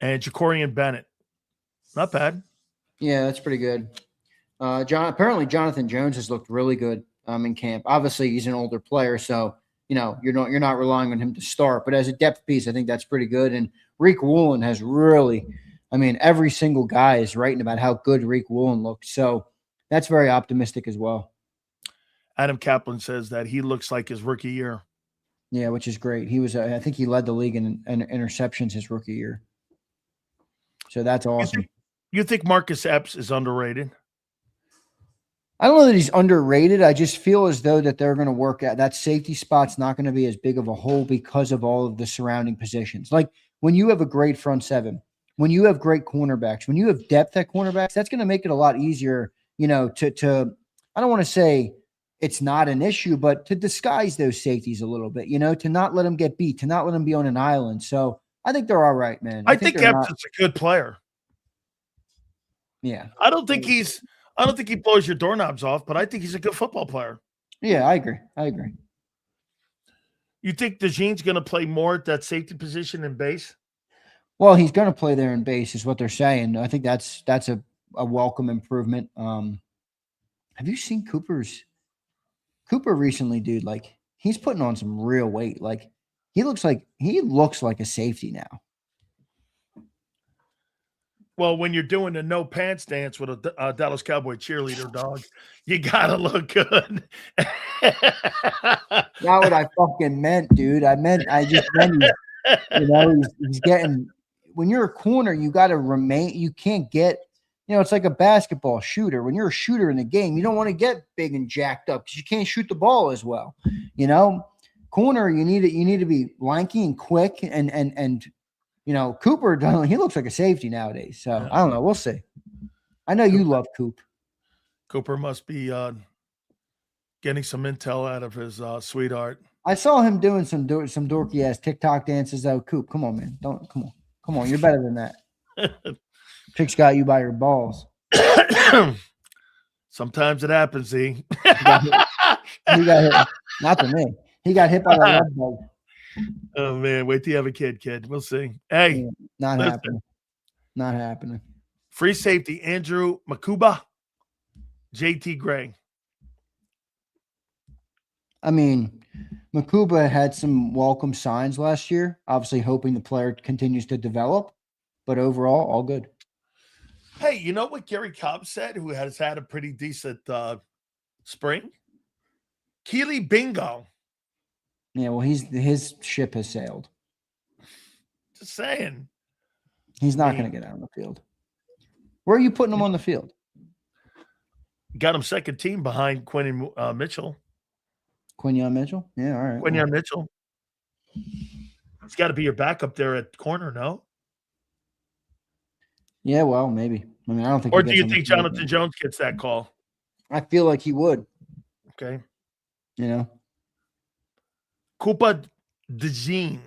and Jacorian Bennett. Not bad. Yeah, that's pretty good. Apparently Jonathan Jones has looked really good in camp. Obviously, he's an older player, so you're not relying on him to start. But as a depth piece, I think that's pretty good. And Reek Woolen has really, every single guy is writing about how good Reek Woolen looks. So that's very optimistic as well. Adam Kaplan says that he looks like his rookie year. Yeah, which is great. He was, I think he led the league in interceptions his rookie year. So that's awesome. You think Marcus Epps is underrated? I don't know that he's underrated. I just feel as though that they're going to work at that safety spot's not going to be as big of a hole because of all of the surrounding positions. Like when you have a great front seven, when you have great cornerbacks, when you have depth at cornerbacks, that's going to make it a lot easier, to I don't want to say it's not an issue, but to disguise those safeties a little bit, to not let them get beat, to not let them be on an island. So I think they're all right, man. I think Epps is a good player. Yeah. I don't think he blows your doorknobs off, but I think he's a good football player. Yeah, I agree. You think DeJean's going to play more at that safety position in base? Well, he's going to play there in base is what they're saying. I think that's a welcome improvement. Have you seen Cooper recently, dude? Like he's putting on some real weight. Like he looks like a safety now. Well, when you're doing the no pants dance with a Dallas Cowboy cheerleader, dog, you gotta look good. Not what I fucking meant, dude. I just meant, he's getting. When you're a corner, you got to remain. You can't get. It's like a basketball shooter. When you're a shooter in the game, you don't want to get big and jacked up because you can't shoot the ball as well. Corner, you need to be lanky and quick and. Cooper, he looks like a safety nowadays. So I don't know. We'll see. I know you love Coop. Cooper must be getting some intel out of his sweetheart. I saw him doing some dorky ass TikTok dances though. Coop, come on, man. Come on. You're better than that. Chick's got you by your balls. Sometimes it happens, Z. He got hit. Not to me. He got hit by the love bug. Oh man, wait till you have a kid. We'll see. Hey, not happening. Free safety Andrew Makuba, JT Gray. Makuba had some welcome signs last year, obviously hoping the player continues to develop, but overall, all good. Hey, you know what Gary Cobb said, who has had a pretty decent spring? Keely Bingo. Yeah, well, his ship has sailed. Just saying. He's not going to get out on the field. Where are you putting him on the field? Got him second team behind Quinn Mitchell. Quinyon Mitchell? Yeah, all right. Quinyon Mitchell. He's got to be your backup there at corner, no? Yeah, well, maybe. I don't think. Or do you think Jonathan Jones gets that call? I feel like he would. Okay. Cooper DeJean.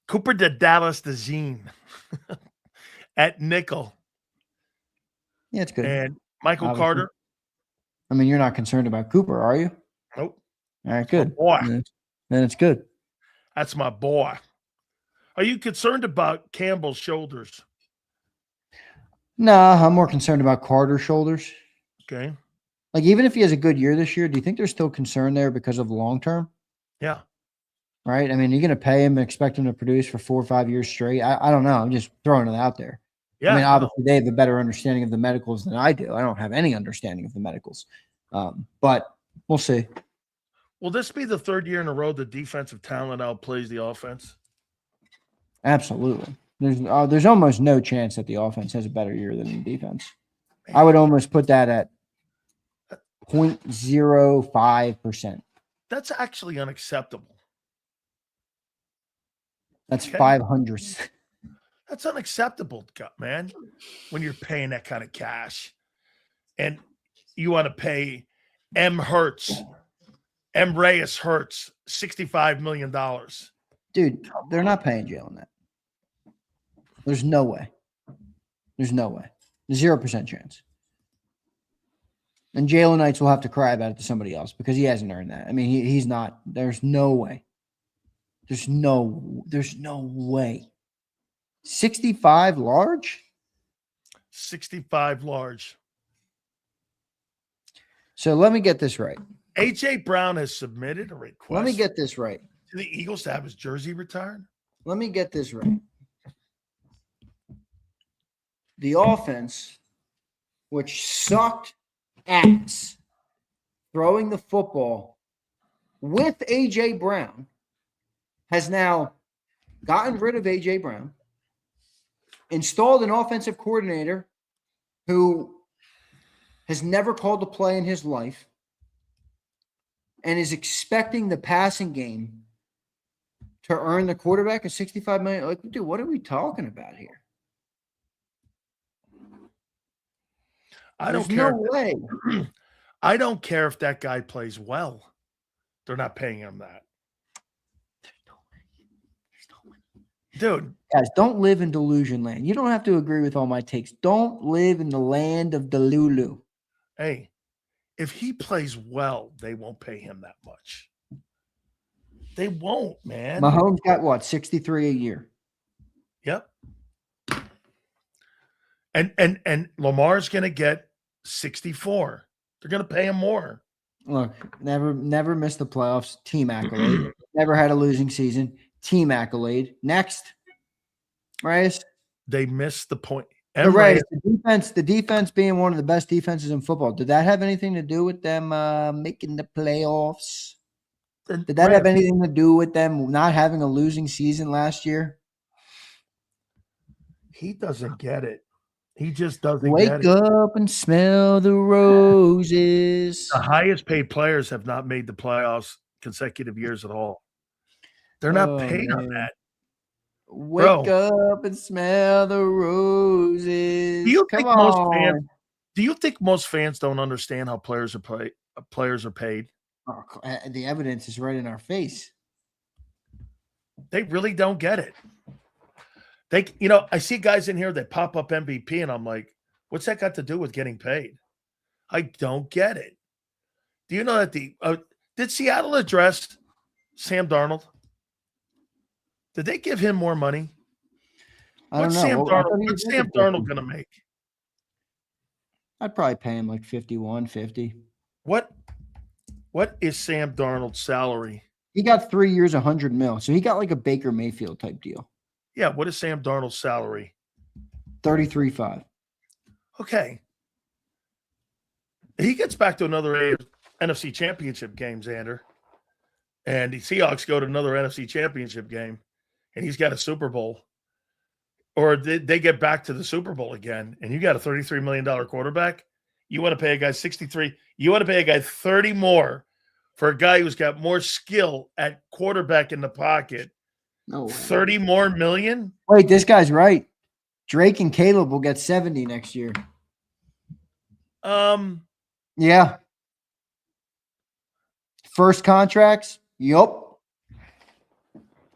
Cooper de Dallas DeJean at nickel. Yeah, it's good. And Michael Obviously. Carter. You're not concerned about Cooper, are you? Nope. All right, good. Boy. Then it's good. That's my boy. Are you concerned about Campbell's shoulders? Nah, I'm more concerned about Carter's shoulders. Okay. Like, even if he has a good year this year, do you think there's still concern there because of long term? Yeah. Right? You're going to pay him and expect him to produce for 4 or 5 years straight. I don't know. I'm just throwing it out there. Yeah. Obviously, they have a better understanding of the medicals than I do. I don't have any understanding of the medicals. But we'll see. Will this be the third year in a row the defensive talent outplays the offense? Absolutely. There's almost no chance that the offense has a better year than the defense. I would almost put that at 0.05%. That's actually unacceptable. That's Okay. 500. That's unacceptable, man, when you're paying that kind of cash. And you want to pay M. Reyes Hurts, $65 million. Dude, they're not paying Jalen that. There's no way. There's no way. 0% chance. And Jalen Knights will have to cry about it to somebody else because he hasn't earned that. I mean, he's not. There's no way. There's no way. 65 large? 65 large. So let me get this right. A.J. Brown has submitted a request. Let me get this right. To the Eagles to have his jersey retired? Let me get this right. The offense, which sucked ass throwing the football with A.J. Brown, has now gotten rid of A.J. Brown, installed an offensive coordinator who has never called a play in his life and is expecting the passing game to earn the quarterback a $65 million. Like, dude, what are we talking about here? There's no way. I don't care if that guy plays well. They're not paying him that. Dude. Guys, don't live in delusion land. You don't have to agree with all my takes. Don't live in the land of Delulu. Hey, if he plays well, they won't pay him that much. They won't, man. Mahomes got what, 63 a year? Yep. And Lamar's going to get 64. They're going to pay him more. Look, never missed the playoffs. Team accolade. Never had a losing season. Team accolade. Next, Reyes. They missed the point. Reyes, the defense being one of the best defenses in football. Did that have anything to do with them making the playoffs? Did that have anything to do with them not having a losing season last year? He doesn't get it. He just doesn't Wake get it. up and smell the roses. The highest paid players have not made the playoffs consecutive years at all. They're not paid on that. Wake up and smell the roses. Do you think most fans don't understand how players are paid? Oh, the evidence is right in our face. They really don't get it. I see guys in here that pop up MVP, and I'm like, what's that got to do with getting paid? I don't get it. Do you know that did Seattle address Sam Darnold? Did they give him more money? What's Sam Darnold going to make? I'd probably pay him like 51, 50. What is Sam Darnold's salary? He got 3 years, 100 mil. So he got like a Baker Mayfield type deal. Yeah. What is Sam Darnold's salary? 33.5. Okay. He gets back to another NFC championship game, Zander. And the Seahawks go to another NFC championship game, and he's got a Super Bowl. Or they get back to the Super Bowl again, and you got a $33 million quarterback. You want to pay a guy 63. You want to pay a guy 30 more for a guy who's got more skill at quarterback in the pocket. No way. 30 more million? Wait, this guy's right. Drake and Caleb will get 70 next year. Yeah. First contracts? Yup.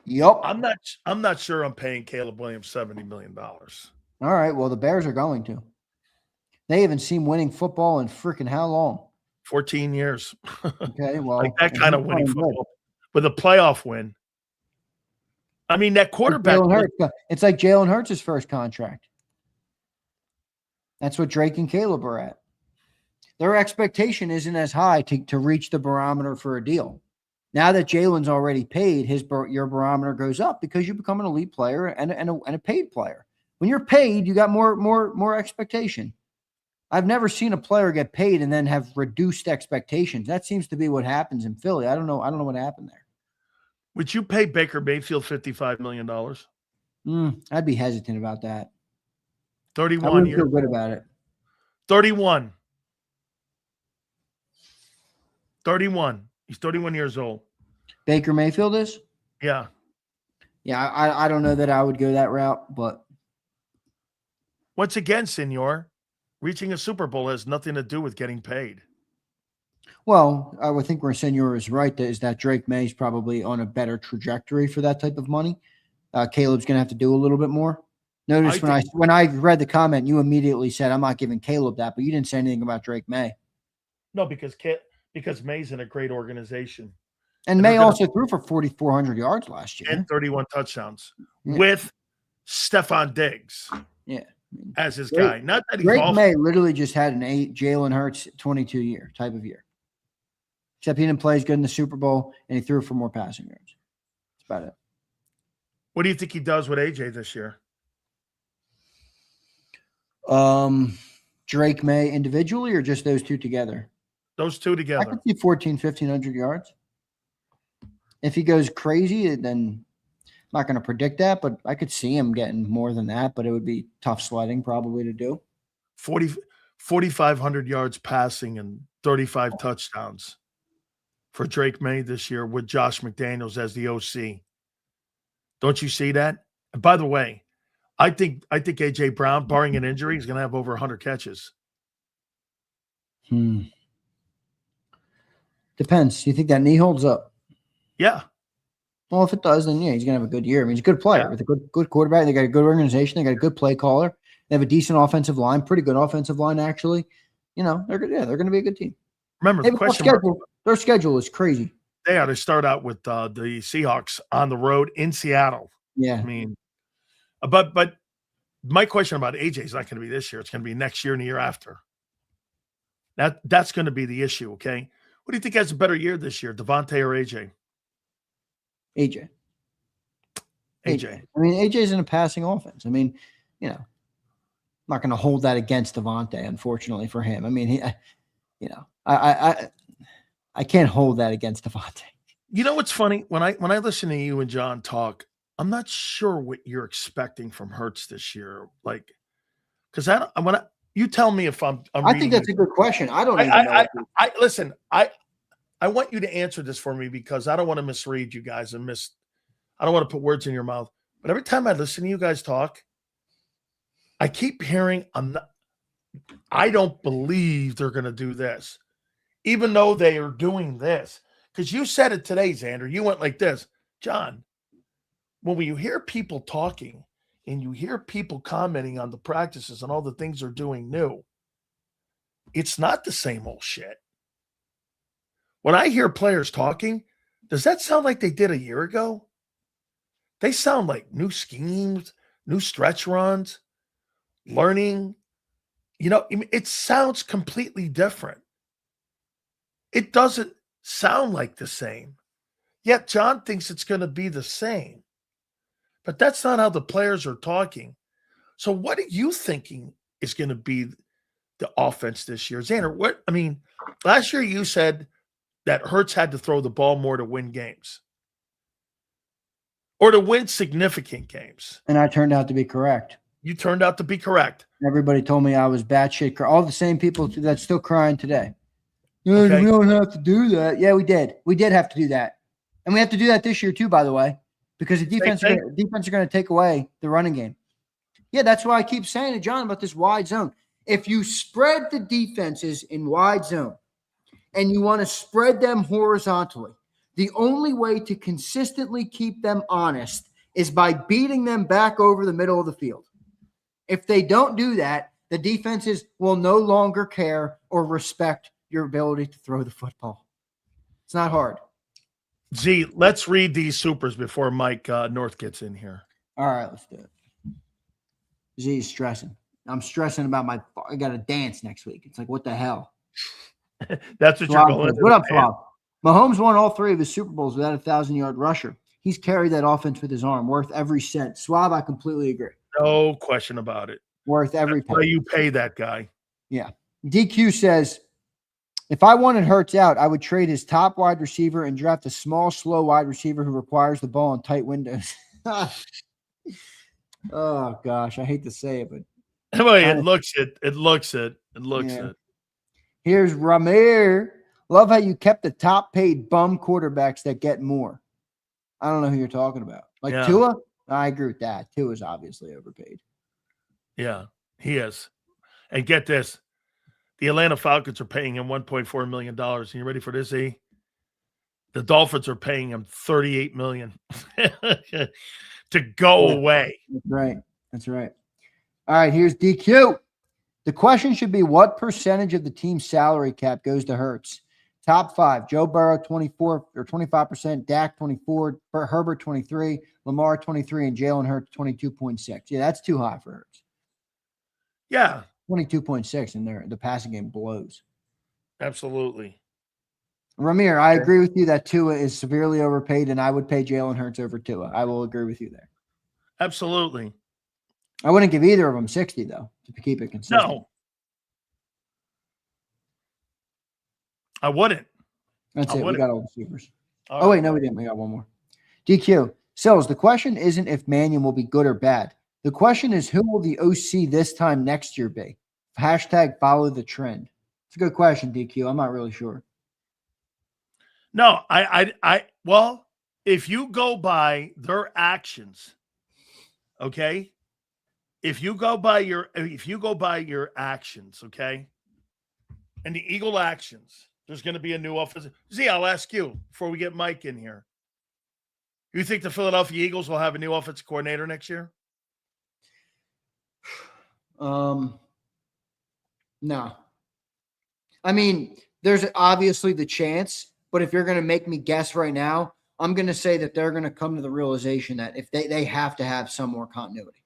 I'm not sure I'm paying Caleb Williams $70 million. All right. Well, the Bears are going to. They haven't seen winning football in freaking how long? 14 years. Okay. Well, like that kind of winning football with a playoff win. I mean, that quarterback. It's like Jalen Hurts' first contract. That's what Drake and Caleb are at. Their expectation isn't as high to reach the barometer for a deal. Now that Jalen's already paid, your barometer goes up because you become an elite player and a paid player. When you're paid, you got more expectation. I've never seen a player get paid and then have reduced expectations. That seems to be what happens in Philly. I don't know what happened there. Would you pay Baker Mayfield $55 million? I'd be hesitant about that. 31 I wouldn't years. feel good about it. 31. 31. He's 31 years old. Baker Mayfield is? Yeah. Yeah, I don't know that I would go that route, but once again, Senor, reaching a Super Bowl has nothing to do with getting paid. Well, I would think where Senor is right is that Drake May is probably on a better trajectory for that type of money. Caleb's going to have to do a little bit more. Notice when I read the comment, you immediately said, I'm not giving Caleb that, but you didn't say anything about Drake May. No, because May's in a great organization. And May also threw for 4,400 yards last year. And 31 touchdowns with Stephon Diggs. Yeah. As his guy. Not that he's Drake May literally just had an 8 Jalen Hurts 22-year type of year. Except he didn't play as good in the Super Bowl, and he threw for more passing yards. That's about it. What do you think he does with AJ this year? Drake May individually or just those two together? Those two together. I could see 1,500 yards. If he goes crazy, then I'm not going to predict that, but I could see him getting more than that, but it would be tough sledding probably to do. 4,500 yards passing and 35 touchdowns for Drake May this year with Josh McDaniels as the OC. Don't you see that? And by the way, I think A.J. Brown, barring an injury, is going to have over 100 catches. Depends. You think that knee holds up? Yeah. Well, if it does, then yeah, he's gonna have a good year. I mean, he's a good player with a good quarterback. They got a good organization. They got a good play caller. They have a decent offensive line, pretty good offensive line actually. You know, they're gonna be a good team. Remember the question their schedule is crazy. They ought to start out with the Seahawks on the road in Seattle. Yeah, I mean, but my question about AJ is not going to be this year. It's going to be next year and the year after. That's going to be the issue. Okay, what do you think has a better year this year, Devontae or AJ? AJ. I mean, AJ's in a passing offense. I mean, you know, I'm not going to hold that against Devontae, unfortunately for him. I mean, I can't hold that against Devontae. You know what's funny? When I listen to you and John talk, I'm not sure what you're expecting from Hurts this year. Like, because you tell me if I'm I think that's a good question. I don't even know. Listen, I want you to answer this for me because I don't want to misread you guys and I don't want to put words in your mouth. But every time I listen to you guys talk, I keep hearing I don't believe they're going to do this, even though they are doing this. Because you said it today, Zander. You went like this, John. When you hear people talking and you hear people commenting on the practices and all the things they're doing new, it's not the same old shit. When I hear players talking, does that sound like they did a year ago? They sound like new schemes, new stretch runs, learning. You know, it sounds completely different. It doesn't sound like the same. Yet John thinks it's going to be the same. But that's not how the players are talking. So what are you thinking is going to be the offense this year? Zander, last year you said that Hurts had to throw the ball more to win games or to win significant games. And I turned out to be correct. You turned out to be correct. Everybody told me I was batshit. All the same people that's still crying today. Okay. We don't have to do that. Yeah, we did. We did have to do that. And we have to do that this year too, by the way, because the defense are going to take away the running game. Yeah, that's why I keep saying to John about this wide zone. If you spread the defenses in wide zone, and you want to spread them horizontally, the only way to consistently keep them honest is by beating them back over the middle of the field. If they don't do that, the defenses will no longer care or respect your ability to throw the football. It's not hard. Z, let's read these supers before Mike North gets in here. All right, let's do it. Z is stressing. I'm stressing about I got to dance next week. It's like, what the hell? That's what you're going. What up, Fluff? Mahomes won all 3 of his Super Bowls without a 1,000-yard rusher. He's carried that offense with his arm, worth every cent. Swab, I completely agree. No question about it. Worth every penny. Why you pay that guy? Yeah. DQ says, if I wanted Hurts out, I would trade his top wide receiver and draft a small, slow wide receiver who requires the ball in tight windows. Oh, gosh. I hate to say it, but Anyway, it looks it. It looks it. It looks yeah. it. Here's Ramir. Love how you kept the top paid bum quarterbacks that get more. I don't know who you're talking about. Like Tua? I agree with that. Tua's obviously overpaid. Yeah, he is. And get this. The Atlanta Falcons are paying him $1.4 million. And you ready for this, E? The Dolphins are paying him $38 million to go away. That's right. That's right. All right, here's DQ. The question should be, what percentage of the team's salary cap goes to Hurts? Top 5, Joe Burrow 24 or 25%, Dak 24, Herbert 23, Lamar 23, and Jalen Hurts 22.6. Yeah, that's too high for Hurts. Yeah. 22.6, and the passing game blows. Absolutely. Ramir, I agree with you that Tua is severely overpaid, and I would pay Jalen Hurts over Tua. I will agree with you there. Absolutely. I wouldn't give either of them 60, though, to keep it consistent. No. I wouldn't. That's it. We got all the receivers. All wait, no, we didn't. We got one more. DQ. Sills, the question isn't if Mannion will be good or bad. The question is, who will the OC this time next year be? Hashtag follow the trend. It's a good question, DQ. I'm not really sure. No, well, if you go by their actions, okay? If you go by your actions, okay? And the Eagle actions, there's going to be a new offensive. Z, I'll ask you before we get Mike in here. You think the Philadelphia Eagles will have a new offensive coordinator next year? No. I mean, there's obviously the chance, but if you're going to make me guess right now, I'm going to say that they're going to come to the realization that if they have to have some more continuity.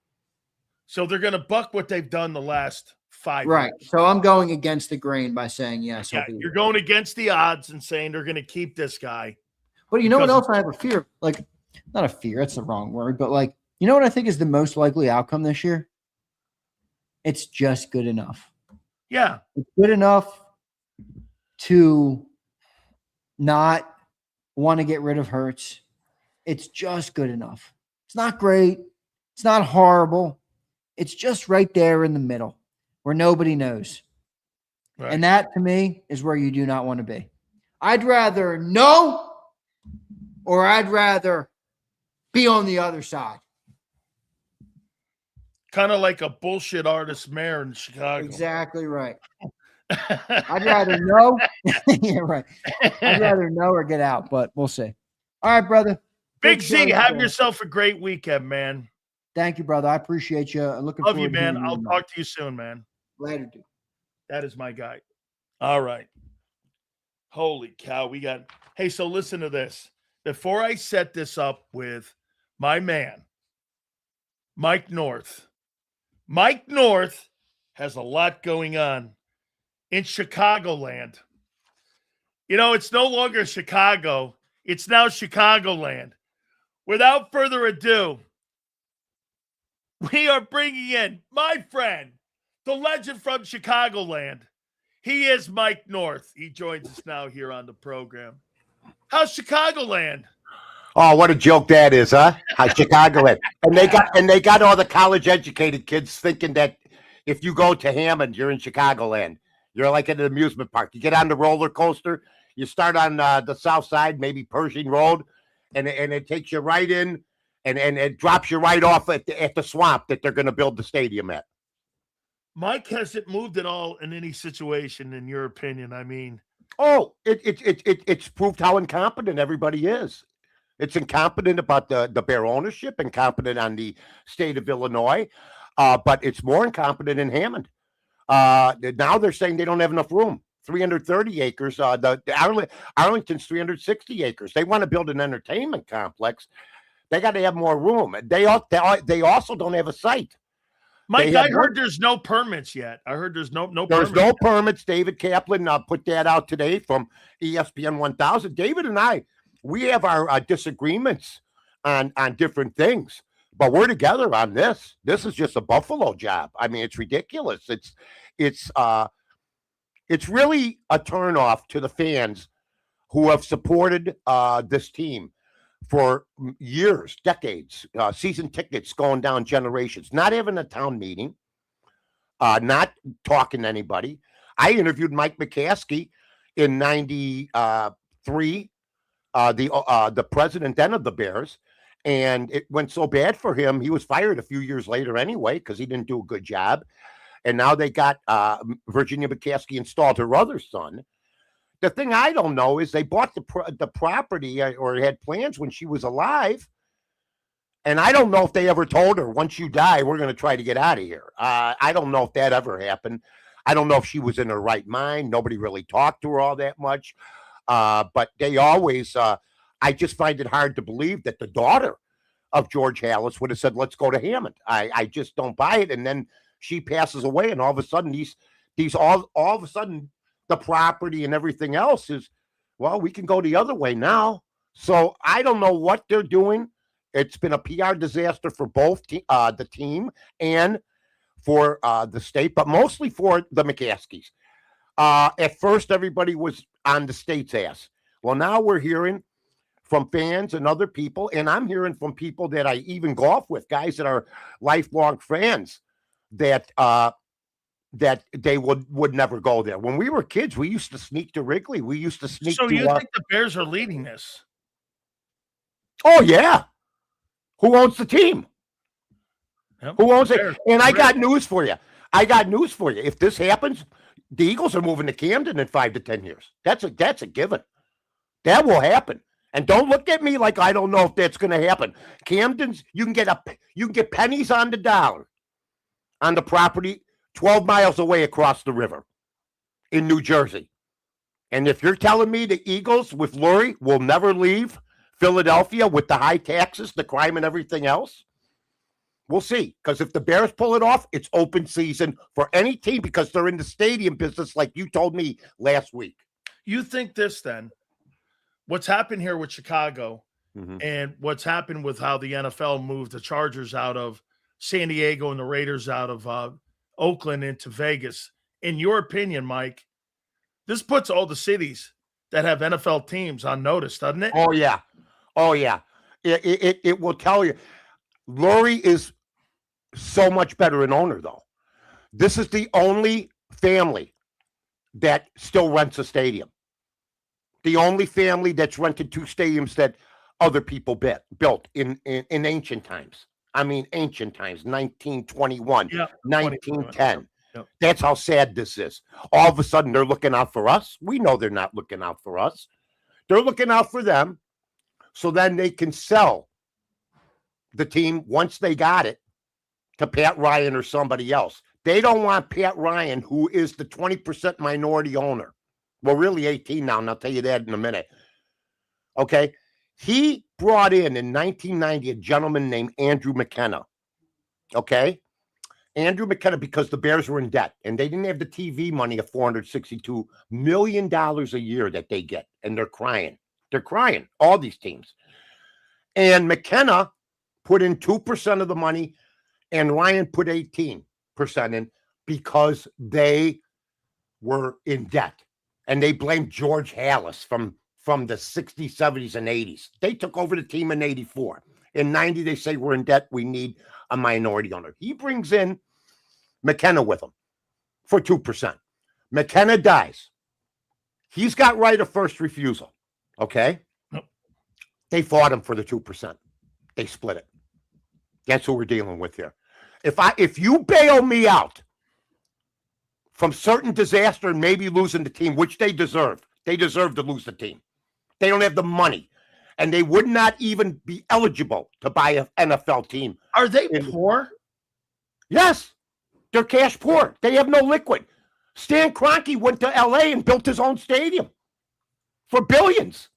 So they're going to buck what they've done the last 5 years. Right. So I'm going against the grain by saying yes. Yeah, you're going against the odds and saying they're going to keep this guy. But you know what else I have a fear? Like, not a fear, that's the wrong word, but like, you know what I think is the most likely outcome this year? It's just good enough. Yeah. It's good enough to not want to get rid of Hurts. It's just good enough. It's not great. It's not horrible. It's just right there in the middle where nobody knows. Right. And that, to me, is where you do not want to be. I'd rather know, or I'd rather be on the other side. Kind of like a bullshit artist mayor in Chicago. Exactly right. I'd rather know. Yeah, right. I'd rather know or get out, but we'll see. All right, brother. Big Z, have yourself a great weekend, man. Thank you, brother. I appreciate you. Looking Love forward you, man. to I'll talk to you soon, man. Later, dude. That is my guy. All right. Holy cow. We got. Hey, so listen to this. Before I set this up with my man, Mike North. Mike North has a lot going on in Chicagoland. You know, it's no longer Chicago. It's now Chicagoland. Without further ado, we are bringing in my friend, the legend from Chicagoland. He is Mike North. He joins us now here on the program. How's Chicagoland? Oh, what a joke that is, huh? How's Chicagoland? And they got all the college-educated kids thinking that if you go to Hammond, you're in Chicagoland. You're like at an amusement park. You get on the roller coaster. You start on the south side, maybe Pershing Road, and it takes you right in, and it drops you right off at the swamp that they're going to build the stadium at. Mike hasn't moved at all in any situation, in your opinion. I mean, it's proved how incompetent everybody is. It's incompetent about the bare ownership, incompetent on the state of Illinois, but it's more incompetent in Hammond. Now they're saying they don't have enough room. 330 acres. The Arlington's 360 acres. They want to build an entertainment complex. They got to have more room. They also don't have a site. Mike, I heard there's no permits yet. I heard there's no There's no permits. David Kaplan put that out today from ESPN 1000. David and I, we have our disagreements on different things, but we're together on this. This is just a Buffalo job. I mean, it's ridiculous. it's really a turnoff to the fans who have supported this team for years, decades, season tickets going down generations, not having a town meeting, not talking to anybody. I interviewed Mike McCaskey in '93, the president then of the Bears, and it went so bad for him, he was fired a few years later anyway because he didn't do a good job. And now they got Virginia McCaskey installed her other son. The thing I don't know is they bought the property or had plans when she was alive. And I don't know if they ever told her, once you die, we're going to try to get out of here. I don't know if that ever happened. I don't know if she was in her right mind. Nobody really talked to her all that much. But they always, I just find it hard to believe that the daughter of George Halas would have said, let's go to Hammond. I just don't buy it. And then she passes away, and all of a sudden, all of a sudden, the property and everything else is, well, we can go the other way now. So I don't know what they're doing. It's been a PR disaster for both the team and for the state, but mostly for the McCaskies. At first, everybody was on the state's ass. Well, now we're hearing from fans and other people, and I'm hearing from people that I even golf with, guys that are lifelong fans, that that they would never go there. When we were kids, we used to sneak to Wrigley. We used to sneak. So you think the Bears are leading this? Oh yeah. Who owns the team? Yep. Who owns it? And I got news for you. If this happens, the Eagles are moving to Camden in 5 to 10 years. That's a given. That will happen. And don't look at me like I don't know if that's going to happen. Camden's, you can get pennies on the dollar on the property 12 miles away across the river in New Jersey. And if you're telling me the Eagles with Lurie will never leave Philadelphia with the high taxes, the crime, and everything else, we'll see. Because if the Bears pull it off, it's open season for any team because they're in the stadium business like you told me last week. You think this then, what's happened here with Chicago and what's happened with how the NFL moved the Chargers out of San Diego and the Raiders out of Oakland into Vegas, in your opinion, Mike, this puts all the cities that have NFL teams on notice, doesn't it? Oh, yeah. Oh, yeah. It will tell you. Lurie is so much better an owner, though. This is the only family that still rents a stadium. The only family that's rented 2 stadiums that other people built in ancient times. I mean, ancient times, 1921, 1910. Yep. That's how sad this is. All of a sudden, they're looking out for us. We know they're not looking out for us. They're looking out for them. So then they can sell the team once they got it to Pat Ryan or somebody else. They don't want Pat Ryan, who is the 20% minority owner. Well, really 18 now, and I'll tell you that in a minute. Okay? He brought in 1990 a gentleman named Andrew McKenna. Okay? Andrew McKenna, because the Bears were in debt, and they didn't have the TV money of $462 million a year that they get, and they're crying. They're crying, all these teams. And McKenna put in 2% of the money, and Ryan put 18% in because they were in debt. And they blamed George Halas from the 60s, 70s, and 80s. They took over the team in 84. In 90, they say, we're in debt. We need a minority owner. He brings in McKenna with him for 2%. McKenna dies. He's got right of first refusal. Okay? Nope. They fought him for the 2%. They split it. That's who we're dealing with here. If you bail me out from certain disaster and maybe losing the team, which they deserve to lose the team. They don't have the money, and they would not even be eligible to buy an NFL team. Are they poor? Yes. They're cash poor. They have no liquid. Stan Kroenke went to L.A. and built his own stadium for billions.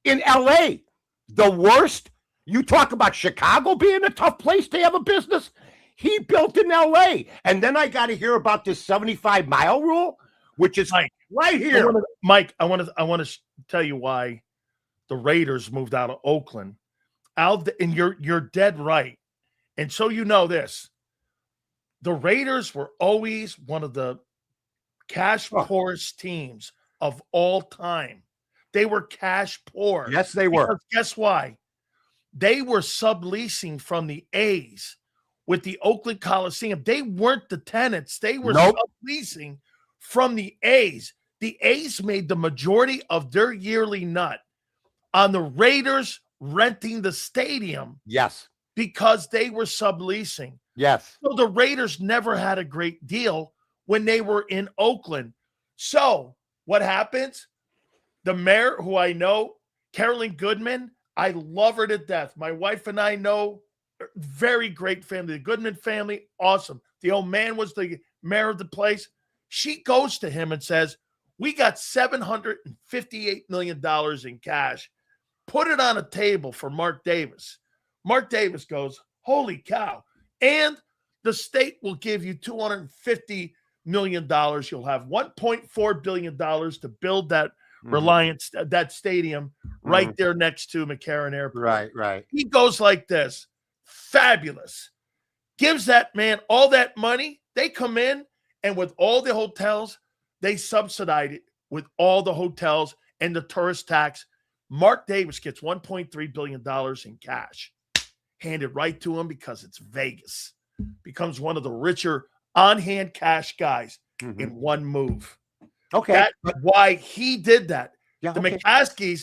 In L.A., the worst. You talk about Chicago being a tough place to have a business. He built in L.A. And then I got to hear about this 75-mile rule, which is right here. Mike, I want to tell you why the Raiders moved out of Oakland. And you're dead right. And so you know this. The Raiders were always one of the cash poorest teams of all time. They were cash poor. Yes, they were. Because guess why? They were subleasing from the A's with the Oakland Coliseum. They weren't the tenants. They were subleasing from the A's. The A's made the majority of their yearly nut on the Raiders renting the stadium. Yes. Because they were subleasing. Yes. So the Raiders never had a great deal when they were in Oakland. So what happens? The mayor, who I know, Carolyn Goodman, I love her to death. My wife and I know, very great family. The Goodman family, awesome. The old man was the mayor of the place. She goes to him and says, we got $758 million in cash. Put it on a table for Mark Davis. Mark Davis goes, holy cow. And the state will give you $250 million. You'll have $1.4 billion to build that Reliance, that stadium right there next to McCarran Airport. Right. He goes like this. Fabulous. Gives that man all that money. They come in, and with all the hotels, they subsidize it with all the hotels and the tourist tax. Mark Davis gets $1.3 billion in cash handed right to him because it's Vegas. Becomes one of the richer on-hand cash guys in one move. Okay. That's why he did that. Yeah, The okay. McCaskies,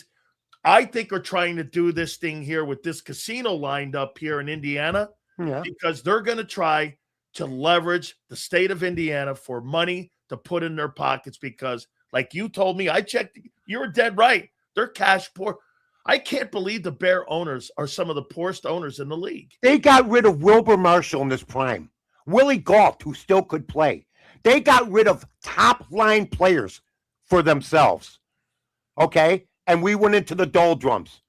I think, are trying to do this thing here with this casino lined up here in Indiana because they're going to try to leverage the state of Indiana for money to put in their pockets because, like you told me, I checked, you were dead right. They're cash poor. I can't believe the Bear owners are some of the poorest owners in the league. They got rid of Wilbur Marshall in his prime. Willie Gault, who still could play. They got rid of top-line players for themselves, okay? And we went into the doldrums,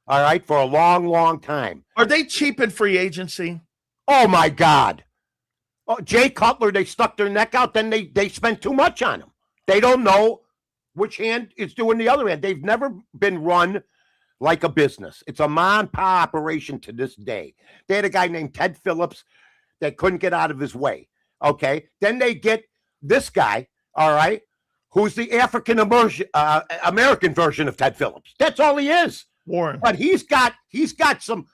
all right, for a long, long time. Are they cheap in free agency? Oh, my God. Oh, Jay Cutler, they stuck their neck out, then they spent too much on him. They don't know which hand is doing the other hand. They've never been run like a business. It's a ma-and-pa operation to this day. They had a guy named Ted Phillips that couldn't get out of his way. Okay, then they get this guy, all right, who's the African-American version of Ted Phillips. That's all he is. Warren. But he's got some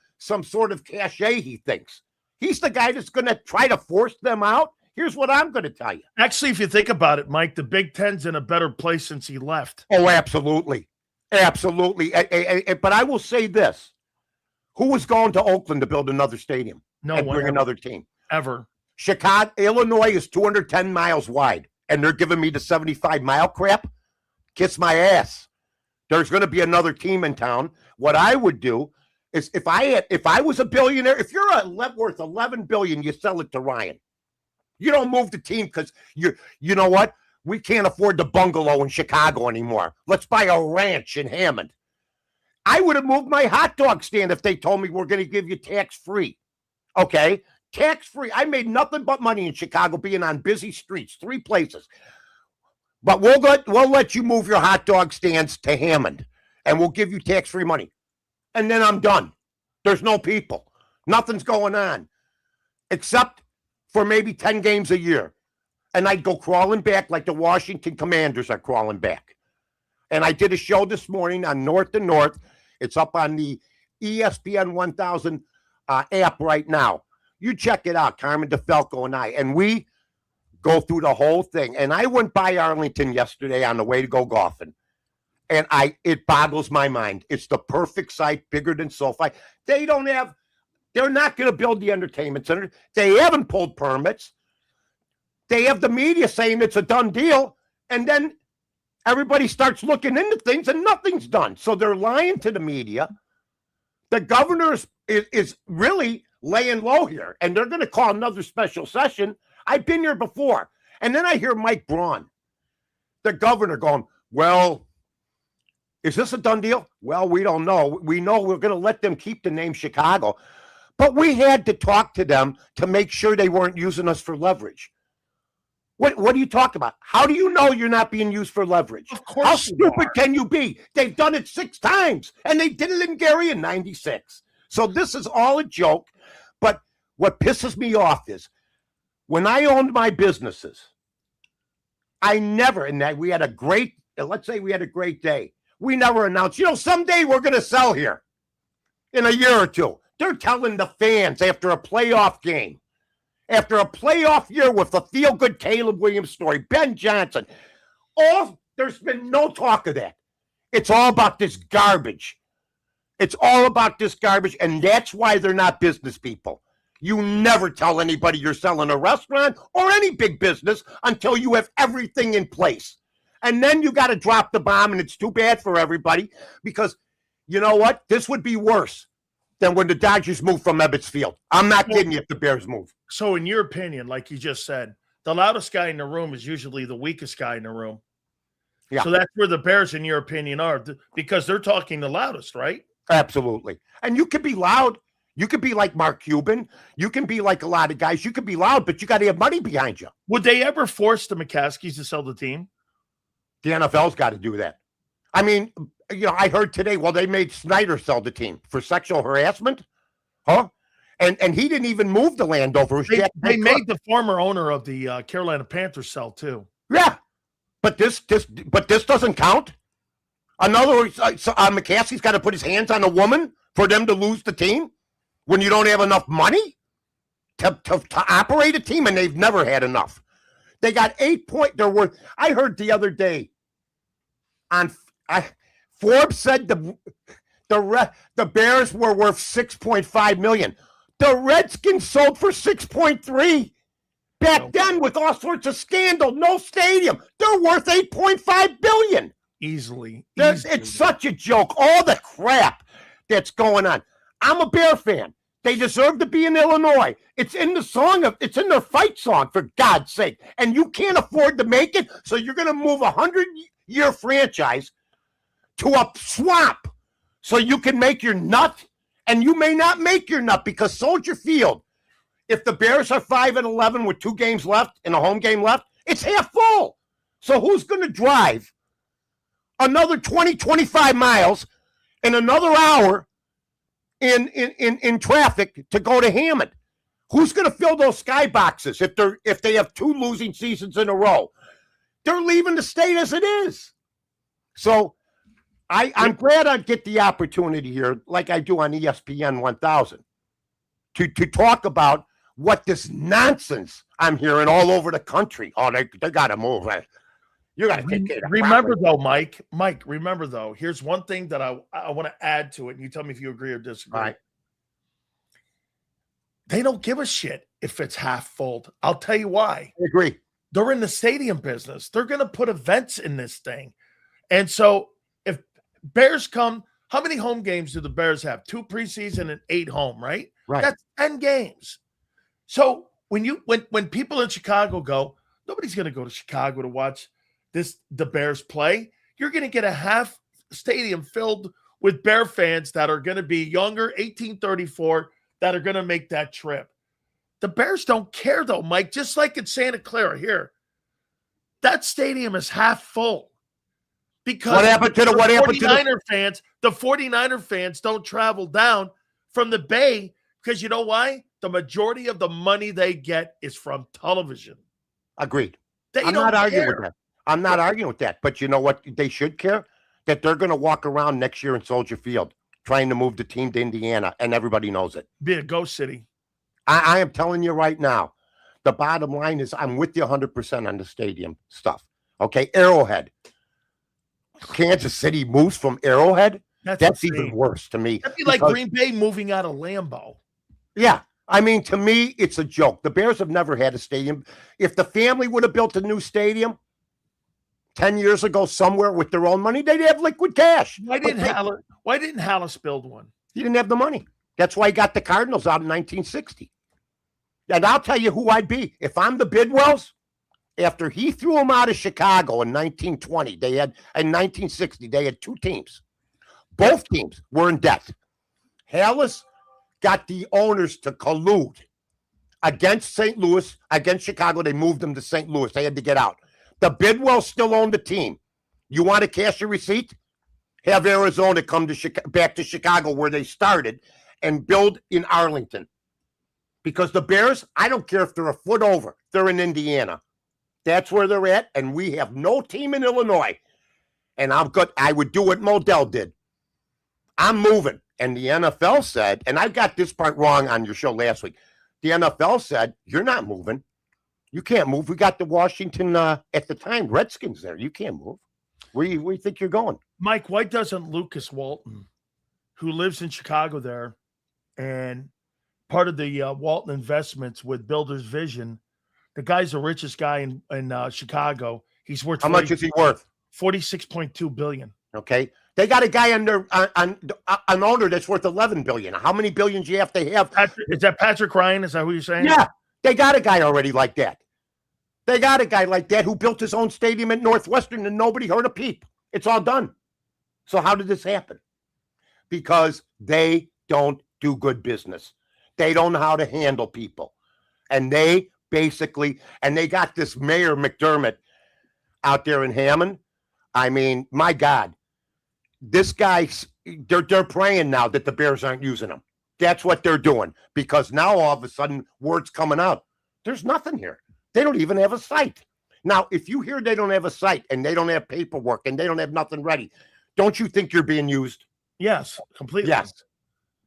sort of cachet, he thinks. He's the guy that's going to try to force them out. Here's what I'm going to tell you. Actually, if you think about it, Mike, the Big Ten's in a better place since he left. Oh, absolutely. Absolutely. But I will say this. Who was going to Oakland to build another stadium? No and one bring ever. another team? Ever. Chicago, Illinois is 210 miles wide, and they're giving me the 75-mile crap. Kiss my ass. There's going to be another team in town. What I would do is if I was a billionaire, if you're worth $11 billion, you sell it to Ryan. You don't move the team because you know what? We can't afford the bungalow in Chicago anymore. Let's buy a ranch in Hammond. I would have moved my hot dog stand if they told me we're going to give you tax-free. Okay? Tax-free. I made nothing but money in Chicago being on busy streets, 3 places. But we'll let you move your hot dog stands to Hammond, and we'll give you tax-free money. And then I'm done. There's no people. Nothing's going on, except for maybe 10 games a year. And I'd go crawling back like the Washington Commanders are crawling back. And I did a show this morning on North to North. It's up on the ESPN 1000 app right now. You check it out, Carmen DeFalco and I. And we go through the whole thing. And I went by Arlington yesterday on the way to go golfing. And it boggles my mind. It's the perfect site, bigger than SoFi. They're not going to build the entertainment center. They haven't pulled permits. They have the media saying it's a done deal. And then everybody starts looking into things and nothing's done. So they're lying to the media. The governor is really laying low here. And they're going to call another special session. I've been here before. And then I hear Mike Braun, the governor, going, well, is this a done deal? Well, we don't know. We know we're going to let them keep the name Chicago. But we had to talk to them to make sure they weren't using us for leverage. What are you talking about? How do you know you're not being used for leverage? Of course. How stupid can you be? They've done it 6 times, and they did it in Gary in 96. So this is all a joke. But what pisses me off is when I owned my businesses, I never, and that we had a great, let's say we had a great day. We never announced, someday we're going to sell here in a year or two. They're telling the fans after a playoff game, after a playoff year with the feel-good Caleb Williams story, Ben Johnson, there's been no talk of that. It's all about this garbage. It's all about this garbage, and that's why they're not business people. You never tell anybody you're selling a restaurant or any big business until you have everything in place. And then you got to drop the bomb, and it's too bad for everybody because you know what? This would be worse than when the Dodgers moved from Ebbets Field. I'm not kidding you if the Bears move. So in your opinion, like you just said, the loudest guy in the room is usually the weakest guy in the room. Yeah. So that's where the Bears, in your opinion, are because they're talking the loudest, right? Absolutely. And you could be loud. You could be like Mark Cuban. You can be like a lot of guys. You could be loud, but you got to have money behind you. Would they ever force the McCaskies to sell the team? The NFL's got to do that. I mean, I heard today, they made Snyder sell the team for sexual harassment. Huh? And he didn't even move the land over. They made the former owner of the Carolina Panthers sell too. Yeah. But this doesn't count. In other words, McCaskey's got to put his hands on a woman for them to lose the team when you don't have enough money to operate a team, and they've never had enough. They got 8 points. They're worth. I heard the other day Forbes said the Bears were worth $6.5 million. The Redskins sold for $6.3. Back then, with all sorts of scandal, no stadium, they're worth $8.5 billion. Easily. It's such a joke. All the crap that's going on. I'm a Bear fan. They deserve to be in Illinois. It's in the song. It's in their fight song, for God's sake. And you can't afford to make it, so you're going to move a 100-year franchise to a swamp so you can make your nut. And you may not make your nut because Soldier Field, if the Bears are 5-11 with 2 games left and a home game left, it's half full. So who's going to drive another 20, 25 miles in another hour in traffic to go to Hammond? Who's going to fill those skyboxes if they have 2 losing seasons in a row? They're leaving the state as it is. So I'm glad I get the opportunity here, like I do on ESPN 1000, to talk about what this nonsense I'm hearing all over the country. Oh, they got to move. You got to take care of that. Remember, though, Mike, remember, though, here's one thing that I want to add to it, and you tell me if you agree or disagree. All right. They don't give a shit if it's half full. I'll tell you why. I agree. They're in the stadium business. They're going to put events in this thing. And so if Bears come, how many home games do the Bears have? 2 preseason and 8 home, right? Right. That's 10 games. So when people in Chicago go, nobody's going to go to Chicago to watch the Bears play. You're going to get a half stadium filled with Bear fans that are going to be younger, 1834, that are going to make that trip. The Bears don't care, though, Mike. Just like in Santa Clara here, that stadium is half full because what happened to the 49er fans don't travel down from the Bay because you know why? The majority of the money they get is from television. Agreed. I'm not arguing with that. I'm not arguing with that. But you know what? They should care that they're going to walk around next year in Soldier Field trying to move the team to Indiana, and everybody knows it. Be a ghost city. I am telling you right now, the bottom line is I'm with you 100% on the stadium stuff. Okay, Arrowhead. Kansas City moves from Arrowhead? That's even worse to me. That'd be like Green Bay moving out of Lambeau. Yeah. I mean, to me, it's a joke. The Bears have never had a stadium. If the family would have built a new stadium 10 years ago somewhere with their own money, they'd have liquid cash. Why didn't Hallis build one? He didn't have the money. That's why he got the Cardinals out in 1960. And I'll tell you who I'd be. If I'm the Bidwells, after he threw them out of Chicago in 1920, in 1960, they had 2 teams. Both teams were in debt. Hallis got the owners to collude against St. Louis, against Chicago. They moved them to St. Louis. They had to get out. The Bidwells still owned the team. You want to cash your receipt? Have Arizona come back to Chicago where they started and build in Arlington. Because the Bears, I don't care if they're a foot over. They're in Indiana. That's where they're at, and we have no team in Illinois. And I would do what Modell did. I'm moving. And the NFL said, and I got this part wrong on your show last week. The NFL said, you're not moving. You can't move. We got the Washington, at the time, Redskins there. You can't move. Where do you think you're going? Mike, why doesn't Lucas Walton, who lives in Chicago there, and part of the Walton Investments with Builder's Vision, the guy's the richest guy in Chicago. He's worth how much is he worth? $46.2 billion. Okay. They got a guy under an owner that's worth $11 billion. How many billions you have to have? Is that Patrick Ryan? Is that who you're saying? Yeah. They got a guy already like that. They got a guy like that who built his own stadium at Northwestern and nobody heard a peep. It's all done. So how did this happen? Because they don't do good business. They don't know how to handle people. And they got this Mayor McDermott out there in Hammond. I mean, my God, this guy, they're praying now that the Bears aren't using him. That's what they're doing, because now all of a sudden word's coming out. There's nothing here. They don't even have a site. Now, if you hear they don't have a site and they don't have paperwork and they don't have nothing ready, don't you think you're being used? Yes, completely. Yes.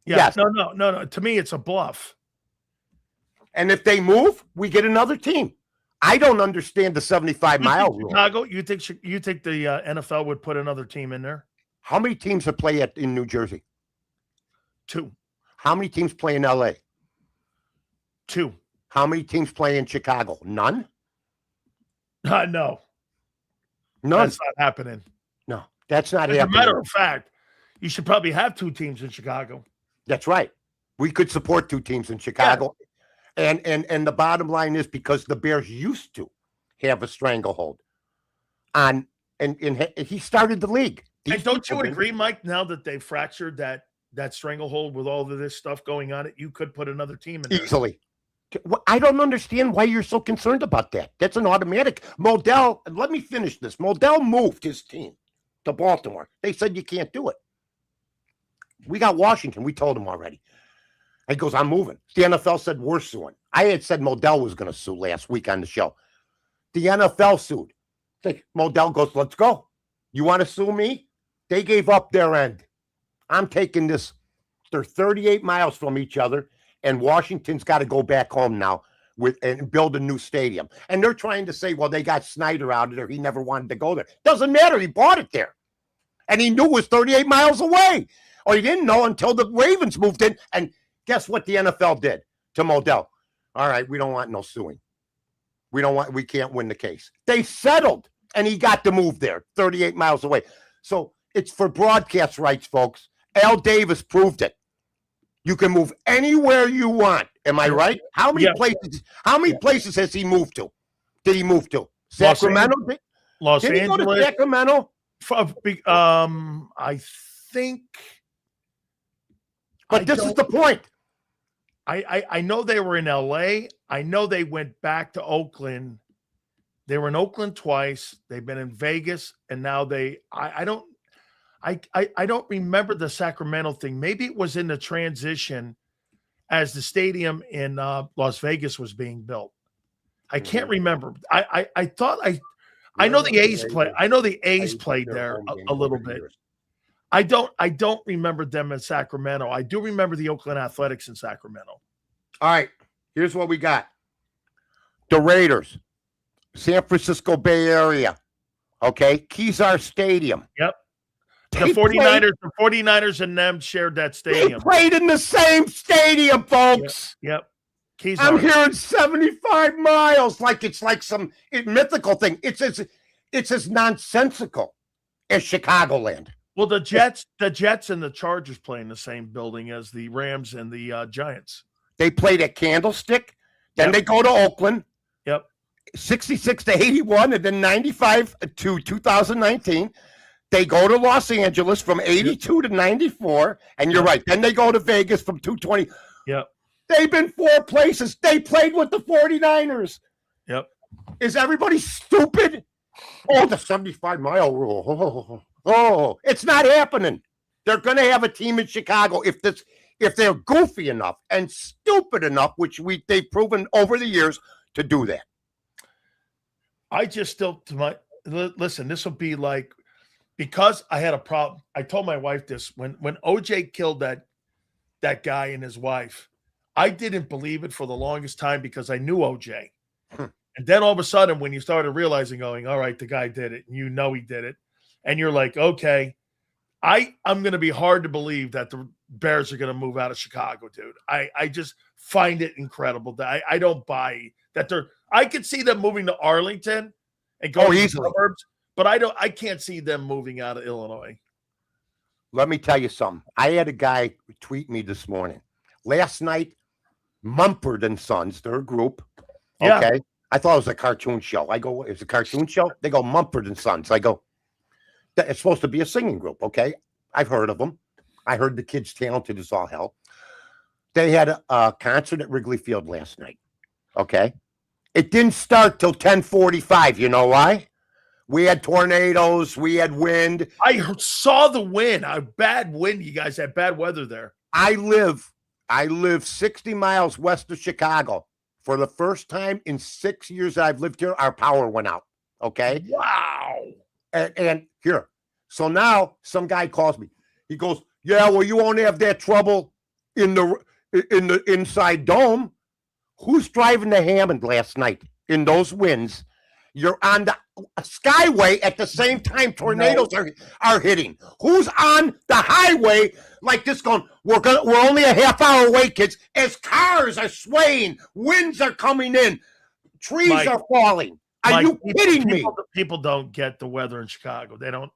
Yeah. Yes. No. To me, it's a bluff. And if they move, we get another team. I don't understand the 75-mile rule. Chicago, you think the NFL would put another team in there? How many teams have played in New Jersey? 2. How many teams play in LA? 2. How many teams play in Chicago? None? No. None. That's not happening. No, that's not As happening. a matter of fact, you should probably have 2 teams in Chicago. That's right. We could support 2 teams in Chicago. Yeah. And the bottom line is, because the Bears used to have a stranglehold on, and he started the league. And don't you agree, Mike, now that they've fractured that stranglehold with all of this stuff going on, you could put another team in there. Easily. I don't understand why you're so concerned about that. That's an automatic. Modell, let me finish this. Modell moved his team to Baltimore. They said you can't do it. We got Washington. We told him already. He goes, I'm moving. The NFL said we're suing. I had said Modell was going to sue last week on the show. The NFL sued. Modell goes, let's go. You want to sue me? They gave up their end. I'm taking this. They're 38 miles from each other, and Washington's got to go back home now and build a new stadium. And they're trying to say, well, they got Snyder out of there. He never wanted to go there. Doesn't matter. He bought it there. And he knew it was 38 miles away. Or he didn't know until the Ravens moved in. And guess what the NFL did to Modell? All right, we don't want no suing. We can't win the case. They settled, and he got to move there, 38 miles away. So it's for broadcast rights, folks. Al Davis proved it. You can move anywhere you want. Am I right? How many places? How many places has he moved to? Did he move to Sacramento? Los Angeles. Did he go to Sacramento? I think. But this is the point. I know they were in LA. I know they went back to Oakland. They were in Oakland twice. They've been in Vegas, and now I don't remember the Sacramento thing. Maybe it was in the transition as the stadium in Las Vegas was being built. I can't remember. I thought I know the A's play. I know the A's played there a little bit. I don't remember them in Sacramento. I do remember the Oakland Athletics in Sacramento. All right, here's what we got. The Raiders, San Francisco Bay Area. Okay, Kezar Stadium. Yep. The 49ers and them shared that stadium. They played in the same stadium, folks. Yep. I'm hearing 75 miles like it's like some mythical thing. It's as nonsensical as Chicagoland. Well, the Jets and the Chargers play in the same building as the Rams and the Giants. They played at Candlestick. Then they go to Oakland. Yep. 66 to 81, and then 95 to 2019. They go to Los Angeles from 82 to 94. And you're right. Then they go to Vegas from 220. Yep. They've been 4 places. They played with the 49ers. Yep. Is everybody stupid? Oh, the 75-mile rule. Oh, it's not happening. They're going to have a team in Chicago if they're goofy enough and stupid enough, which they've proven over the years to do that. I just still listen. This will be like, because I had a problem. I told my wife this when OJ killed that guy and his wife. I didn't believe it for the longest time because I knew OJ. And then all of a sudden, when you started realizing, going, all right, the guy did it, and you know he did it, and you're like, okay, I'm going to be hard to believe that the Bears are going to move out of Chicago, dude. I just find it incredible that I don't buy that they're. I could see them moving to Arlington and going to the suburbs, but I can't see them moving out of Illinois. Let me tell you something. I had a guy tweet me this morning. Last night, Mumford and Sons, their group. Yeah. Okay. I thought it was a cartoon show. I go, it's a cartoon show? They go, Mumford and Sons. I go, it's supposed to be a singing group. Okay. I've heard of them. I heard the kid's talented as all hell. They had a concert at Wrigley Field last night. Okay. It didn't start till 10:45. You know why? We had tornadoes. We had wind. I saw the wind. A bad wind. You guys had bad weather there. I live 60 miles west of Chicago. For the first time in 6 years that I've lived here, our power went out. Okay. Wow. And here. So now some guy calls me. He goes, yeah, well, you won't have that trouble in the inside dome. Who's driving the Hammond last night in those winds? You're on the skyway at the same time tornadoes are hitting. Who's on the highway like this going, we're only a half hour away, kids, as cars are swaying, winds are coming in, trees are falling. Are you kidding me? People don't get the weather in Chicago. They don't.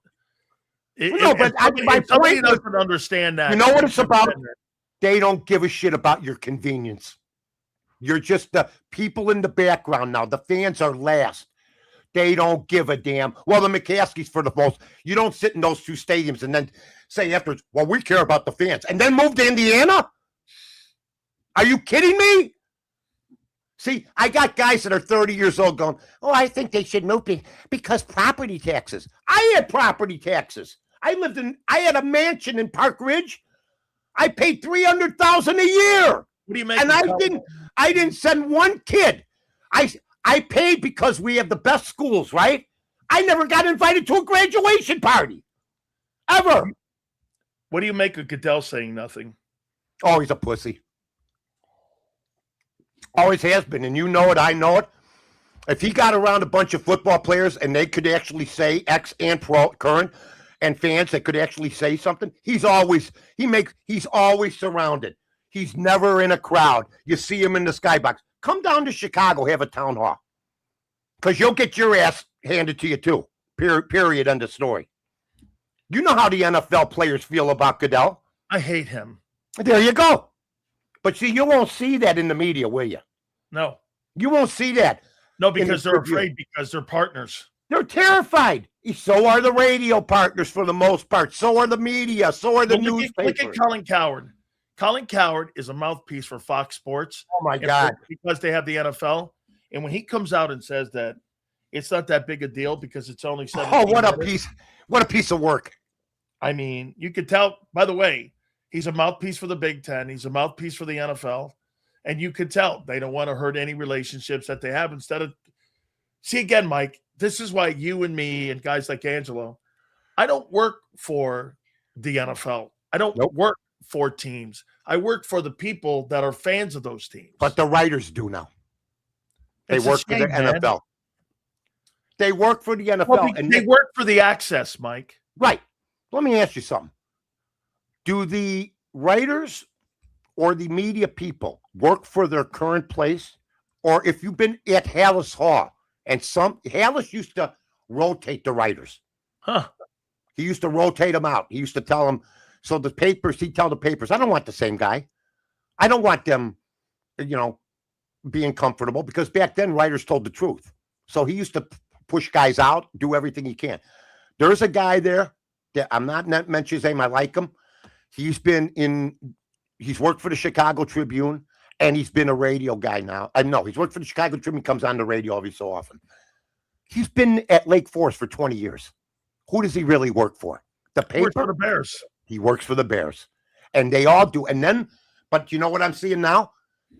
My point doesn't understand that. You know what it's about? They don't give a shit about your convenience. You're just the people in the background now. The fans are last. They don't give a damn. Well, the McCaskies for the most. You don't sit in those two stadiums and then say afterwards, well, we care about the fans. And then move to Indiana? Are you kidding me? See, I got guys that are 30 years old going, oh, I think they should move because property taxes. I had property taxes. I had a mansion in Park Ridge. I paid $300,000 a year. What do you make? And I didn't send one kid. I paid because we have the best schools, right? I never got invited to a graduation party. Ever. What do you make of Goodell saying nothing? Oh, he's a pussy. Always has been. And you know it, I know it. If he got around a bunch of football players and they could actually say ex and current and fans that could actually say something, he's always surrounded. He's never in a crowd. You see him in the skybox. Come down to Chicago, have a town hall. Because you'll get your ass handed to you too. Period. End of story. You know how the NFL players feel about Goodell. I hate him. There you go. But see, you won't see that in the media, will you? No. You won't see that. No, because they're afraid, because they're partners. They're terrified. So are the radio partners for the most part. So are the media. So are the newspapers. Look at Colin Cowherd. Colin Cowherd is a mouthpiece for Fox Sports. Oh, my God. Because they have the NFL. And when he comes out and says that it's not that big a deal because it's only 17 minutes. What a piece of work. I mean, you could tell, by the way, he's a mouthpiece for the Big Ten. He's a mouthpiece for the NFL. And you could tell they don't want to hurt any relationships that they have. Instead of, see again, Mike, this is why you and me and guys like Angelo, I don't work for the NFL. I don't work for teams. I work for the people that are fans of those teams. But the writers do now. They work for the NFL. They work for the NFL. Well, and they work for the access, Mike. Right. Let me ask you something. Do the writers or the media people work for their current place? Or if you've been at Hallis Hall, and Hallis used to rotate the writers. Huh. He used to rotate them out. He used to tell them, so the papers, he'd tell the papers, I don't want the same guy. I don't want them, being comfortable, because back then writers told the truth. So he used to push guys out, do everything he can. There's a guy there that I'm not mentioning his name. I like him. He's worked for the Chicago Tribune, and he's been a radio guy now. No, he's worked for the Chicago Tribune, comes on the radio every so often. He's been at Lake Forest for 20 years. Who does he really work for? The paper? He works for the Bears. He works for the Bears. And they all do. But you know what I'm seeing now?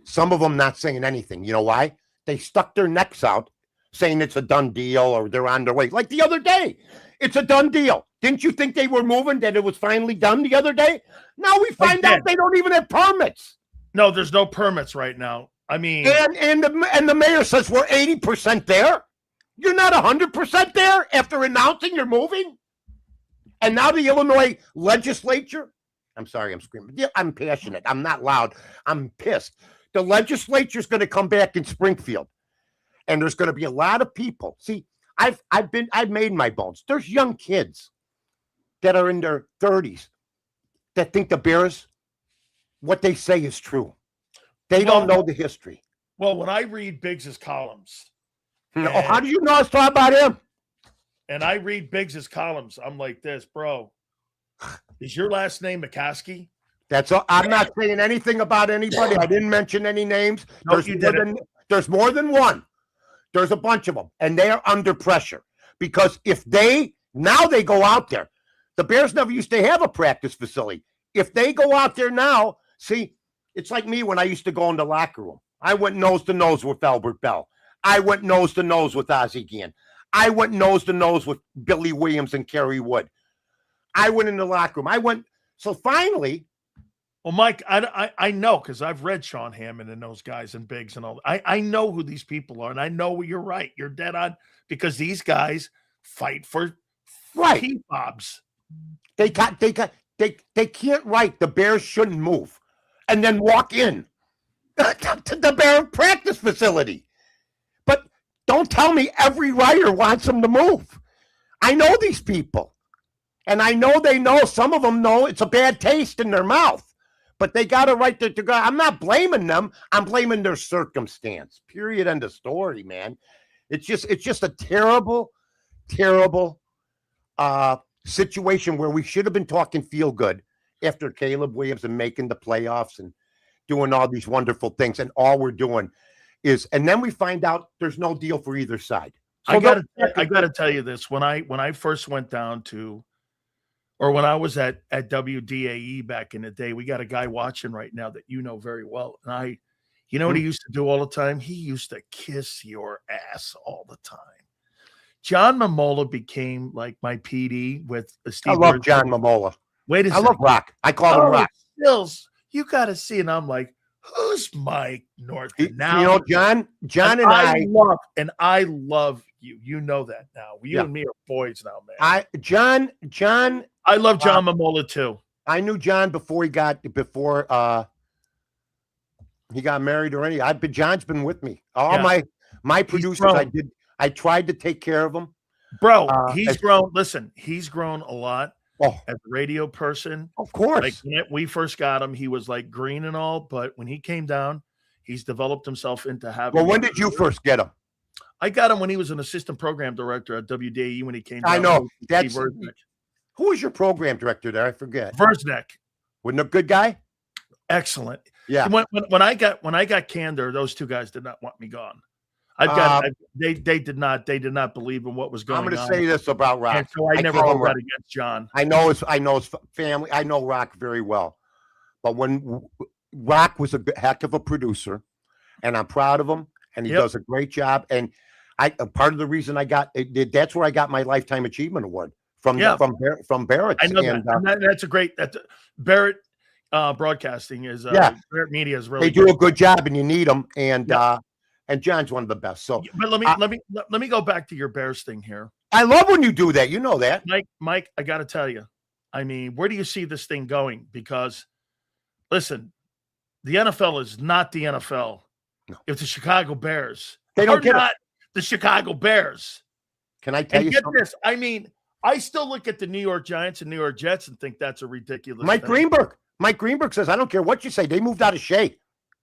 Some of them not saying anything. You know why? They stuck their necks out saying it's a done deal or they're on their way. Like the other day, it's a done deal. Didn't you think they were moving, that it was finally done the other day? Now we find out they don't even have permits. No, there's no permits right now. I mean, and the mayor says we're 80% there. You're not 100% there after announcing you're moving. And now the Illinois legislature, I'm sorry, I'm screaming. Yeah, I'm passionate. I'm not loud. I'm pissed. The legislature is going to come back in Springfield, and there's going to be a lot of people. See, I've made my bones. There's young kids that are in their 30s that think the Bears, what they say is true. They don't know the history. Well, when I read Biggs's columns, how do you know I was talking about him? And I read Biggs's columns, I'm like this, bro. Is your last name McCaskey? That's all. I'm not saying anything about anybody. I didn't mention any names. No, There's more than one. There's a bunch of them, and they are under pressure because if they go out there, the Bears never used to have a practice facility. If they go out there now, see, it's like me when I used to go in the locker room. I went nose to nose with Albert Bell. I went nose to nose with Ozzie Guillen. I went nose to nose with Billy Williams and Kerry Wood. I went in the locker room. So finally. Well, Mike, I know because I've read Sean Hammond and those guys and Biggs and all. I know who these people are, and I know you're right. You're dead on because these guys fight for P-Bobs. They can't write the Bears shouldn't move and then walk in to the Bear practice facility. But don't tell me every writer wants them to move. I know these people. And I know they know, some of them know it's a bad taste in their mouth. But they got to write to go. I'm not blaming them. I'm blaming their circumstance. Period. End of story, man. It's just a terrible, terrible situation where we should have been talking feel good after Caleb Williams and making the playoffs and doing all these wonderful things. And all we're doing is, and then we find out there's no deal for either side. So I got to tell you this. When I first went down to, or when I was at WDAE back in the day, we got a guy watching right now that you know very well. And you know what he used to do all the time? He used to kiss your ass all the time. John Momola became like my PD with Steve. I love John Momola. Wait a second. I love Rock. I call him Rock. Stills, you got to see. And I'm like, who's Mike Norton now? You know, John and I love you. You know that now. You and me are boys now, man. John. I love John Momola too. I knew John before he got married or anything. John's been with me. All my producers, I tried to take care of him. Bro, he's grown. Listen, he's grown a lot as a radio person. Of course. Like when we first got him, he was like green and all, but when he came down, he's developed himself into having. Well, when did you first get him? I got him when he was an assistant program director at WDAE when he came down. I know. Who was your program director there? I forget. Versnick. Wasn't a good guy? Excellent. Yeah. When I got Candor, those two guys did not want me gone. They did not believe in what was going on. I'm going to say this about Rock. And so I never held that against John. I know his family. I know Rock very well. But when Rock was a heck of a producer, and I'm proud of him, and he does a great job. And part of the reason that's where I got my Lifetime Achievement Award from Barrett. I know that. That's a great. Barrett Broadcasting is Barrett Media is really. They do a good job, and you need them. And John's one of the best. So, but let me go back to your Bears thing here. I love when you do that. You know that, Mike. I got to tell you, I mean, where do you see this thing going? Because, listen, the NFL is not the NFL. No. If the Chicago Bears, they don't get not the Chicago Bears. Can I tell you get something? this? I mean, I still look at the New York Giants and New York Jets and think that's a ridiculous. Mike Greenberg says, I don't care what you say. They moved out of Shea.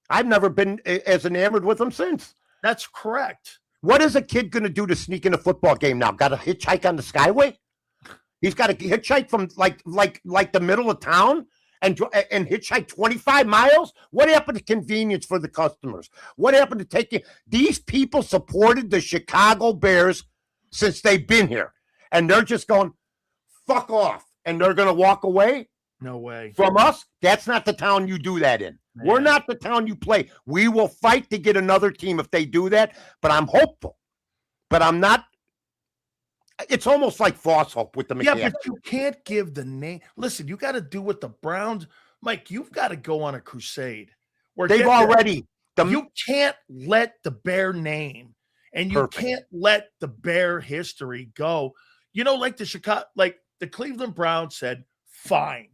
I've never been as enamored with them since. That's correct. What is a kid going to do to sneak in a football game now? Got to hitchhike on the Skyway? He's got to hitchhike from like the middle of town and hitchhike 25 miles? What happened to convenience for the customers? What happened to taking – these people supported the Chicago Bears since they've been here. And they're just going, fuck off. And they're going to walk away? No way. From us? That's not the town you do that in. Man. We're not the town you play. We will fight to get another team if they do that, but I'm hopeful. but I'm not. It's almost like false hope with the Yeah, McCaffrey. but you can't give the name. Listen, you got to do what the Browns, Mike. You've got to go on a crusade. Where They've already. You can't let the Bear name and you can't let the Bear history go. You know, like the Cleveland Browns said, fine,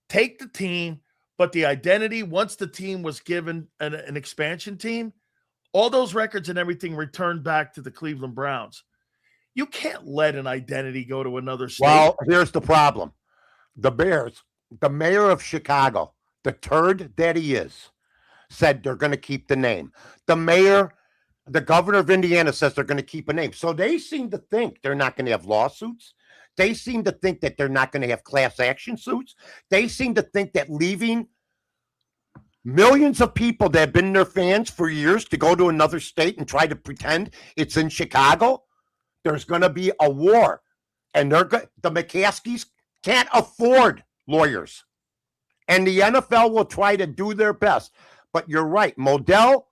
take the team, but the identity, once the team was given an expansion team, all those records and everything returned back to the Cleveland Browns. You can't let an identity go to another state. Well, here's the problem. The Bears, the mayor of Chicago, the turd that he is, said they're going to keep the name. The governor of Indiana says they're going to keep a name. So they seem to think they're not going to have lawsuits. They seem to think that they're not going to have class action suits. They seem to think that leaving millions of people that have been their fans for years to go to another state and try to pretend it's in Chicago, there's going to be a war. And the McCaskies can't afford lawyers. And the NFL will try to do their best. But you're right. Modell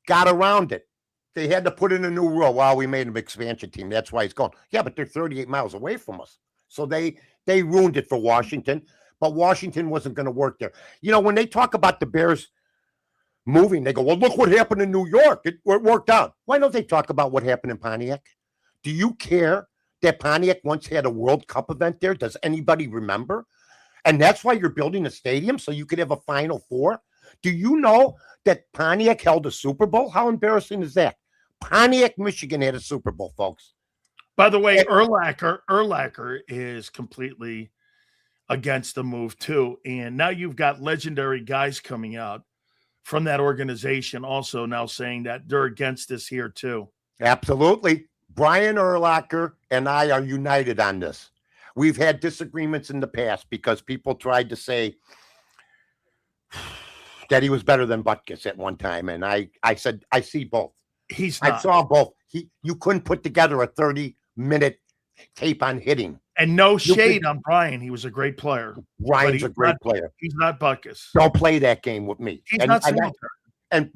got around it. They had to put in a new rule. Well, we made an expansion team. That's why he's going. Yeah, but they're 38 miles away from us. So they ruined it for Washington. But Washington wasn't going to work there. You know, when they talk about the Bears moving, they go, well, look what happened in New York. It worked out. Why don't they talk about what happened in Pontiac? Do you care that Pontiac once had a World Cup event there? Does anybody remember? And that's why you're building a stadium so you could have a Final Four? Do you know that Pontiac held a Super Bowl? How embarrassing is that? Pontiac, Michigan had a Super Bowl, folks. By the way, Urlacher is completely against the move too. And now you've got legendary guys coming out from that organization also now saying that they're against this here too. Absolutely. Brian Urlacher and I are united on this. We've had disagreements in the past because people tried to say that he was better than Butkus at one time. And I said, I see both. He's not. I saw both. You couldn't put together a 30-minute tape on hitting. And no shade on Brian. He was a great player. Brian's a great player. He's not Butkus. Don't play that game with me. He's not and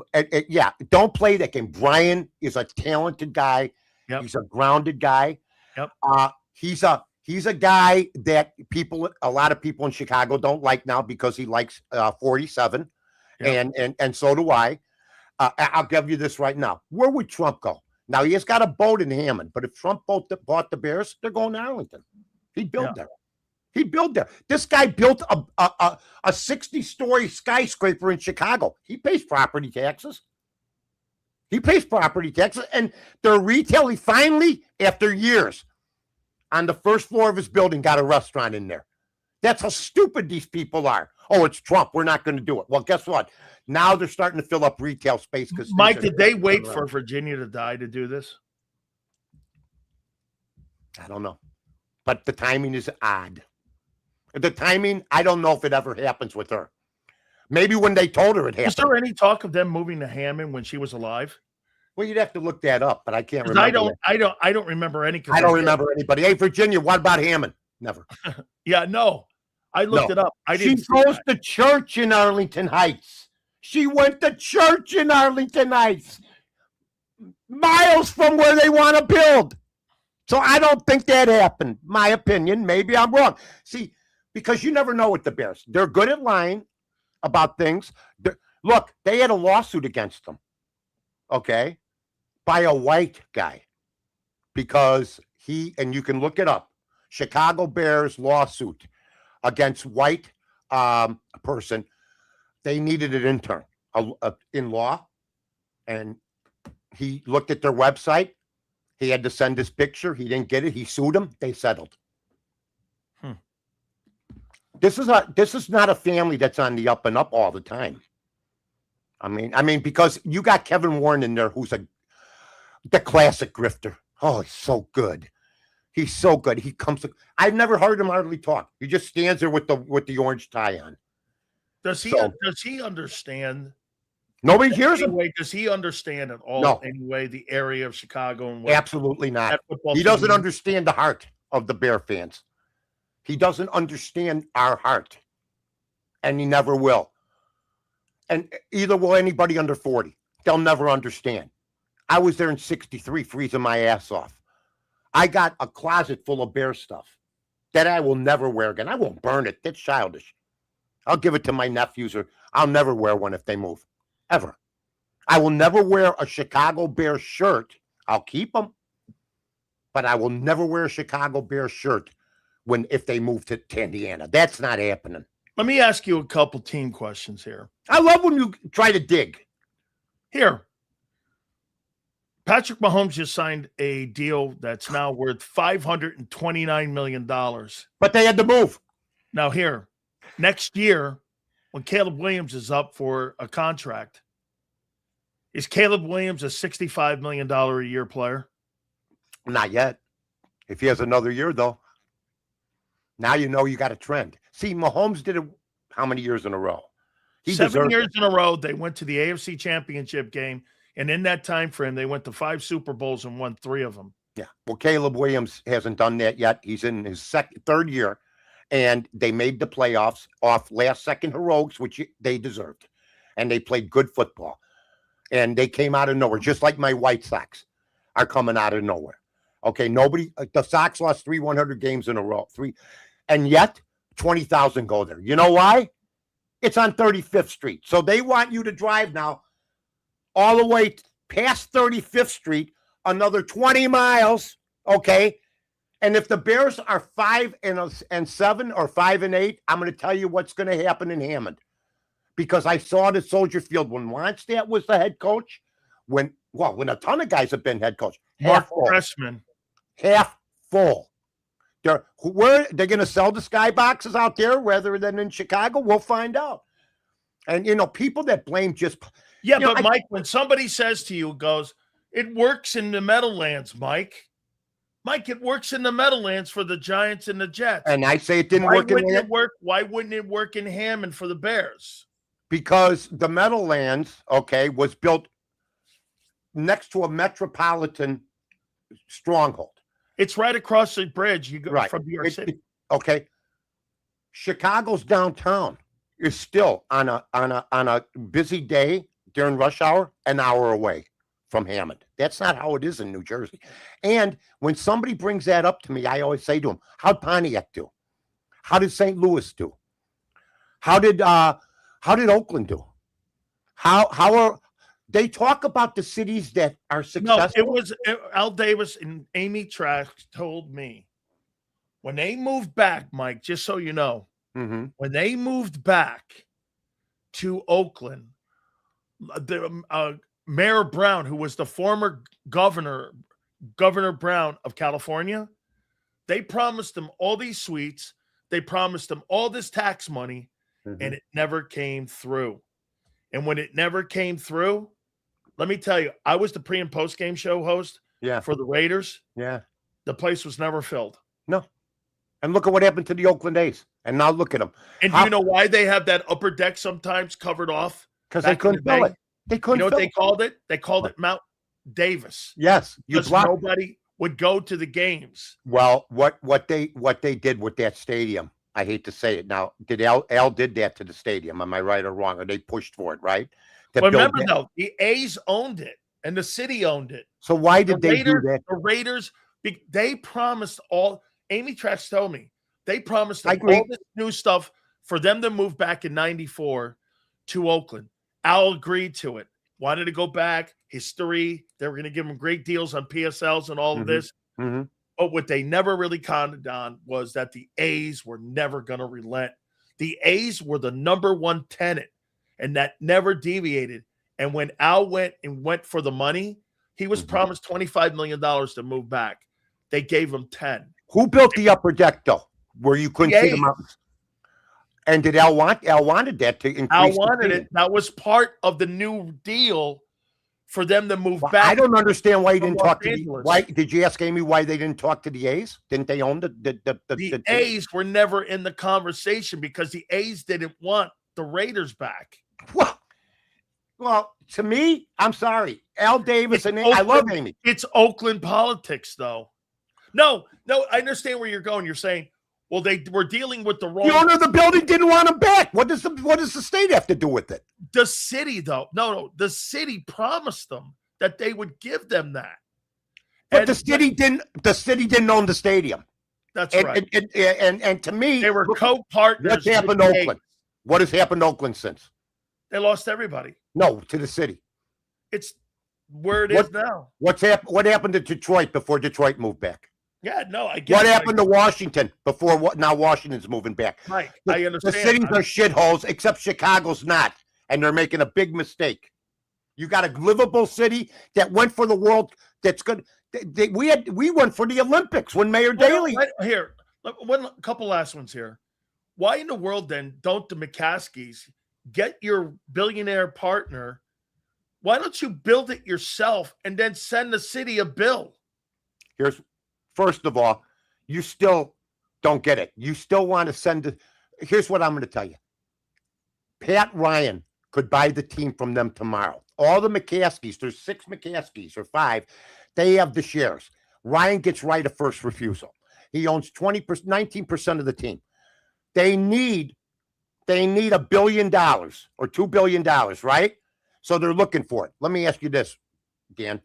yeah, don't play that game. Brian is a talented guy. Yep. He's a grounded guy. Yep. He's a guy that a lot of people in Chicago don't like now because he likes 47. Yep. And so do I. I'll give you this right now. Where would Trump go? Now, he has got a boat in Hammond, but if Trump bought the Bears, they're going to Arlington. He'd build there. He'd build there. This guy built a 60-story skyscraper in Chicago. He pays property taxes. And their retail, he finally, after years, on the first floor of his building, got a restaurant in there. That's how stupid these people are. Oh, it's Trump. We're not going to do it. Well, guess what? Now they're starting to fill up retail space. Mike, did they wait for Virginia to die to do this? I don't know. But the timing is odd. The timing, I don't know if it ever happens with her. Maybe when they told her it happened. Is there any talk of them moving to Hammond when she was alive? Well, you'd have to look that up, but I can't remember. I don't remember any. I don't remember anybody. Hey, Virginia, what about Hammond? Never. Yeah, no. I looked it up. She goes to church in Arlington Heights. She went to church in Arlington Heights, miles from where they want to build. So I don't think that happened. My opinion. Maybe I'm wrong. See, because you never know with the Bears. They're good at lying about things. Look, they had a lawsuit against them, okay, by a white guy because and you can look it up, Chicago Bears lawsuit against white person. They needed an intern in law, and he looked at their website. He had to send his picture. He didn't get it. He sued them. They settled. This is not a family that's on the up and up all the time. I mean, because you got Kevin Warren in there, who's the classic grifter. Oh, he's so good. He's so good. He comes. I've never heard him hardly talk. He just stands there with the orange tie on. Does he understand? Nobody hears him. Does he understand at all? No. Anyway, the area of Chicago and absolutely not. He doesn't understand the heart of the Bear fans. He doesn't understand our heart, and he never will. And either will anybody under 40. They'll never understand. I was there in 63, freezing my ass off. I got a closet full of Bear stuff that I will never wear again. I won't burn it. That's childish. I'll give it to my nephews, or I'll never wear one if they move, ever. I will never wear a Chicago Bears shirt. I'll keep them, but I will never wear a Chicago Bears shirt if they move to Indiana. That's not happening. Let me ask you a couple team questions here. I love when you try to dig. Here, Patrick Mahomes just signed a deal that's now worth $529 million. But they had to move. Now here, next year, when Caleb Williams is up for a contract, is Caleb Williams a $65 million a year player? Not yet. If he has another year, though, now you know you got a trend. See, Mahomes did it how many years in a row? 7 years in a row, they went to the AFC Championship game, and in that time frame, they went to 5 Super Bowls and won 3 of them. Yeah. Well, Caleb Williams hasn't done that yet. He's in his third year, and they made the playoffs off last-second heroics, which they deserved, and they played good football. And they came out of nowhere, just like my White Sox are coming out of nowhere. Okay, the Sox lost 100 games in a row, and yet 20,000 go there. You know why? It's on 35th Street. So they want you to drive now all the way past 35th Street, another 20 miles, okay? And if the Bears are 5-7 or 5-8, I'm going to tell you what's going to happen in Hammond. Because I saw it at Soldier Field when Wannstedt was the head coach, when a ton of guys have been head coach. Mark Freshman. Half full. They're going to sell the skyboxes out there rather than in Chicago? We'll find out. And, people that blame just... Yeah, but Mike, when somebody says to you, goes, it works in the Meadowlands, Mike. Mike, it works in the Meadowlands for the Giants and the Jets. And I say it didn't work in Hammond. Why wouldn't it work in Hammond for the Bears? Because the Meadowlands, was built next to a metropolitan stronghold. It's right across the bridge. You go from New York City. Chicago's downtown is still on a busy day during rush hour, an hour away from Hammond. That's not how it is in New Jersey. And when somebody brings that up to me, I always say to them, how'd Pontiac do? How did St. Louis do? How did Oakland do? How are they talk about the cities that are successful? No, Al Davis and Amy Trask told me when they moved back, Mike, just so you know, when they moved back to Oakland, the Mayor Brown, who was the former Governor Brown of California, they promised them all these suites. They promised them all this tax money, and it never came through. And when it never came through, let me tell you, I was the pre- and post-game show host for the Raiders. Yeah. The place was never filled. No. And look at what happened to the Oakland A's. And now look at them. And do you know why they have that upper deck sometimes covered off? Because they couldn't fill it. They couldn't. You know what they called it? They called it Mount Davis. Yes. Because nobody would go to the games. Well, what they did with that stadium, I hate to say it now, Al did that to the stadium. Am I right or wrong? Or they pushed for it, right? But remember, though, the A's owned it and the city owned it. So why did they do that? The Raiders, they promised Amy Trask told me, they promised all this new stuff for them to move back in 94 to Oakland. Al agreed to it. Wanted to go back, history. They were going to give them great deals on PSLs and all of this. But what they never really counted on was that the A's were never going to relent. The A's were the number one tenant, and that never deviated. And when Al went for the money, he was promised $25 million to move back. They gave him 10. Who built the upper deck, though, where you couldn't see the mountains? And did Al wanted that to increase? Al wanted it. That was part of the new deal for them to move back. I don't understand why you didn't talk to why did you ask Amy why they didn't talk to the A's? Didn't they own the A's were never in the conversation because the A's didn't want the Raiders back. Well, to me, I'm sorry. Al Davis and I love Amy. It's Oakland politics, though. No, I understand where you're going. You're saying, well, they were dealing with the wrong. The owner of the building didn't want them back. What does the state have to do with it? The city, though. No, the city promised them that they would give them that. But And the city didn't own the stadium. That's And, right. and to me, They were look, co-partners. what's happened to Oakland? What has happened to Oakland since? They lost everybody. No, to the city. It's where it is now. What happened to Detroit before Detroit moved back? Yeah, no, I get What it. happened to Washington before now Washington's moving back? Mike, The, I understand. The cities are shitholes, except Chicago's not, and they're making a big mistake. You got a livable city that went for the world. That's good. We went for the Olympics when Mayor Daley. Here, a couple last ones here. Why in the world then don't the McCaskies get your billionaire partner? Why don't you build it yourself and then send the city a bill? First of all, you still don't get it. You still want to send. Here's what I'm going to tell you. Pat Ryan could buy the team from them tomorrow. All the McCaskies, there's 6 McCaskies or 5. They have the shares. Ryan gets right of first refusal. He owns 19% of the team. They need $1 billion or $2 billion, right? So they're looking for it. Let me ask you this, Dan.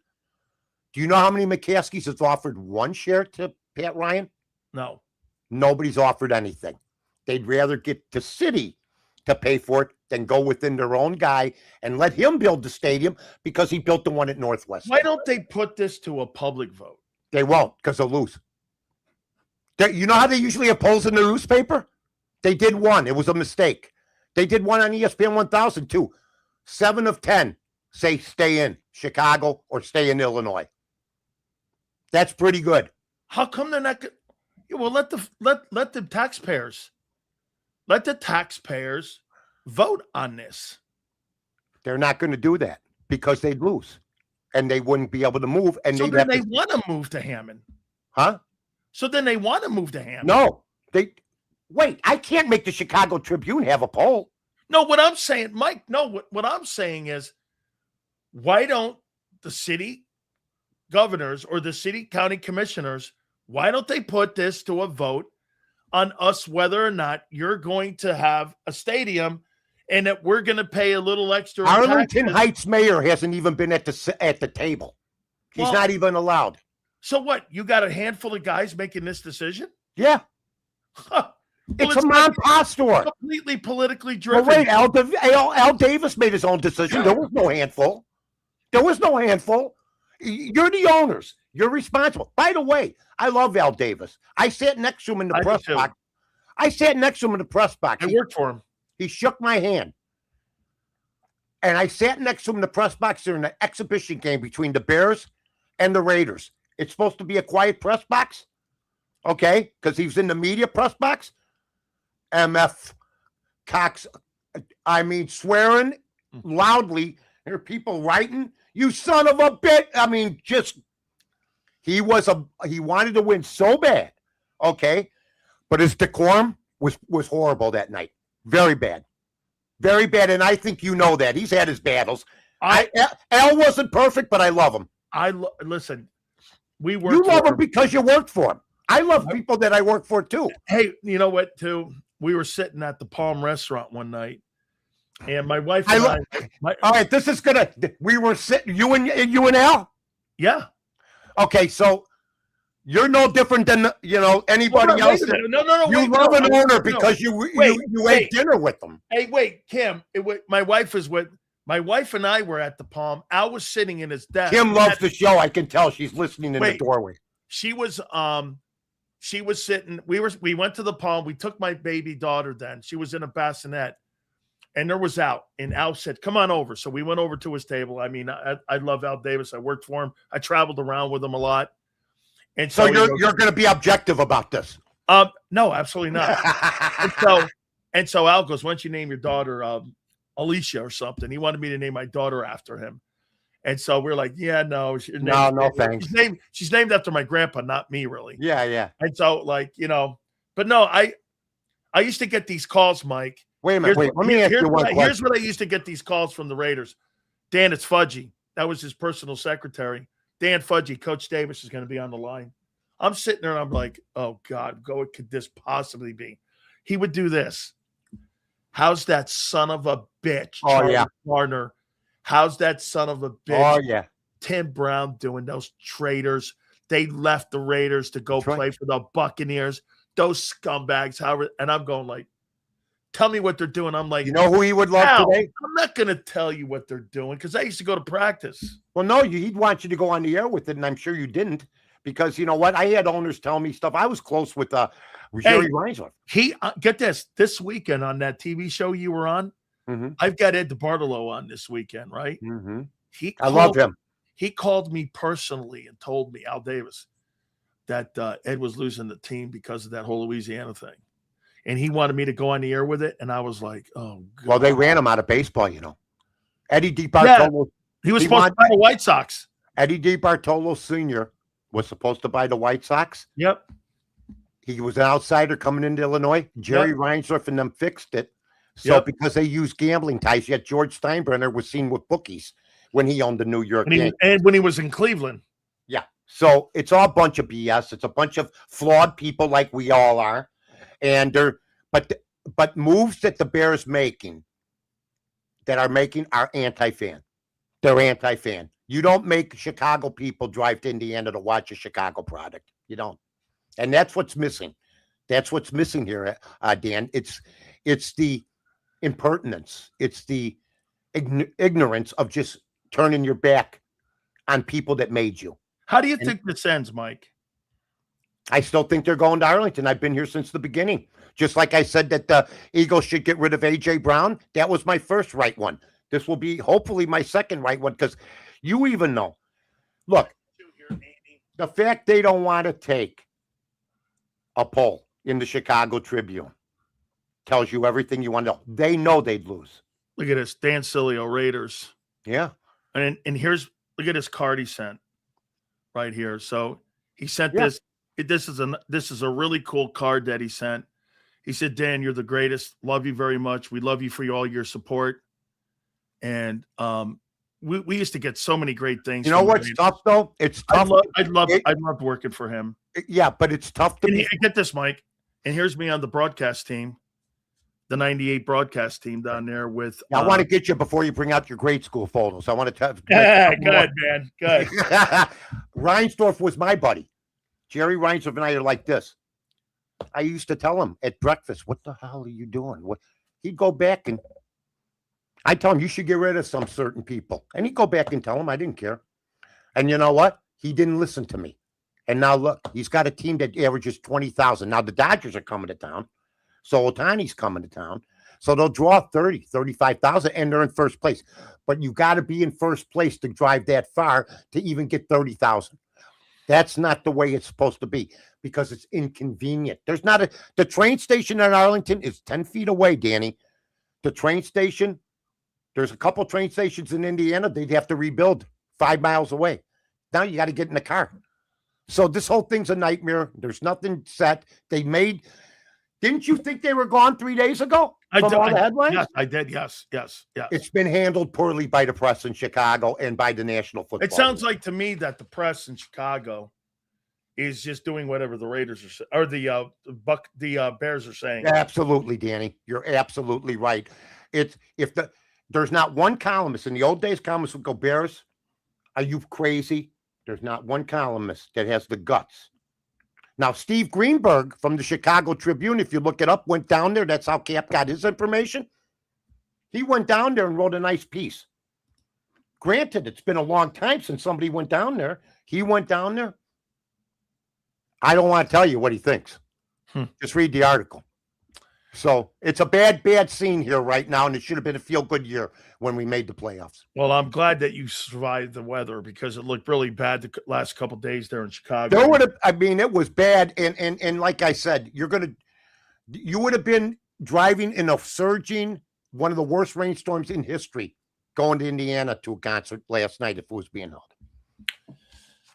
Do you know how many McCaskies has offered 1 share to Pat Ryan? No. Nobody's offered anything. They'd rather get the city to pay for it than go within their own guy and let him build the stadium because he built the one at Northwest. Why don't they put this to a public vote? They won't because they'll lose. You know how they usually oppose in the newspaper? They did one. It was a mistake. They did one on ESPN 1000 too. 7 of 10 say stay in Chicago or stay in Illinois. That's pretty good. How come they're not? Well, let the taxpayers vote on this. They're not going to do that because they'd lose, and they wouldn't be able to move. And so they'd then they want to move to Hammond, huh? So then they want to move to Hammond. No, wait. I can't make the Chicago Tribune have a poll. No, what I'm saying, Mike. No, what I'm saying is, why don't the city governors or the city county commissioners? Why don't they put this to a vote on us whether or not you're going to have a stadium and that we're going to pay a little extra? Arlington Heights mayor hasn't even been at the table. He's not even allowed. So what? You got a handful of guys making this decision? Yeah. Well, it's a mom and pop store. Completely politically driven. Well, wait, Al Davis made his own decision. There was no handful. You're the owners. You're responsible. By the way, I love Al Davis. I sat next to him in the press box. I worked for him. He shook my hand. And I sat next to him in the press box during the exhibition game between the Bears and the Raiders. It's supposed to be a quiet press box. Okay? Because he was in the media press box. MF Cox. I mean, swearing loudly. There are people writing, "You son of a bitch." I mean, just he wanted to win so bad. Okay. But his decorum was horrible that night. Very bad. Very bad. And I think you know that. He's had his battles. Al wasn't perfect, but I love him. Listen, we worked. You love him because you worked for him. I love people that I work for too. Hey, you know what, too? We were sitting at the Palm restaurant one night, and my wife and all right, this is gonna. We were sitting. You and Al. Yeah. Okay, so you're no different than anybody else. No. You love an owner because you ate dinner with them. Hey, wait, Kim. My wife and I were at the Palm. Al was sitting in his desk. Kim loves the show. I can tell she's listening in the doorway. She was sitting. We went to the Palm. We took my baby daughter then. She was in a bassinet. And there was Al. And Al said, "Come on over." So we went over to his table. I mean, I love Al Davis. I worked for him. I traveled around with him a lot. And so you're going to be objective about this? No, absolutely not. and so Al goes, "Why don't you name your daughter Alicia or something?" He wanted me to name my daughter after him. And so we're like, "Yeah, no, no, thanks." She's named after my grandpa, not me, really. Yeah. And so, but no, I used to get these calls, Mike. Wait a minute. Let me ask you one question. Here's what I used to get these calls from the Raiders. Dan, it's Fudgy. That was his personal secretary. Dan Fudgy, Coach Davis is going to be on the line. I'm sitting there and I'm like, "Oh God, what could this possibly be?" He would do this. "How's that son of a bitch?" Oh, yeah. Warner. "How's that son of a bitch?" Oh, yeah. Tim Brown doing those traitors. They left the Raiders to go play for the Buccaneers. Those scumbags, Howard. And I'm going like, tell me what they're doing. I'm like, you know who he would love today? I'm not going to tell you what they're doing because I used to go to practice. Well, no, he'd want you to go on the air with it, and I'm sure you didn't because you know what? I had owners tell me stuff. I was close with Jerry Reinsdorf. He get this weekend on that TV show you were on. Mm-hmm. I've got Ed DeBartolo on this weekend, right? Mm-hmm. I love him. He called me personally and told me, Al Davis, that Ed was losing the team because of that whole Louisiana thing. And he wanted me to go on the air with it. And I was like, oh, God. Well, they ran him out of baseball, you know. Eddie DeBartolo. Yeah, he was supposed to buy the White Sox. Eddie DeBartolo Sr. was supposed to buy the White Sox. Yep. He was an outsider coming into Illinois. Jerry Reinsdorf and them fixed it. So because they used gambling ties, yet George Steinbrenner was seen with bookies when he owned the New York Yankees. And when he was in Cleveland. Yeah. So it's all a bunch of BS. It's a bunch of flawed people like we all are. And but moves that the Bears are anti-fan. They're anti-fan. You don't make Chicago people drive to Indiana to watch a Chicago product. You don't. And that's what's missing. That's what's missing here, Dan. It's the impertinence. It's the ignorance of just turning your back on people that made you. How do you think this ends, Mike? I still think they're going to Arlington. I've been here since the beginning. Just like I said that the Eagles should get rid of A.J. Brown. That was my first right one. This will be hopefully my second right one because you even know. Look, the fact they don't want to take a poll in the Chicago Tribune tells you everything you want to know. They know they'd lose. Look at this. Dan Sileo, Raiders. Yeah. And look at this card he sent right here. So he sent this. This is a really cool card that he sent. He said, Dan, you're the greatest. Love you very much. We love you for all your support. And we used to get so many great things. You know what's tough though? It's tough. I loved working for him. Yeah, but it's tough to get this, Mike. And here's me on the broadcast team, the 98 broadcast team down there with. I want to get you before you bring out your grade school photos. I want to tell. Good, man. Good. Reinsdorf was my buddy. Jerry Reinsdorf and I are like this. I used to tell him at breakfast, what the hell are you doing? What? He'd go back and I tell him, you should get rid of some certain people. And he'd go back and tell him I didn't care. And you know what? He didn't listen to me. And now look, he's got a team that averages 20,000. Now the Dodgers are coming to town. So Ohtani's coming to town. So they'll draw 30, 35,000 and they're in first place. But you got to be in first place to drive that far to even get 30,000. That's not the way it's supposed to be because it's inconvenient. The train station in Arlington is 10 feet away, Danny. The train station, there's a couple train stations in Indiana. They'd have to rebuild 5 miles away. Now you got to get in the car. So this whole thing's a nightmare. There's nothing set. Didn't you think they were gone 3 days ago? From all the headlines? Yes, I did. Yes. It's been handled poorly by the press in Chicago and by the National Football League. It sounds like to me that the press in Chicago is just doing whatever the Raiders are saying, or the Bears are saying. Absolutely, Danny. You're absolutely right. There's not one columnist in the old days. Columnists would go, Bears, are you crazy? There's not one columnist that has the guts. Now, Steve Greenberg from the Chicago Tribune, if you look it up, went down there. That's how Cap got his information. He went down there and wrote a nice piece. Granted, it's been a long time since somebody went down there. He went down there. I don't want to tell you what he thinks. Just read the article. So it's a bad scene here right now, and it should have been a feel-good year when we made the playoffs. Well, I'm glad that you survived the weather because it looked really bad the last couple of days there in Chicago. It was bad, and like I said, you would have been driving in a surging, one of the worst rainstorms in history, going to Indiana to a concert last night if it was being held.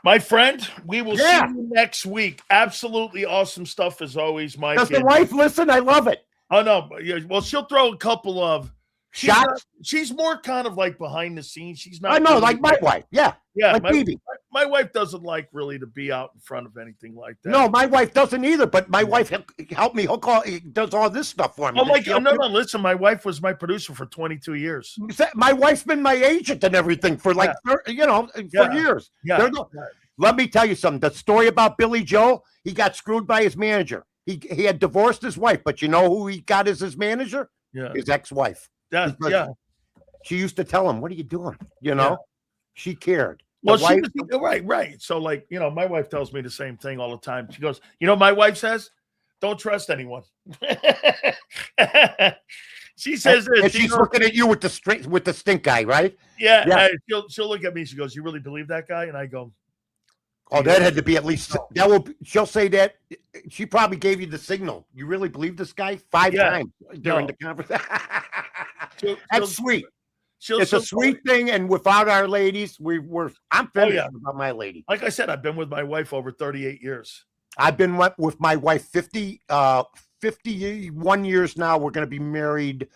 My friend, we will see you next week. Absolutely awesome stuff as always, Mike. Does the wife listen? I love it. Oh, no. Well, she'll throw a couple of shots. She's more kind of like behind the scenes. She's not. I know, like my wife. Yeah. Yeah. Like Phoebe. my wife doesn't like really to be out in front of anything like that. No, my wife doesn't either. But my wife helped me hook all. Does all this stuff for me. Oh my God! No. Listen, my wife was my producer for 22 years. My wife's been my agent and everything for like for years. Yeah. Let me tell you something. The story about Billy Joel. He got screwed by his manager. He had divorced his wife, but you know who he got as his manager? Yeah. His ex-wife. She used to tell him, "What are you doing?" She cared. Well, she was, right. So, like, my wife tells me the same thing all the time. She goes, my wife says, "Don't trust anyone." She says this. And she's looking at you with the stink eye, right? Yeah. She'll look at me. She goes, "You really believe that guy?" And I go, "Oh, that had to be at least she'll say that. She probably gave you the signal. You really believe this guy 5 times during the conversation." That's sweet. It's a sweet thing, and without our ladies, I'm finished about my lady. Like I said, I've been with my wife over 38 years. I've been with my wife 51 years now. We're going to be married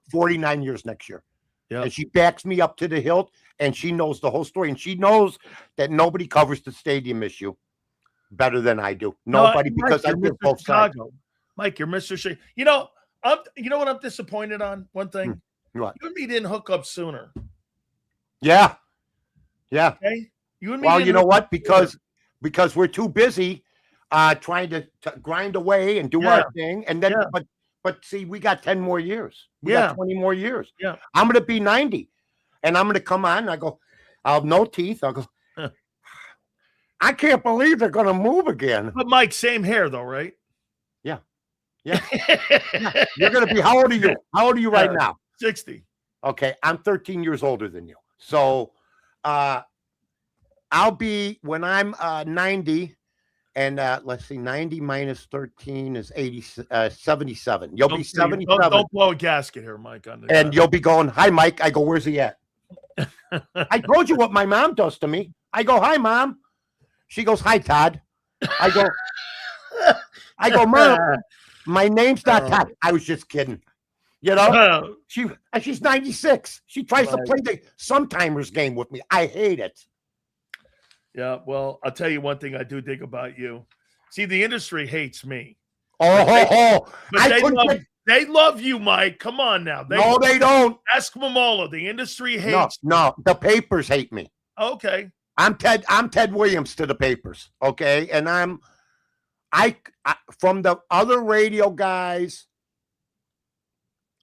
49 years next year. Yeah. And she backs me up to the hilt, and she knows the whole story, and she knows that nobody covers the stadium issue better than I do. Nobody, because I live both sides. Mike, you're Mr. Shea. You know what I'm disappointed on? One thing. What? You and me didn't hook up sooner. Yeah. Okay. You and me. Well, you know what? Because we're too busy trying to grind away and do our thing, and then but see, we got 10 more years. We got 20 more years. Yeah. I'm going to be 90, and I'm going to come on. I go, I'll have no teeth. I'll go, I can't believe they're going to move again. But Mike, same hair though, right? Yeah. You're going to be, how old are you? How old are you right now? 60. Okay. I'm 13 years older than you. So I'll be, when I'm 90, and let's see, 90 minus 13 is 77. You'll be 77. Don't blow a gasket here, Mike. And you'll be going, "Hi, Mike." I go, "Where's he at?" I told you what my mom does to me. I go, "Hi, Mom." She goes, "Hi, Todd." I go, "Mom, my name's not Todd." I was just kidding. She's 96. She tries to play the sometimers game with me. I hate it. Yeah, well, I'll tell you one thing I do dig about you. See, the industry hates me. But they love you, Mike. Come on now. No, they don't. Ask Momola. The industry hates. No, the papers hate me. Okay. I'm Ted Williams to the papers. Okay, and I from the other radio guys,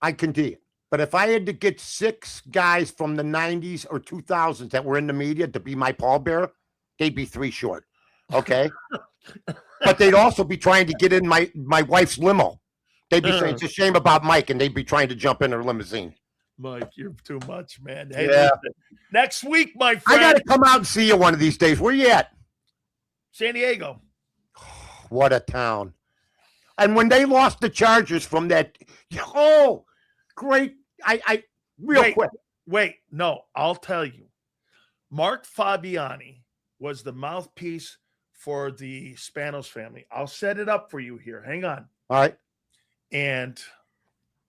I can do it. But if I had to get 6 guys from the 90s or 2000s that were in the media to be my pallbearer, they'd be 3 short. Okay. But they'd also be trying to get in my wife's limo. They'd be saying, "It's a shame about Mike," and they'd be trying to jump in her limousine. Mike, you're too much, man. Hey, listen, next week, my friend. I got to come out and see you one of these days. Where you at? San Diego. What a town. And when they lost the Chargers from that, great. Wait, no, I'll tell you. Mark Fabiani was the mouthpiece for the Spanos family. I'll set it up for you here. Hang on. All right. And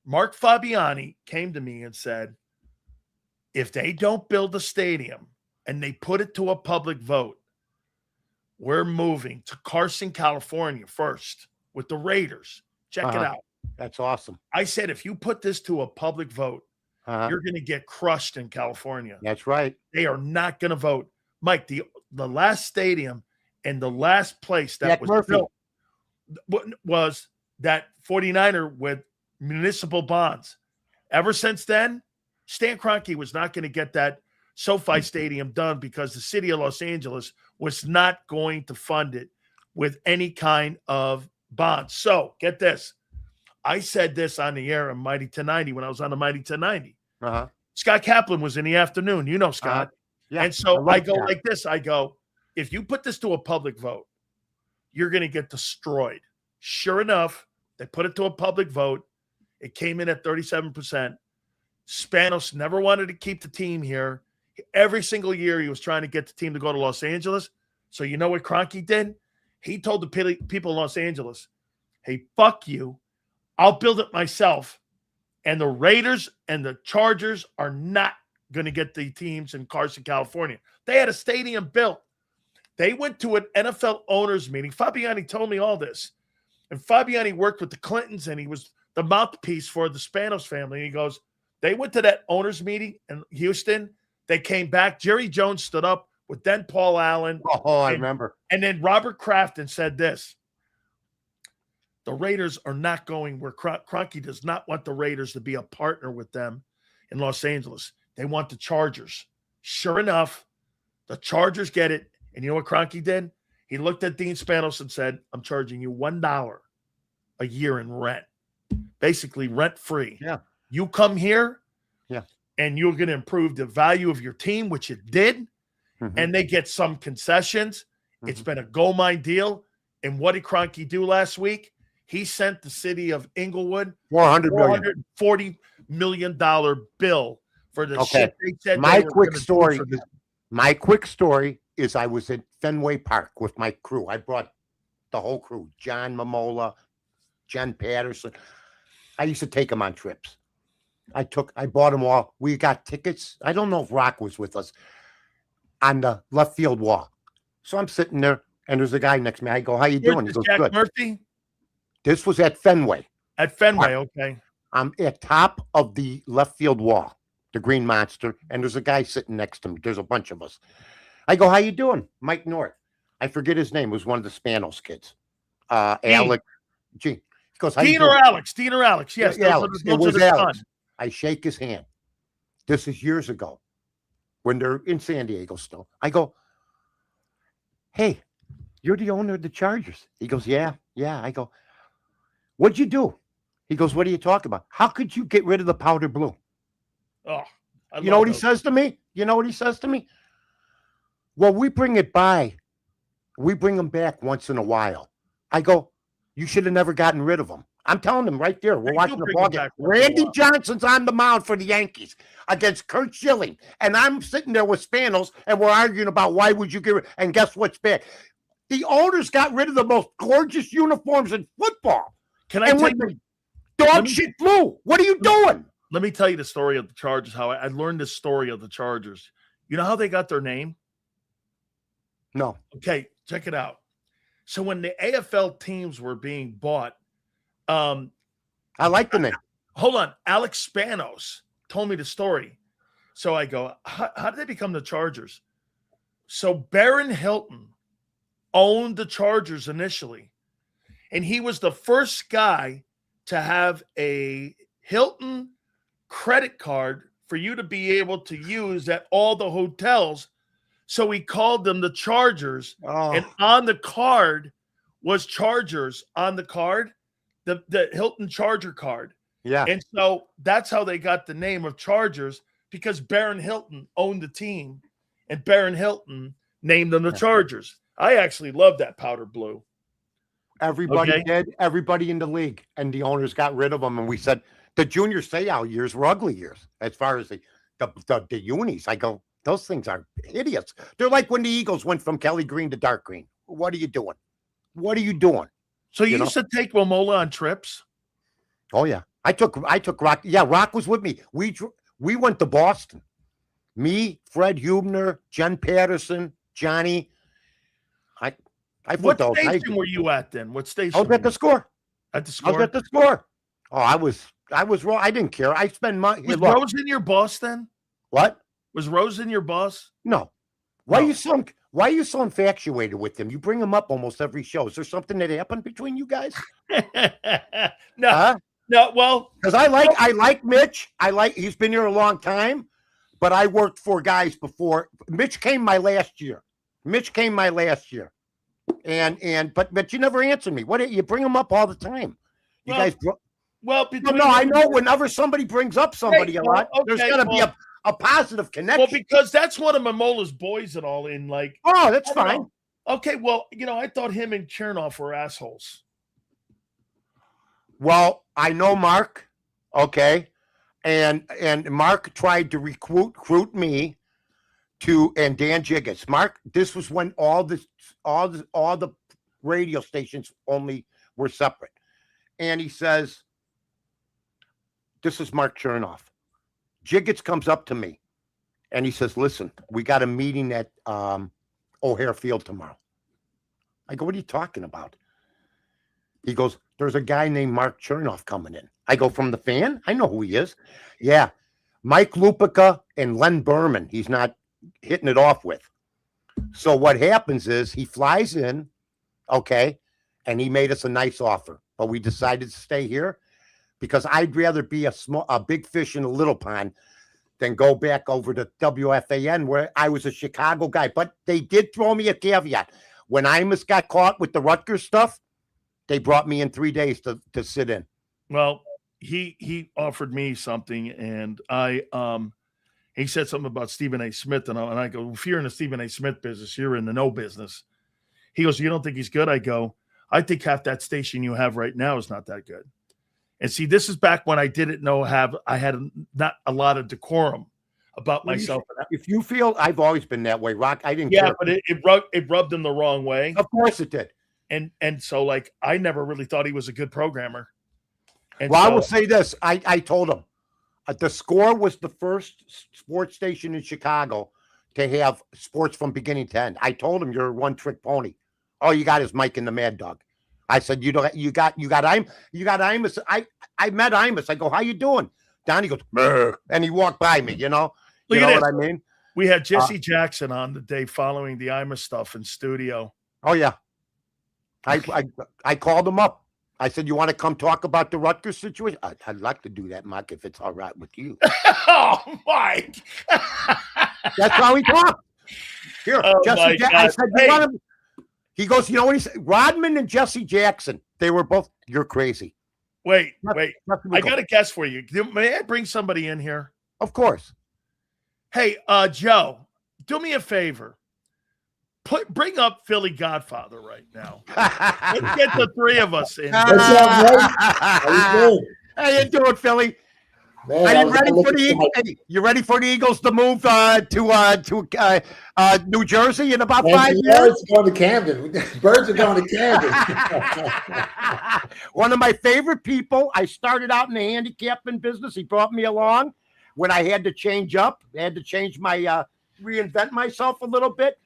Mark Fabiani came to me and said, if they don't build a stadium and they put it to a public vote, we're moving to Carson, California first with the Raiders. Check it out. That's awesome. I said, if you put this to a public vote, you're going to get crushed in California. That's right. They are not going to vote. Mike, the last stadium and the last place that was built was that 49er with municipal bonds. Ever since then, Stan Kroenke was not going to get that SoFi Stadium done because the city of Los Angeles was not going to fund it with any kind of bonds. So get this. I said this on the air on Mighty 1090 when I was on the Mighty 1090. Scott Kaplan was in the afternoon. You know Scott. Yeah, and so I go like this. I go, if you put this to a public vote, you're going to get destroyed. Sure enough, they put it to a public vote. It came in at 37%. Spanos never wanted to keep the team here. Every single year, he was trying to get the team to go to Los Angeles. So you know what Kroenke did? He told the people in Los Angeles, "Hey, fuck you. I'll build it myself." And the Raiders and the Chargers are not going to get the teams in Carson, California. They had a stadium built They went to an NFL owners meeting. Fabiani told me all this. And Fabiani worked with the Clintons, and he was the mouthpiece for the Spanos family. And he goes, they went to that owners meeting in Houston. They came back. Jerry Jones stood up with then Paul Allen. Oh, I remember. And then Robert Kraft and said this. The Raiders are not going where Kroenke does not want the Raiders to be a partner with them in Los Angeles. They want the Chargers. Sure enough, the Chargers get it. And you know what Kroenke did? He looked at Dean Spanos and said, I'm charging you $1 a year in rent. Basically rent-free. Yeah. You come here, yeah, and you're going to improve the value of your team, which it did, and they get some concessions. It's been a gold mine deal. And what did Kroenke do last week? He sent the city of Inglewood $440 million bill for the shit they said. My quick story is I was at Fenway Park with my crew. I brought the whole crew, John Momola, Jen Patterson. I used to take them on trips. I bought them all. We got tickets. I don't know if Rock was with us on the left field wall. So I'm sitting there, and there's a guy next to me. I go, how you doing? He goes, Jack good. Murphy? This was at Fenway. At Fenway, okay. I'm at top of the left field wall, the Green Monster, and there's a guy sitting next to me. There's a bunch of us. I go, how you doing? Mike North. I forget his name. It was one of the Spanos kids. Alex. Gee. He goes, Dean or Alex? Dean or Alex? Yes. Yeah, Alex. It was Alex. I shake his hand. This is years ago when they're in San Diego still. I go, hey, you're the owner of the Chargers. He goes, yeah. I go, what'd you do? He goes, what are you talking about? How could you get rid of the powder blue? Oh, you know what he says to me? Well, we bring it by. We bring them back once in a while. I go, you should have never gotten rid of them. I'm telling them right there. We're watching the ball game. Randy Johnson's on the mound for the Yankees against Kurt Schilling. And I'm sitting there with Spanos, and we're arguing about why would you get rid. And guess what's bad? The owners got rid of the most gorgeous uniforms in football. Can I tell you? Dog shit blue. What are you doing? Let me tell you the story of the Chargers, how I learned this story of the Chargers. You know how they got their name? No. Okay, check it out. So when the AFL teams were being bought, I like the name. Hold on. Alex Spanos told me the story. So I go, how did they become the Chargers? So Baron Hilton owned the Chargers initially, and he was the first guy to have a Hilton credit card for you to be able to use at all the hotels. So he called them the Chargers, and on the card was Chargers on the card, the Hilton Charger card. Yeah. And so that's how they got the name of Chargers, because Baron Hilton owned the team, and Baron Hilton named them the Chargers. I actually love that powder blue. Everybody did. Everybody in the league, and the owners got rid of them. And we said the junior stay-out years were ugly years as far as the unis. I go, those things are idiots. They're like when the Eagles went from Kelly green to dark green. What are you doing? So you used to take Momola on trips? Oh yeah, I took Rock. Yeah, Rock was with me. We went to Boston. Me, Fred Hubner, Jen Patterson, Johnny. What station were you at then? What station? I was at the Score. At the Score? I was at the Score. Oh, I was wrong. I didn't care. I spent money. Was Rose in your boss then? What? Was Rose in your boss? No. Why are you so infatuated with him? You bring him up almost every show. Is there something that happened between you guys? No. Huh? No, well, because I like Mitch. He's been here a long time, but I worked for guys before. Mitch came my last year. But you never answered me. What you bring him up all the time? You guys. Well, no, I know. Whenever somebody brings up somebody a lot, there's got to be a positive connection. Well, because that's one of Mamola's boys and all. In like, oh, that's fine. Okay, well, I thought him and Chernoff were assholes. Well, I know Mark. Okay, and Mark tried to recruit me and Dan Jiggets. Mark, this was when all the radio stations only were separate. And he says, this is Mark Chernoff. Jiggets comes up to me and he says, listen, we got a meeting at O'Hare Field tomorrow. I go, what are you talking about? He goes, there's a guy named Mark Chernoff coming in. I go, from the Fan? I know who he is. Yeah. Mike Lupica and Len Berman. He's not hitting it off with. So what happens is he flies in, okay, and he made us a nice offer. But we decided to stay here because I'd rather be a big fish in a little pond than go back over to WFAN where I was a Chicago guy. But they did throw me a caveat. When Imus got caught with the Rutgers stuff, they brought me in 3 days to sit in. Well, he offered me something, and he said something about Stephen A. Smith, and I go, if you're in the Stephen A. Smith business, you're in the no business. He goes, you don't think he's good? I go, I think half that station you have right now is not that good. And see, this is back when I didn't know I had not a lot of decorum about myself. If you feel, I've always been that way, Rock. I didn't. Yeah, care. but it rubbed him the wrong way. Of course it did. And so, like, I never really thought he was a good programmer. And well, so, I will say this. I told him the Score was the first sports station in Chicago to have sports from beginning to end. I told him, you're a one-trick pony. All you got is Mike and the Mad Dog. I said, you got Imus. I met Imus. I go, how you doing? Donnie goes, brr, and he walked by me, you know? You know what I mean? We had Jesse Jackson on the day following the Imus stuff in studio. Oh, yeah. I called him up. I said, you want to come talk about the Rutgers situation? I'd like to do that, Mike, if it's all right with you. Oh, Mike. That's how he talked. Here, Jesse Jackson. I said, you want to... He goes, you know what he said? Rodman and Jesse Jackson. They were both, you're crazy. Wait. I got a guess for you. May I bring somebody in here? Of course. Hey, Joe, do me a favor. Bring up Philly Godfather right now. Let's get the three of us in. What's up, mate? How you doing? How you doing, Philly? Man, Are you ready for the Eagles? You ready for the Eagles to move to New Jersey in about 5 years? Birds are going to Camden. Birds are going to Camden. One of my favorite people. I started out in the handicapping business. He brought me along when I had to change up. I had to change my reinvent myself a little bit.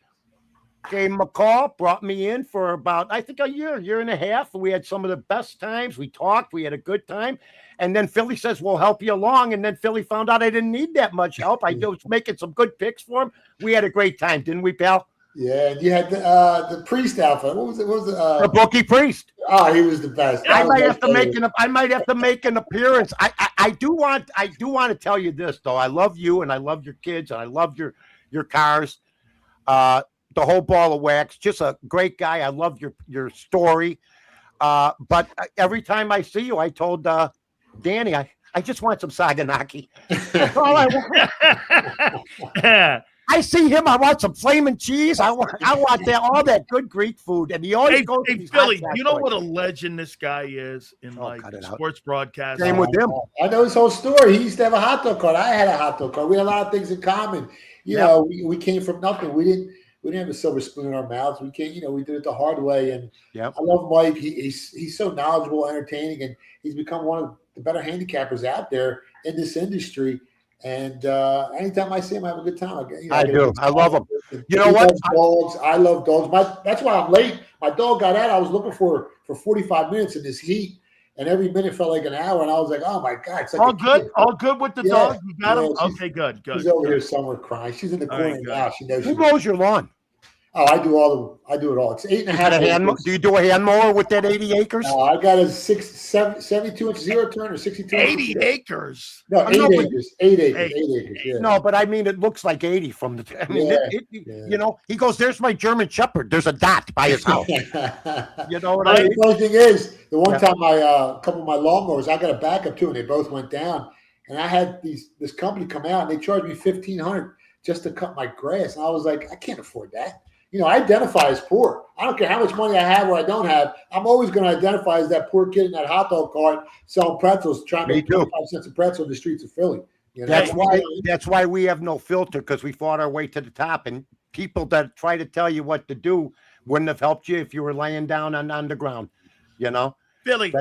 Gave him a call, brought me in for about, I think, a year and a half. We had some of the best times. We talked. We had a good time. And then Philly says, we'll help you along. And then Philly found out I didn't need that much help. I was making some good picks for him. We had a great time, didn't we, pal? Yeah, and you had the priest outfit. What was it? The Bookie Priest. Oh, he was the best. I might have to make an appearance. I do want to tell you this, though. I love you, and I love your kids, and I love your cars. The whole ball of wax, just a great guy. I love your story. But every time I see you, I told Danny, I just want some Saganaki. That's all I want. I see him. I want some flaming cheese. I want that all that good Greek food. And he always goes. Hey, Philly, you know what a legend this guy is in sports broadcasting. Same with him. I know his whole story. He used to have a hot dog cart. I had a hot dog cart. We had a lot of things in common. You know, we came from nothing. We didn't have a silver spoon in our mouths. We came, we did it the hard way. And I love Mike. He's so knowledgeable, entertaining, and he's become one of the better handicappers out there in this industry. And anytime I see him, I have a good time. I do. I love him. You know he what? Dogs. I love dogs. That's why I'm late. My dog got out. I was looking for 45 minutes in this heat, and every minute felt like an hour. And I was like, oh my God. It's like all good? All good with the dog? You got him? Okay, good. She's over here somewhere crying. She's in the corner now. She knows. Who mows your lawn? Oh, I do it all. It's 8.5 acres. Do you do a hand mower with that 80 acres? No, I got a 72-inch zero turn or 62. 80 acres. No, 8 acres. 8 acres. 8 acres. Yeah. No, but I mean, it looks like 80 from the. I mean, you know, he goes, "There's my German Shepherd. There's a dot by his house." You know what I mean? The funny thing is, the one time a couple of my lawnmowers, I got a backup too, and they both went down. And I had this company come out, and they charged me $1,500 just to cut my grass, and I was like, I can't afford that. I identify as poor. I don't care how much money I have or I don't have. I'm always going to identify as that poor kid in that hot dog cart selling pretzels, trying to make 25 cents a pretzel in the streets of Philly. That's why we have no filter, because we fought our way to the top. And people that try to tell you what to do wouldn't have helped you if you were laying down on the ground. Billy,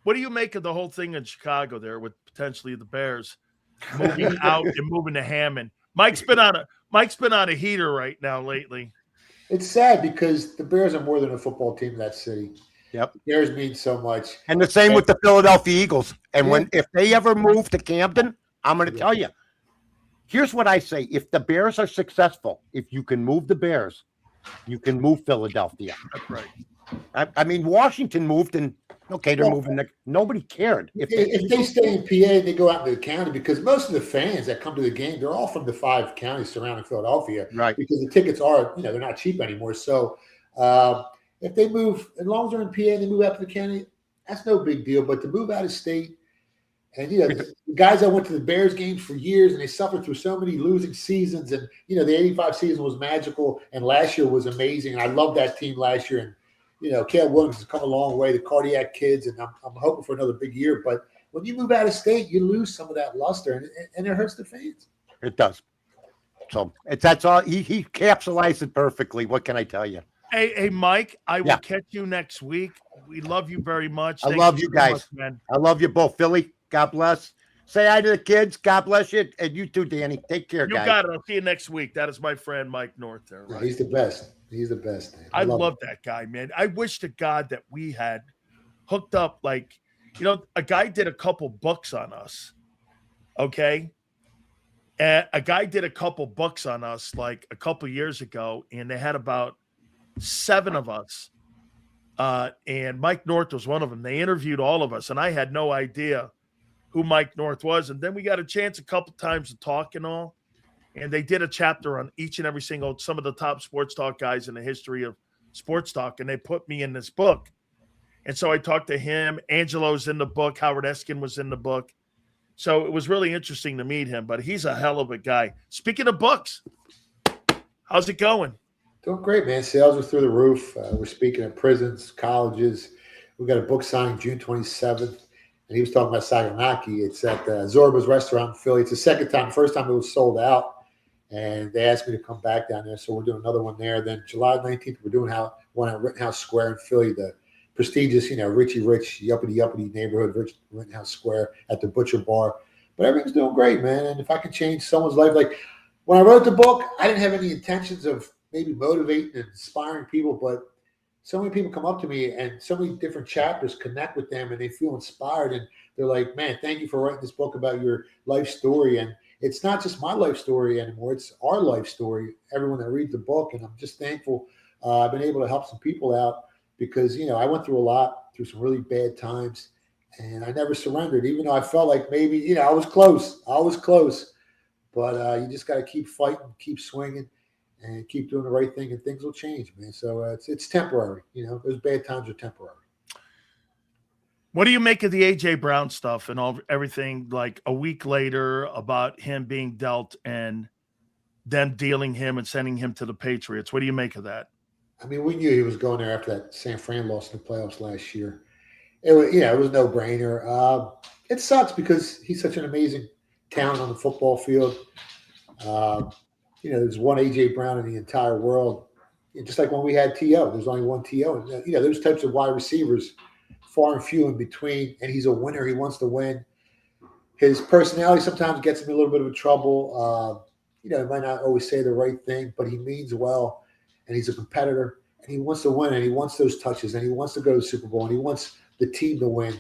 what do you make of the whole thing in Chicago there with potentially the Bears moving out and moving to Hammond? Mike's been on a heater right now lately. It's sad because the Bears are more than a football team in that city. Yep. The Bears mean so much. And the same with the Philadelphia Eagles. And Yeah. if they ever move to Camden, I'm going to tell you. Here's what I say. If the Bears are successful, if you can move the Bears, you can move Philadelphia. That's right. I mean, Washington moved and, okay, they're moving. Nobody cared. If they stay in PA, they go out into the county because most of the fans that come to the game, they're all from the 5 counties surrounding Philadelphia. Right. Because the tickets are, they're not cheap anymore. So if they move, as long as they're in PA and they move out to the county, that's no big deal. But to move out of state, and, the guys that went to the Bears games for years and they suffered through so many losing seasons. And, the 85 season was magical. And last year was amazing. And I loved that team last year. And, Caleb Williams has come a long way, the cardiac kids. And I'm hoping for another big year. But when you move out of state, you lose some of that luster. And it hurts the fans. It does. So that's all. He capsulized it perfectly. What can I tell you? Hey, Mike, I will catch you next week. We love you very much. I love you guys. Much, man. I love you both. Philly, God bless. Say hi to the kids. God bless you. And you too, Danny. Take care, guys. You got it. I'll see you next week. That is my friend, Mike North there. Right? Yeah, he's the best. He's the best. Man. I love that guy, man. I wish to God that we had hooked up like, a guy did a couple books on us. Okay. And a guy did a couple books on us like a couple years ago, and they had about 7 of us. And Mike North was one of them. They interviewed all of us, and I had no idea who Mike North was. And then we got a chance a couple times to talk and all. And they did a chapter on each and every single, some of the top sports talk guys in the history of sports talk. And they put me in this book. And so I talked to him. Angelo's in the book. Howard Eskin was in the book. So it was really interesting to meet him, but he's a hell of a guy. Speaking of books, how's it going? Doing great, man. Sales are through the roof. We're speaking at prisons, colleges. We got a book signing June 27th. And he was talking about Saganaki. It's at Zorba's restaurant in Philly. It's the second time. First time it was sold out. And they asked me to come back down there. So we're doing another one there. Then July 19th, we're doing one at Rittenhouse Square in Philly, the prestigious, Richie Rich, yuppity neighborhood, Rittenhouse Square at the Butcher Bar. But everything's doing great, man. And if I can change someone's life, like when I wrote the book, I didn't have any intentions of maybe motivating and inspiring people, but so many people come up to me and so many different chapters connect with them and they feel inspired. And they're like, man, thank you for writing this book about your life story. And it's not just my life story anymore. It's our life story, everyone that reads the book. And I'm just thankful I've been able to help some people out because, I went through a lot, through some really bad times, and I never surrendered, even though I felt like maybe, I was close. But you just got to keep fighting, keep swinging, and keep doing the right thing, and things will change, man. So it's temporary. Those bad times are temporary. What do you make of the A.J. Brown stuff and everything, like a week later about him being dealt and them dealing him and sending him to the Patriots? What do you make of that? I mean, we knew he was going there after that San Fran loss in the playoffs last year. It was no brainer. It sucks because he's such an amazing talent on the football field. There's one A.J. Brown in the entire world. Just like when we had T.O., there's only one T.O. And, those types of wide receivers, far and few in between, and he's a winner. He wants to win. His personality sometimes gets him in a little bit of trouble. He might not always say the right thing, but he means well, and he's a competitor, and he wants to win, and he wants those touches, and he wants to go to the Super Bowl, and he wants the team to win.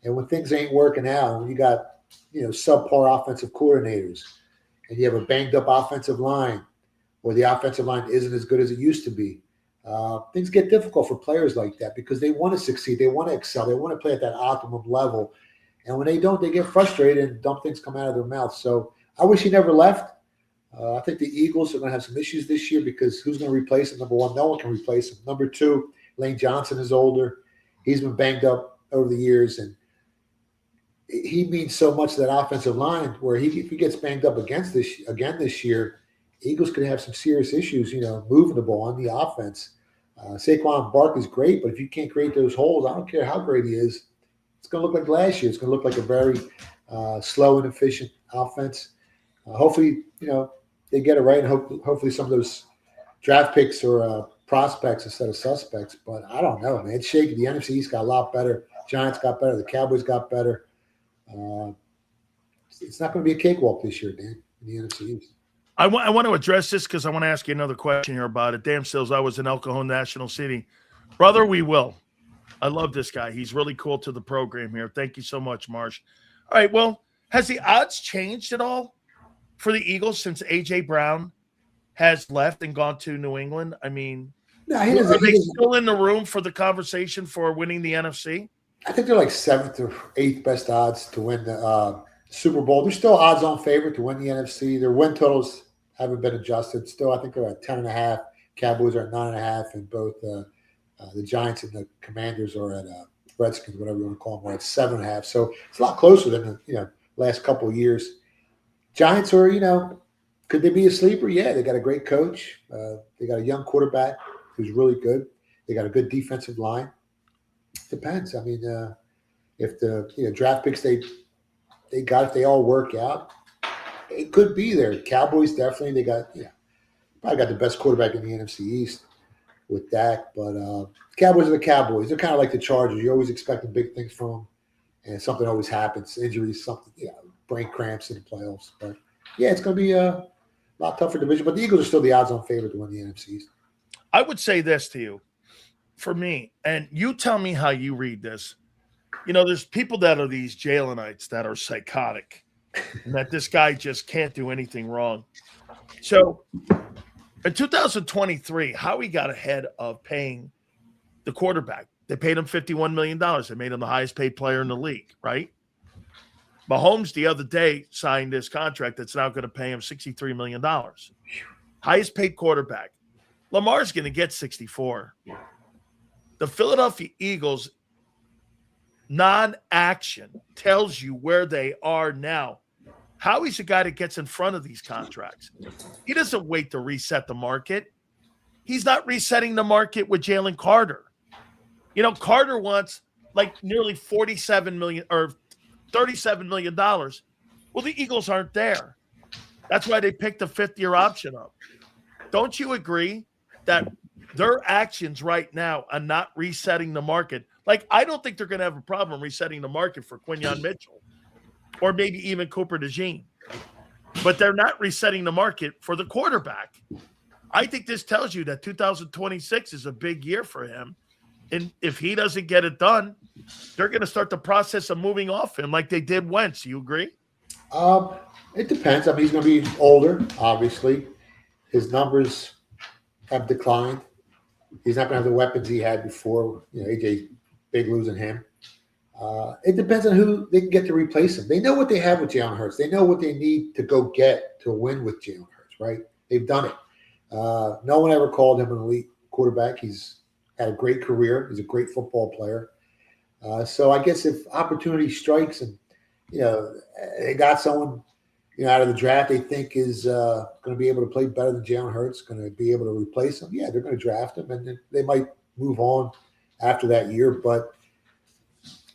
And when things ain't working out, when you got, subpar offensive coordinators, and you have a banged-up offensive line, or the offensive line isn't as good as it used to be, things get difficult for players like that because they want to succeed. They want to excel. They want to play at that optimum level. And when they don't, they get frustrated and dumb things come out of their mouth. So I wish he never left. I think the Eagles are going to have some issues this year because who's going to replace him? Number one, no one can replace him. Number two, Lane Johnson is older. He's been banged up over the years, and he means so much to that offensive line where if he gets banged up again this year, Eagles could have some serious issues, moving the ball on the offense. Saquon Barkley's great, but if you can't create those holes, I don't care how great he is, it's going to look like last year. It's going to look like a very slow and efficient offense. Hopefully, they get it right, and hopefully some of those draft picks are prospects instead of suspects. But I don't know, man. It's shaky. The NFC East got a lot better. Giants got better. The Cowboys got better. It's not going to be a cakewalk this year, Dan, in the NFC East. I want to address this because I want to ask you another question here about it. Damn Sills, I was in El Cajon National City. Brother, we will. I love this guy. He's really cool to the program here. Thank you so much, Marsh. All right, well, has the odds changed at all for the Eagles since A.J. Brown has left and gone to New England? I mean, No, are they still in the room for the conversation for winning the NFC? I think they're like 7th or 8th best odds to win the Super Bowl. They're still odds-on favorite to win the NFC. Their win totals haven't been adjusted. Still, I think they're at 10.5. Cowboys are at 9.5, and both the Giants and the Commanders are at Redskins, whatever you want to call them, are at 7.5. So it's a lot closer than the last couple of years. Giants are, could they be a sleeper? Yeah, they got a great coach. They got a young quarterback who's really good. They got a good defensive line. Depends. I mean, if the draft picks they got, if they all work out, it could be there. Cowboys definitely. They got probably got the best quarterback in the NFC East with Dak. But Cowboys are the Cowboys. They're kind of like the Chargers. You're always expecting big things from them, and something always happens. Injuries, something, brain cramps in the playoffs. But yeah, it's going to be a lot tougher division. But the Eagles are still the odds-on favorite to win the NFC East. I would say this to you, for me, and you tell me how you read this. There's people that are these Jalenites that are psychotic, and that this guy just can't do anything wrong. So in 2023, Howie got ahead of paying the quarterback. They paid him $51 million. They made him the highest paid player in the league, right? Mahomes the other day signed this contract that's now going to pay him $63 million. Highest paid quarterback. Lamar's going to get 64. The Philadelphia Eagles non-action tells you where they are now. Howie's a guy that gets in front of these contracts. He doesn't wait to reset the market. He's not resetting the market with Jalen Carter. Carter wants like nearly $47 million or $37 million. Well, the Eagles aren't there. That's why they picked the 5th-year option up. Don't you agree that their actions right now are not resetting the market? Like, I don't think they're going to have a problem resetting the market for Quinyon Mitchell or maybe even Cooper DeJean. But they're not resetting the market for the quarterback. I think this tells you that 2026 is a big year for him. And if he doesn't get it done, they're going to start the process of moving off him like they did Wentz. You agree? It depends. I mean, he's going to be older, obviously. His numbers have declined. He's not going to have the weapons he had before. AJ, big losing him. It depends on who they can get to replace him. They know what they have with Jalen Hurts. They know what they need to go get to win with Jalen Hurts, right? They've done it. No one ever called him an elite quarterback. He's had a great career. He's a great football player. So I guess if opportunity strikes and, they got someone, out of the draft they think is going to be able to play better than Jalen Hurts, going to be able to replace him, yeah, they're going to draft him, and then they might move on after that year. But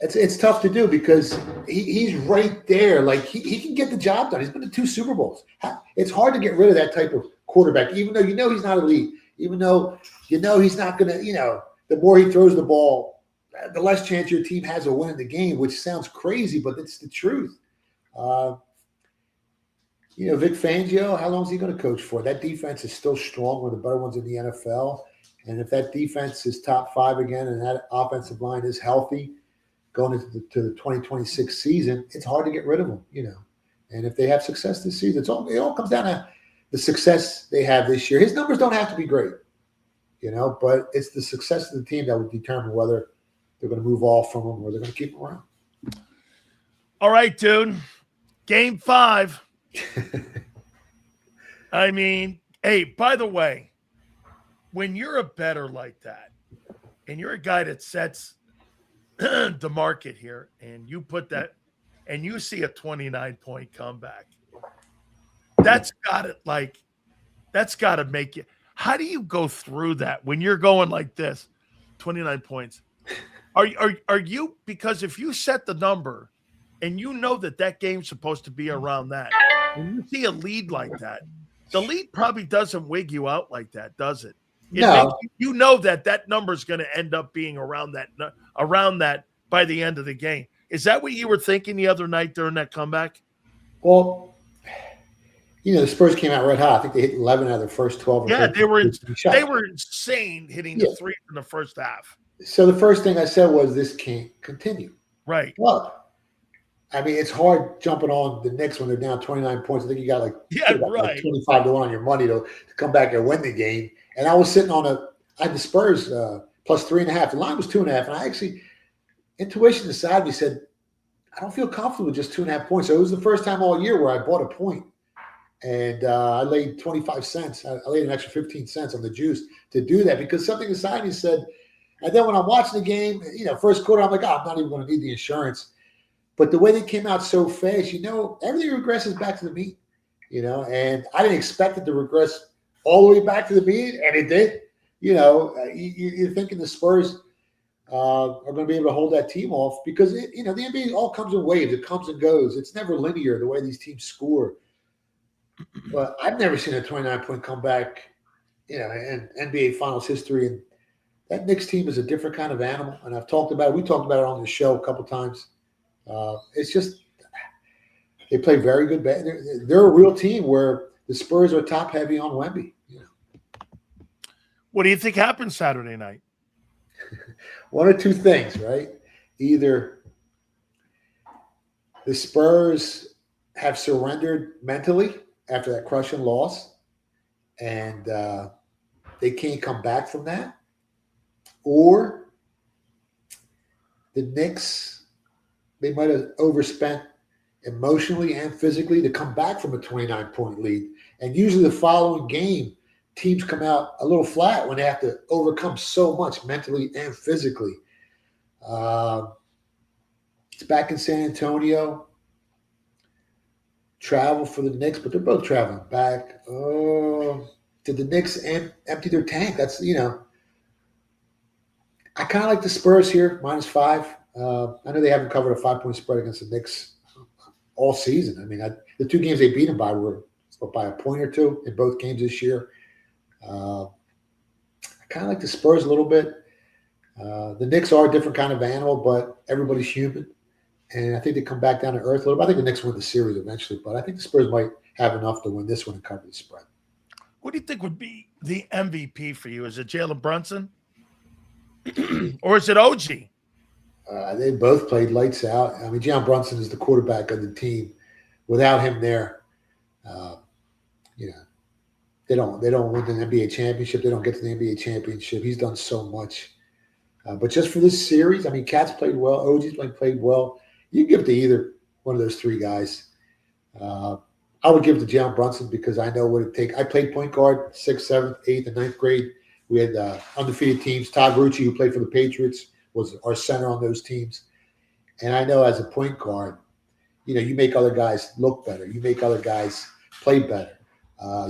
it's tough to do because he's right there. Like, he can get the job done. He's been to 2 Super Bowls. It's hard to get rid of that type of quarterback, even though he's not elite, even though he's not going to, the more he throws the ball, the less chance your team has of winning the game, which sounds crazy, but it's the truth. Vic Fangio, how long is he going to coach for? That defense is still strong, one of the better ones in the NFL. And if that defense is top 5 again and that offensive line is healthy going into the 2026 season, it's hard to get rid of them, And if they have success this season, it all comes down to the success they have this year. His numbers don't have to be great, but it's the success of the team that would determine whether they're going to move off from him or they're going to keep him around. All right, dude. Game 5. I mean, hey, by the way, when you're a bettor like that and you're a guy that sets the market here and you put that and you see a 29-point comeback, that's got to make you. How do you go through that when you're going like this, 29 points? Are you, because if you set the number and you know that game's supposed to be around that, when you see a lead like that, the lead probably doesn't wig you out like that, does it? No. You know that number is going to end up being around that by the end of the game. Is that what you were thinking the other night during that comeback? Well, the Spurs came out red hot. I think they hit 11 out of their first 12. Or Yeah, 13 they shots. were insane hitting the three in the first half. So the first thing I said was, this can't continue. Right. Well, I mean, it's hard jumping on the Knicks when they're down 29 points. I think you got like 25 to 1 on your money to come back and win the game. And I was sitting on I had the Spurs plus 3.5. The line was 2.5. And I actually, intuition decided me, said, I don't feel comfortable with just 2.5 points. So it was the first time all year where I bought a point. And I laid 25 cents. I laid an extra 15 cents on the juice to do that because something inside me said, and then when I'm watching the game, first quarter, I'm like, I'm not even going to need the insurance. But the way they came out so fast, everything regresses back to the mean, and I didn't expect it to regress all the way back to the mean, and it did. You're thinking the Spurs are going to be able to hold that team off because, the NBA all comes in waves. It comes and goes. It's never linear the way these teams score. But I've never seen a 29-point comeback, in NBA Finals history. And that Knicks team is a different kind of animal. And I've talked about it. We talked about it on the show a couple times. It's just they play very good. They're a real team where the Spurs are top heavy on Wemby. What do you think happens Saturday night? One or two things, right? Either the Spurs have surrendered mentally after that crushing loss, and they can't come back from that, or the Knicks, they might have overspent emotionally and physically to come back from a 29-point lead. And usually the following game, teams come out a little flat when they have to overcome so much mentally and physically. It's back in San Antonio. Travel for the Knicks, but they're both traveling back. Did the Knicks empty their tank? That's, I kind of like the Spurs here, -5. I know they haven't covered a 5-point spread against the Knicks all season. I mean, the two games they beat them by were by a point or two in both games this year. I kind of like the Spurs a little bit. The Knicks are a different kind of animal, but everybody's human. And I think they come back down to earth a little bit. I think the Knicks win the series eventually, but I think the Spurs might have enough to win this one and cover the spread. What do you think would be the MVP for you? Is it Jalen Brunson? Or is it OG? They both played lights out. I mean, Jalen Brunson is the quarterback of the team. Without him there, they don't win the NBA championship. They don't get to the NBA championship. He's done so much. But just for this series, I mean, Cat's played well. OG's played well. You give it to either one of those three guys. I would give it to Jalen Brunson because I know what it takes. I played point guard 6th, 7th, 8th, and 9th grade. We had undefeated teams. Todd Rucci, who played for the Patriots, was our center on those teams. And I know as a point guard, you make other guys look better. You make other guys play better.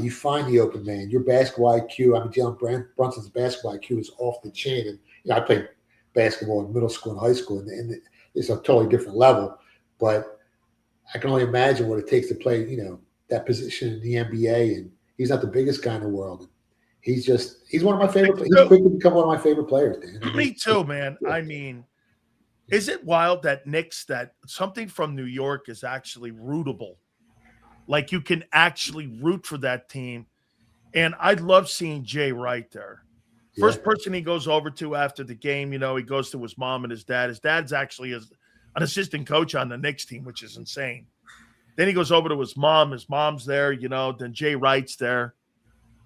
You find the open man. Your basketball IQ, I mean, Jalen Brunson's basketball IQ is off the chain. And I played basketball in middle school and high school, and it's a totally different level. But I can only imagine what it takes to play, that position in the NBA. And he's not the biggest guy in the world. He's one of my favorite. He's quickly become one of my favorite players, Dan. Me too, man. I mean, is it wild that something from New York is actually rootable? Like you can actually root for that team. And I love seeing Jay Wright there. First person he goes over to after the game, he goes to his mom and his dad. His dad's actually an assistant coach on the Knicks team, which is insane. Then he goes over to his mom. His mom's there, then Jay Wright's there.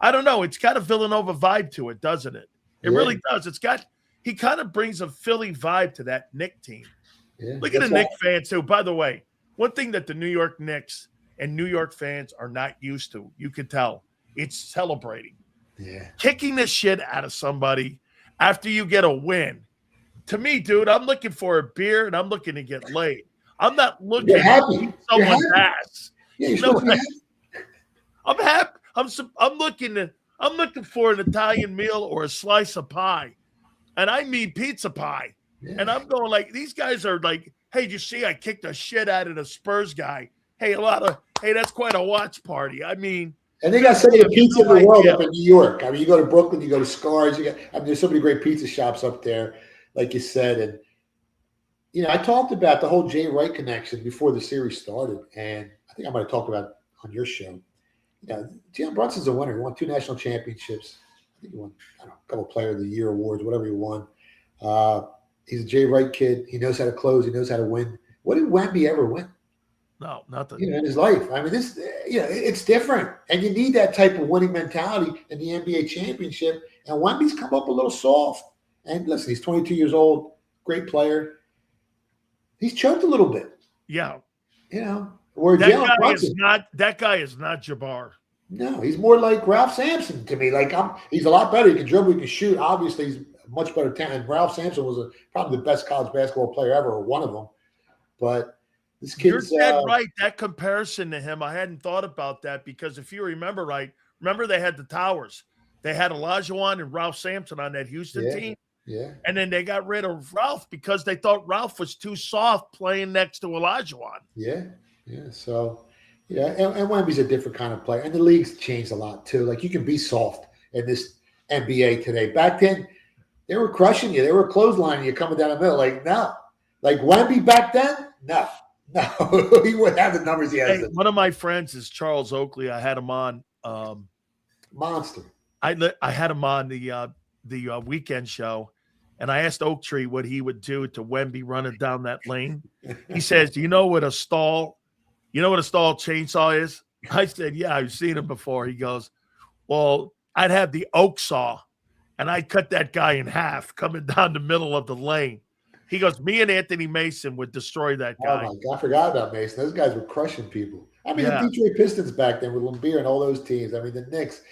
I don't know. It's got a Villanova vibe to it, doesn't it? It really does. He kind of brings a Philly vibe to that Knicks team. Yeah, look at the Knicks fans, too. By the way, one thing that the New York Knicks and New York fans are not used to, you can tell, it's celebrating. Yeah. Kicking the shit out of somebody after you get a win. To me, dude, I'm looking for a beer and I'm looking to get laid. I'm not looking to beat someone's ass. Yeah, I'm happy. I'm looking for an Italian meal or a slice of pie. And I mean pizza pie. Yeah. And I'm going like, these guys are like, hey, you see, I kicked the shit out of the Spurs guy. Hey, that's quite a watch party. I mean, and they got some of the pizza in the world up in New York. I mean, you go to Brooklyn, you go to Scars. There's so many great pizza shops up there, like you said. And I talked about the whole Jay Wright connection before the series started, and I think I might have talked about it on your show. Jalen Brunson's a winner. He won 2 national championships. I think he won, a couple Player of the Year awards, whatever he won. He's a Jay Wright kid. He knows how to close. He knows how to win. What did Wemby ever win? No, nothing. In his life. I mean, it's different. And you need that type of winning mentality in the NBA championship. And Wemby's come up a little soft. And listen, he's 22 years old, great player. He's choked a little bit. Yeah. Where that Jalen guy Brunson, is not Jabbar. No, he's more like Ralph Sampson to me. He's a lot better. He can dribble, he can shoot. Obviously, he's a much better talent. Ralph Sampson was probably the best college basketball player ever, or one of them. But this kid's You're dead right. That comparison to him, I hadn't thought about that, because if you remember right, they had the Towers. They had Olajuwon and Ralph Sampson on that Houston team. Yeah. And then they got rid of Ralph because they thought Ralph was too soft playing next to Olajuwon. Yeah. Yeah. So, and Wemby's a different kind of player. And the league's changed a lot too. Like, you can be soft in this NBA today. Back then, they were crushing you. They were clotheslining you coming down the middle. Like, no. Like Wemby back then? No. He wouldn't have the numbers he has. Hey, one of my friends is Charles Oakley. I had him on. Monster. I had him on the weekend show, and I asked Oak Tree what he would do to Wemby running down that lane. He says, "Do you know what a stall chainsaw is?" I said, "Yeah, I've seen him before." He goes, "Well, I'd have the oak saw, and I'd cut that guy in half coming down the middle of the lane." He goes, "Me and Anthony Mason would destroy that guy." Oh my God, I forgot about Mason. Those guys were crushing people. I mean, the Detroit Pistons back then with Lambeer and all those teams. I mean, the Knicks.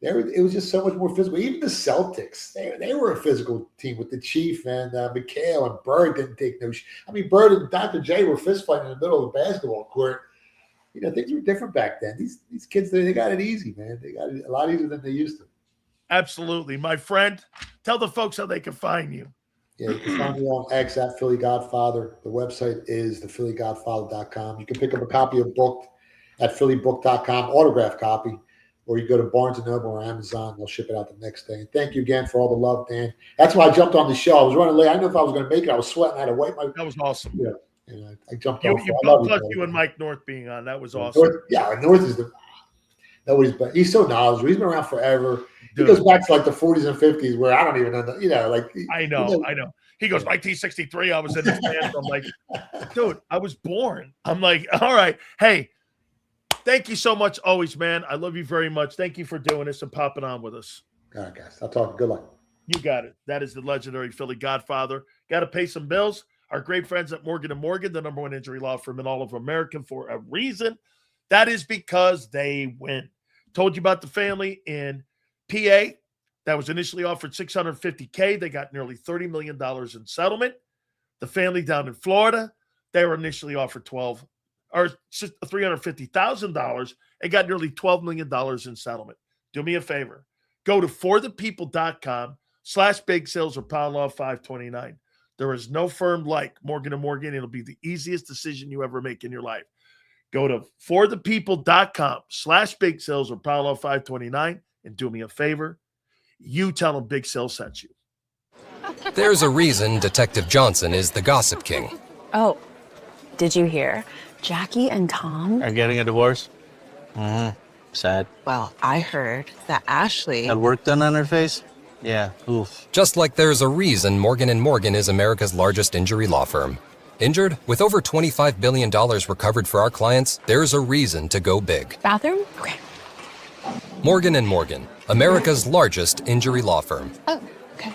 It was just so much more physical. Even the Celtics, they were a physical team with the Chief and McHale, and Bird didn't take no. Bird and Dr. J were fist fighting in the middle of the basketball court. Things were different back then. These kids, they got it easy, man. They got it a lot easier than they used to. Absolutely, my friend. Tell the folks how they can find you. Yeah, you can find me on X at Philly Godfather. The website is thephillygodfather.com. You can pick up a copy of Booked at phillybook.com, autographed copy, or you go to Barnes & Noble or Amazon. They'll ship it out the next day. And thank you again for all the love, Dan. That's why I jumped on the show. I was running late. I didn't know if I was going to make it. I was sweating. I had to wipe my. That was awesome. Yeah, and I jumped on. You and Mike North being on. That was awesome. North is nobody's, but he's so knowledgeable. He's been around forever. Dude. He goes back to like the 40s and 50s, where I don't even know. I know. He goes, 1963. I was in this band. I'm like, dude, I was born. I'm like, all right, hey. Thank you so much always, man. I love you very much. Thank you for doing this and popping on with us. All right, guys. I'll talk. Good luck. You got it. That is the legendary Philly Godfather. Got to pay some bills. Our great friends at Morgan & Morgan, the #1 injury law firm in all of America, for a reason. That is because they win. Told you about the family in PA that was initially offered $650K. They got nearly $30 million in settlement. The family down in Florida, they were initially offered $350,000 and got nearly $12 million in settlement. Do me a favor. Go to forthepeople.com/big sales or pound law 529. There is no firm like Morgan & Morgan. It'll be the easiest decision you ever make in your life. Go to forthepeople.com/big sales or pound law 529 and do me a favor. You tell them Big Sale sent you. There's a reason Detective Johnson is the gossip king. Oh, did you hear? Jackie and Tom are getting a divorce? Sad. Well, I heard that Ashley had work done on her face? Yeah, oof. Just like there's a reason Morgan & Morgan is America's largest injury law firm. Injured? With over $25 billion recovered for our clients, there's a reason to go big. Bathroom? Okay. Morgan & Morgan, America's largest injury law firm. Oh, okay.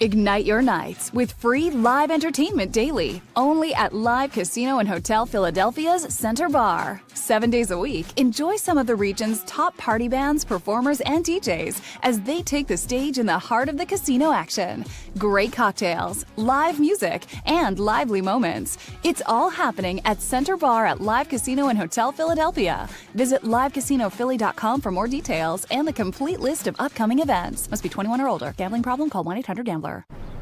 Ignite your nights with free live entertainment daily, only at Live Casino and Hotel Philadelphia's Center Bar. 7 days a week, enjoy some of the region's top party bands, performers, and DJs as they take the stage in the heart of the casino action. Great cocktails, live music, and lively moments. It's all happening at Center Bar at Live Casino and Hotel Philadelphia. Visit livecasinophilly.com for more details and the complete list of upcoming events. Must be 21 or older. Gambling problem? Call 1-800-GAMBLER.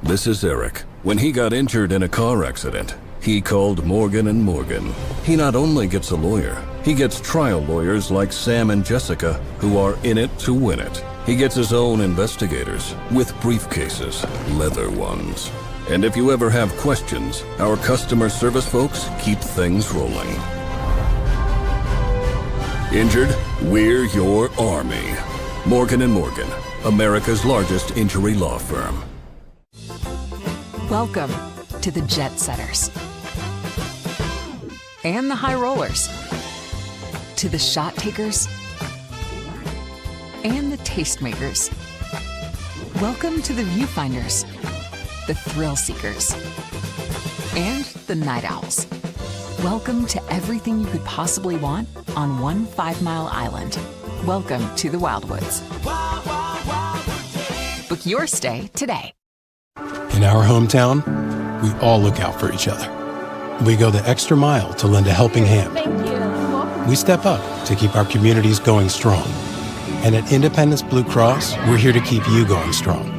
This is Eric. When he got injured in a car accident, he called Morgan & Morgan. He not only gets a lawyer, he gets trial lawyers like Sam and Jessica, who are in it to win it. He gets his own investigators with briefcases, leather ones. And if you ever have questions, our customer service folks keep things rolling. Injured? We're your army. Morgan & Morgan, America's largest injury law firm. Welcome to the Jet Setters and the High Rollers, to the Shot Takers and the Tastemakers. Welcome to the Viewfinders, the Thrill Seekers, and the Night Owls. Welcome to everything you could possibly want on one 5-mile island. Welcome to the Wildwoods. Book your stay today. In our hometown, we all look out for each other. We go the extra mile to lend a helping hand. We step up to keep our communities going strong. And at Independence Blue Cross, we're here to keep you going strong.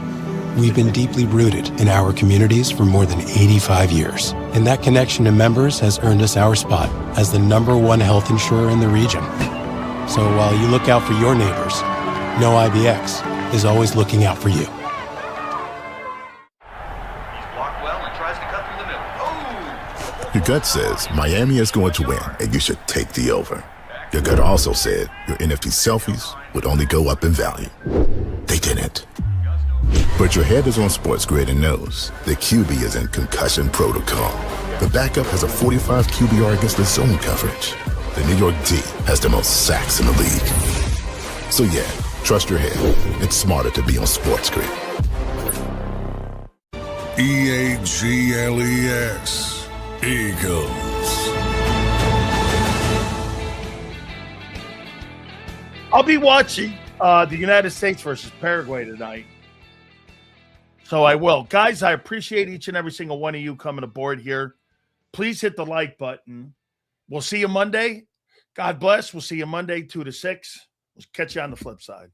We've been deeply rooted in our communities for more than 85 years. And that connection to members has earned us our spot as the #1 health insurer in the region. So while you look out for your neighbors, know IBX is always looking out for you. Your gut says Miami is going to win and you should take the over. Your gut also said your NFT selfies would only go up in value. They didn't. But your head is on Sports Grid and knows the QB is in concussion protocol. The backup has a 45 QBR against the zone coverage. The New York D has the most sacks in the league. So yeah, trust your head. It's smarter to be on Sports Grid. EAGLES. Eagles. I'll be watching the United States versus Paraguay tonight. So I will. Guys, I appreciate each and every single one of you coming aboard here. Please hit the like button. We'll see you Monday. God bless. We'll see you Monday, 2 to 6. We'll catch you on the flip side.